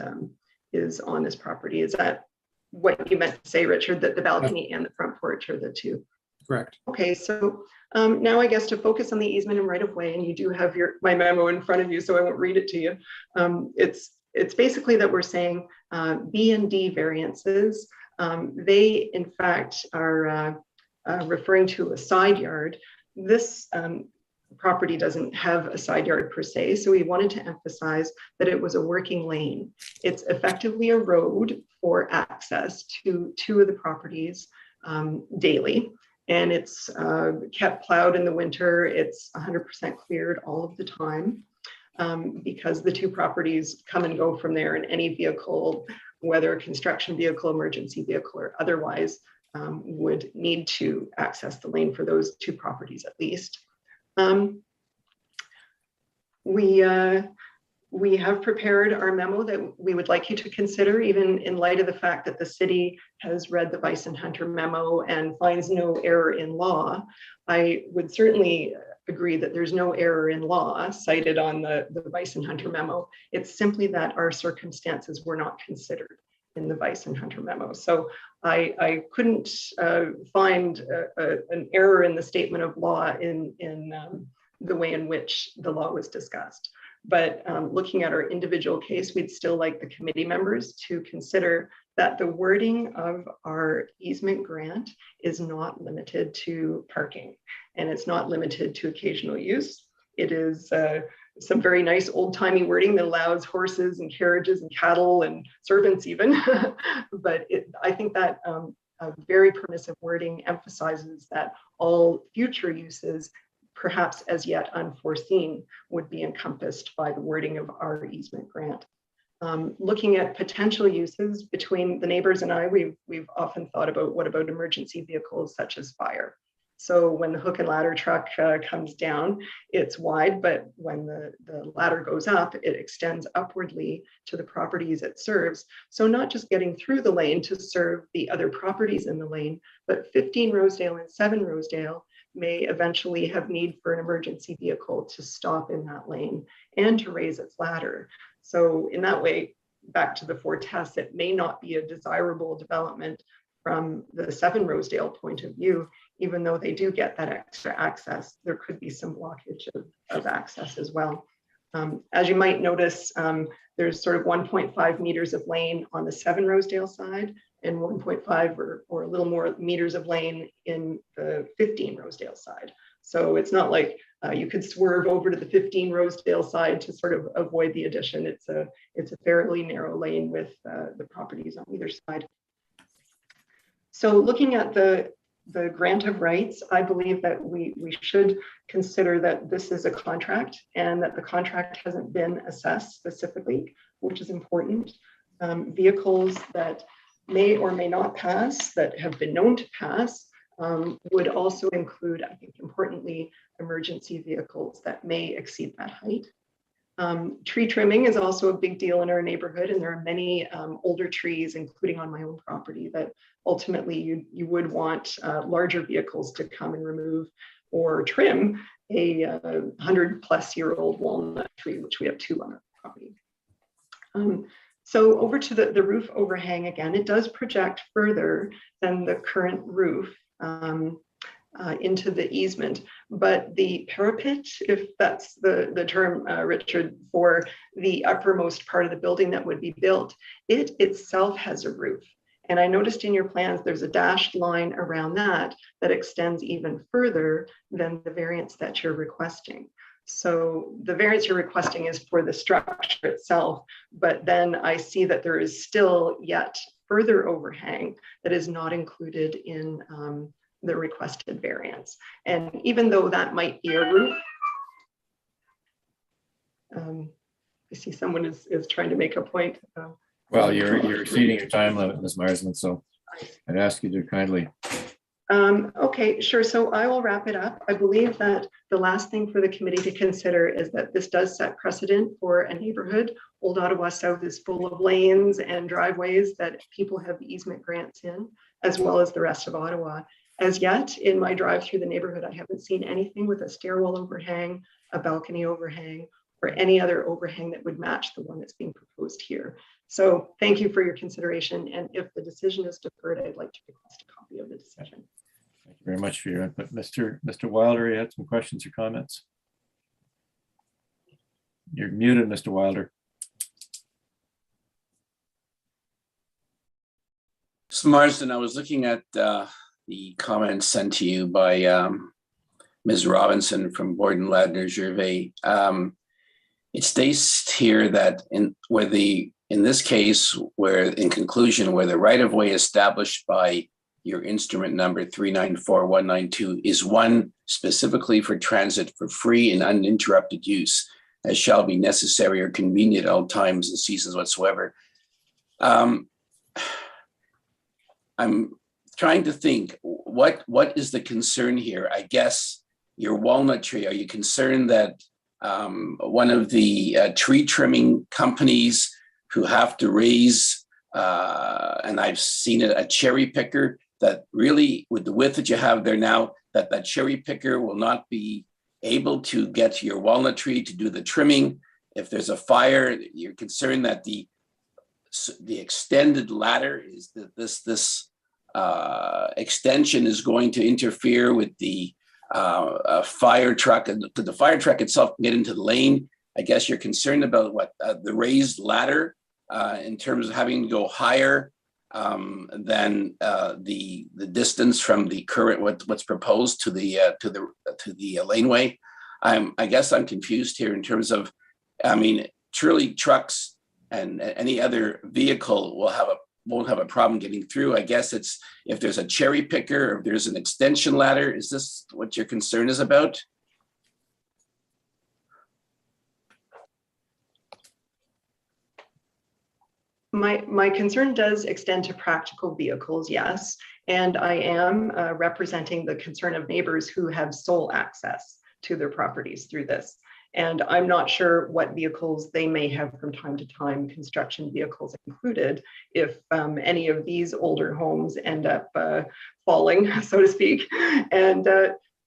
is on this property. Is that what you meant to say, Richard, that the balcony and the front porch are the two? Correct. Okay, so now I guess to focus on the easement and right of way, and you do have my memo in front of you, so I won't read it to you. It's basically that we're saying B and D variances. They, in fact, are referring to a side yard. This property doesn't have a side yard per se, so we wanted to emphasize that it was a working lane. It's effectively a road for access to two of the properties daily, and it's kept plowed in the winter. It's 100% cleared all of the time. Because the two properties come and go from there, and any vehicle, whether a construction vehicle, emergency vehicle, or otherwise, would need to access the lane for those two properties at least. We have prepared our memo that we would like you to consider, even in light of the fact that the city has read the Bison Hunter memo and finds no error in law. I would certainly agree that there's no error in law cited on the Bison Hunter memo. It's simply that our circumstances were not considered in the Bison Hunter memo. So I couldn't find an error in the statement of law in the way in which the law was discussed. But looking at our individual case, we'd still like the committee members to consider that the wording of our easement grant is not limited to parking, and it's not limited to occasional use. It is some very nice old-timey wording that allows horses and carriages and cattle and servants even. But I think that a very permissive wording emphasizes that all future uses, perhaps as yet unforeseen, would be encompassed by the wording of our easement grant. Looking at potential uses between the neighbors and I, we've often thought about what about emergency vehicles such as fire. So when the hook and ladder truck comes down, it's wide, but when the ladder goes up, it extends upwardly to the properties it serves. So not just getting through the lane to serve the other properties in the lane, but 15 Rosedale and 7 Rosedale may eventually have need for an emergency vehicle to stop in that lane and to raise its ladder. So in that way, back to the 4 tests, it may not be a desirable development from the 7 Rosedale point of view. Even though they do get that extra access, there could be some blockage of access as well. As you might notice, there's sort of 1.5 meters of lane on the 7 Rosedale side and 1.5 or a little more meters of lane in the 15 Rosedale side. So it's not like you could swerve over to the 15 Rosedale side to sort of avoid the addition. It's a fairly narrow lane with the properties on either side. So looking at the grant of rights, I believe that we should consider that this is a contract and that the contract hasn't been assessed specifically, which is important. Vehicles that may or may not pass, that have been known to pass, would also include, I think importantly, emergency vehicles that may exceed that height. Tree trimming is also a big deal in our neighborhood, and there are many older trees, including on my own property, that ultimately you would want larger vehicles to come and remove or trim a 100-plus-year-old walnut tree, which we have 2 on our property. So over to the roof overhang again, it does project further than the current roof into the easement, but the parapet, if that's the term, Richard, for the uppermost part of the building that would be built, it itself has a roof. And I noticed in your plans, there's a dashed line around that extends even further than the variance that you're requesting. So the variance you're requesting is for the structure itself, but then I see that there is still yet further overhang that is not included in the requested variance. And even though that might be a roof, I see someone is trying to make a point. Well, you're exceeding your time limit, Ms. Marsden, so I'd ask you to kindly. Okay, sure. So I will wrap it up. I believe that the last thing for the committee to consider is that this does set precedent for a neighborhood. Old Ottawa South is full of lanes and driveways that people have easement grants in, as well as the rest of Ottawa. As yet, in my drive through the neighborhood, I haven't seen anything with a stairwell overhang, a balcony overhang, or any other overhang that would match the one that's being proposed here. So thank you for your consideration. And if the decision is deferred, I'd like to request a copy of the decision. Thank you very much for your input. Mr. Wilder, you had some questions or comments? You're muted, Mr. Wilder. So Marsden, I was looking at the comments sent to you by Ms. Robinson from Borden Ladner Gervais. It states here that in this case, where in conclusion, where the right-of-way established by your instrument number 394192 is one specifically for transit for free and uninterrupted use, as shall be necessary or convenient at all times and seasons whatsoever. I'm trying to think, what is the concern here? I guess your walnut tree, are you concerned that one of the tree trimming companies who have to raise, and I've seen it, a cherry picker, that really with the width that you have there now, that cherry picker will not be able to get to your walnut tree to do the trimming. If there's a fire, you're concerned that the extended ladder is that this extension is going to interfere with the fire truck, and the fire truck itself can get into the lane. I guess you're concerned about what the raised ladder in terms of having to go higher than the distance from the current what's proposed to the laneway. I guess I'm confused here in terms of, I mean, surely trucks and any other vehicle won't have a problem getting through. I guess it's if there's a cherry picker or if there's an extension ladder. Is this what your concern is about? My concern does extend to practical vehicles, yes. And I am representing the concern of neighbors who have sole access to their properties through this. And I'm not sure what vehicles they may have from time to time, construction vehicles included, if any of these older homes end up falling, so to speak. And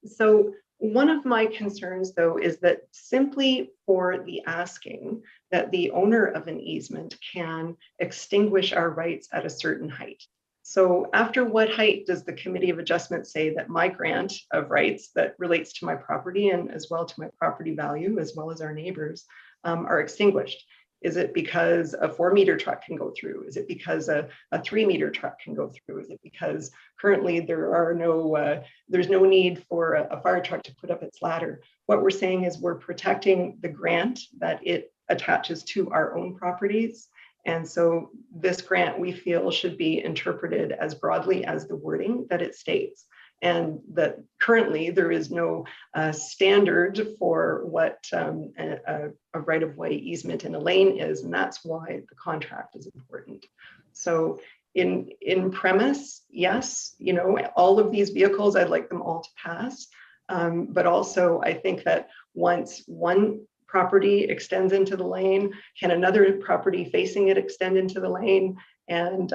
so one of my concerns, though, is that simply for the asking that the owner of an easement can extinguish our rights at a certain height. So after what height does the Committee of Adjustment say that my grant of rights that relates to my property and as well to my property value, as well as our neighbors, are extinguished? Is it because a 4-meter truck can go through? Is it because a 3-meter truck can go through? Is it because currently there's no need for a fire truck to put up its ladder? What we're saying is we're protecting the grant that it attaches to our own properties. And so this grant, we feel, should be interpreted as broadly as the wording that it states. And that currently there is no standard for what a right-of-way easement in a lane is, and that's why the contract is important. So in premise, yes, you know, all of these vehicles, I'd like them all to pass. But also I think that once one property extends into the lane, can another property facing it extend into the lane? And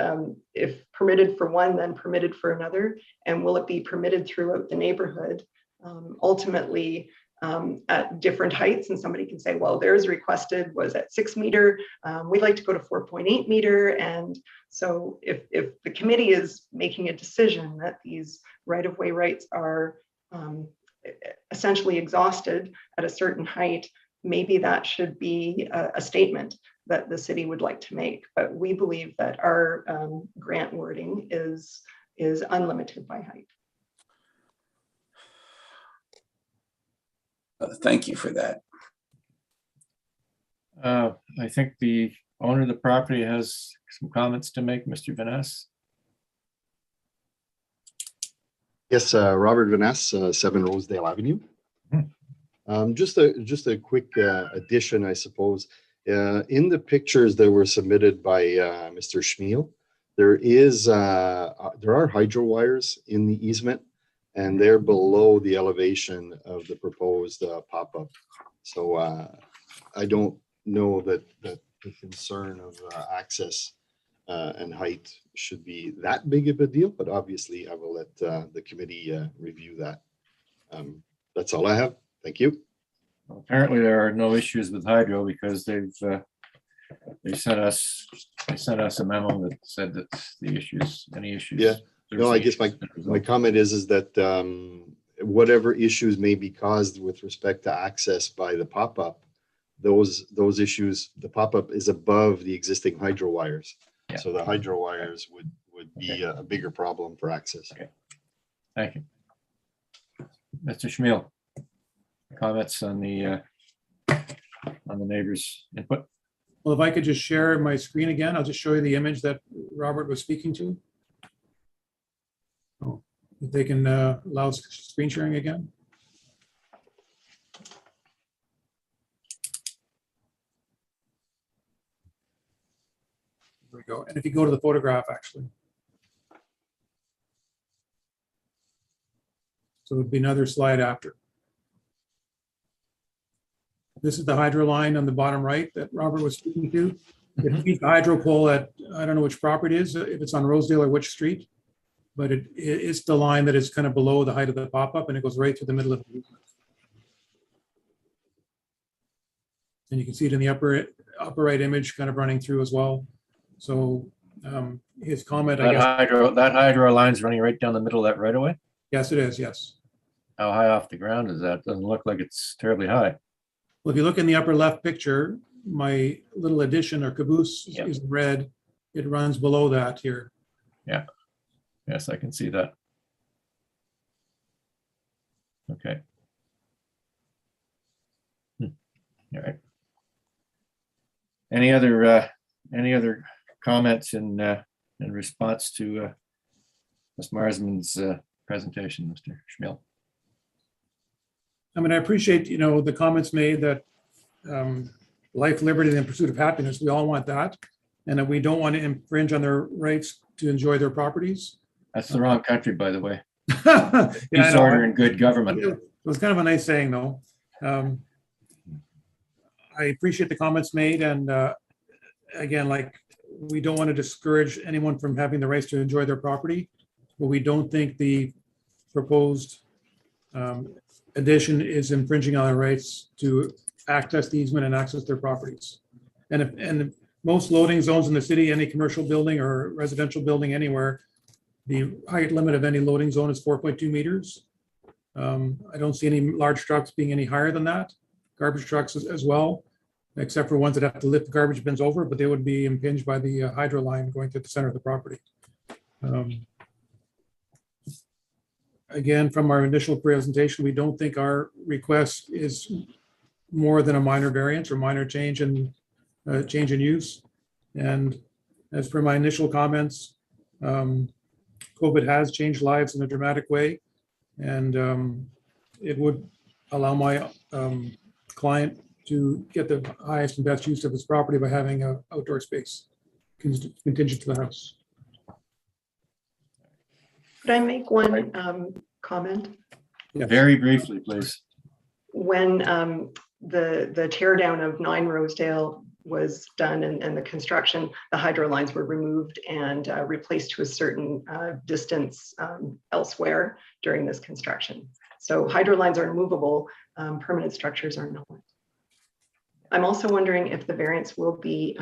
if permitted for one, then permitted for another? And will it be permitted throughout the neighborhood? Ultimately, at different heights, and somebody can say, well, theirs requested was at 6-meter. We'd like to go to 4.8 meter. And so if the committee is making a decision that these right-of-way rights are essentially exhausted at a certain height, maybe that should be a statement that the city would like to make. But we believe that our grant wording is unlimited by height. thank you for that. I think the owner of the property has some comments to make, Mr. Vaness. Yes, Robert Vaness, 7 Rosedale Avenue. Just a quick addition, I suppose. In the pictures that were submitted by Mr. Schmiel, there are hydro wires in the easement, and they're below the elevation of the proposed pop-up. So I don't know that the concern of access and height should be that big of a deal, but obviously I will let the committee review that. That's all I have. Thank you. Apparently there are no issues with hydro because they sent us a memo that said that any issues. Yeah. No, I guess my comment is that whatever issues may be caused with respect to access by the pop-up, those issues, the pop-up is above the existing hydro wires. Yeah. So the hydro wires would be a bigger problem for access. Okay. Thank you. Mr. Schmiel, comments on the neighbors' input? Well, if I could just share my screen again, I'll just show you the image that Robert was speaking to. Oh, if they can allow screen sharing again. There we go. And if you go to the photograph, actually. So it would be another slide after. This is the hydro line on the bottom right that Robert was speaking to. It feeds the hydro pole at, I don't know which property it is, if it's on Rosedale or which street, but it's the line that is kind of below the height of the pop-up, and it goes right through the middle of the easement. And you can see it in the upper right image kind of running through as well. So his comment, I guess. That hydro line's running right down the middle of that right away? Yes, it is, yes. How high off the ground is that? Doesn't look like it's terribly high. Well, if you look in the upper left picture, my little addition or caboose is red. It runs below that here. Yeah. Yes, I can see that. Okay. All right. Any other comments in response to Ms. Marsman's presentation, Mr. Schmiel? I mean, I appreciate, the comments made that life, liberty, and the pursuit of happiness, we all want that. And that we don't want to infringe on their rights to enjoy their properties. That's the wrong country, by the way. Peace, order, and good government. It was kind of a nice saying, though. I appreciate the comments made. And again, we don't want to discourage anyone from having the rights to enjoy their property, but we don't think the proposed addition is infringing on their rights to access the easement and access their properties. And most loading zones in the city, any commercial building or residential building anywhere, the height limit of any loading zone is 4.2 meters. I don't see any large trucks being any higher than that. Garbage trucks as well, except for ones that have to lift the garbage bins over, but they would be impinged by the hydro line going to the center of the property. Again, from our initial presentation, we don't think our request is more than a minor variance or minor change in use. And as per my initial comments, COVID has changed lives in a dramatic way, and it would allow my client to get the highest and best use of his property by having an outdoor space contingent to the house. Could I make one comment? Yes. Very briefly, please. When the tear down of 9 Rosedale was done and the construction, the hydro lines were removed and replaced to a certain distance elsewhere during this construction. So hydro lines are movable, permanent structures are not. I'm also wondering if the variance will be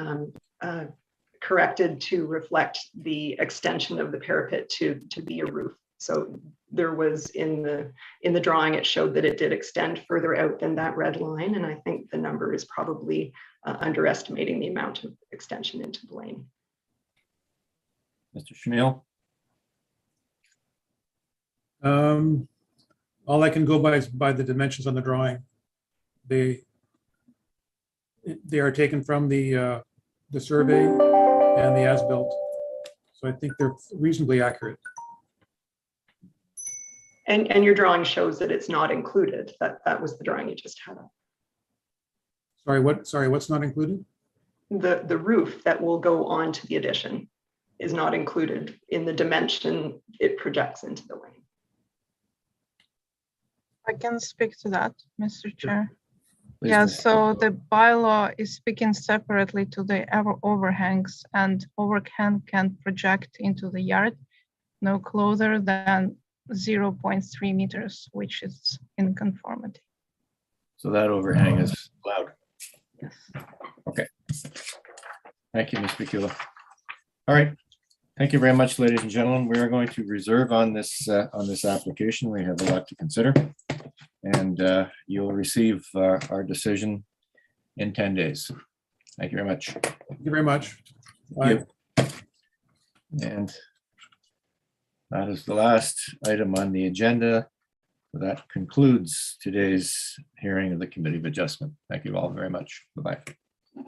corrected to reflect the extension of the parapet to be a roof. So there was in the drawing, it showed that it did extend further out than that red line. And I think the number is probably underestimating the amount of extension into the lane. Mr. Schmiel? All I can go by is by the dimensions on the drawing. They are taken from the survey and the as-built. So I think they're reasonably accurate. And your drawing shows that it's not included. That was the drawing you just had up. Sorry, what's not included? The roof that will go on to the addition is not included in the dimension it projects into the lane. I can speak to that, Mr. Chair. Please, Yeah, Ms. so the bylaw is speaking separately to the overhangs, and overhang can project into the yard no closer than 0.3 meters, which is in conformity. So that overhang is allowed. Yes. Okay. Thank you, Ms. Picula. All right. Thank you very much, ladies and gentlemen. We are going to reserve on this application. We have a lot to consider, and you'll receive our decision in 10 days. Thank you very much. Thank you very much. Thank you. And that is the last item on the agenda. That concludes today's hearing of the Committee of Adjustment. Thank you all very much. Bye-bye.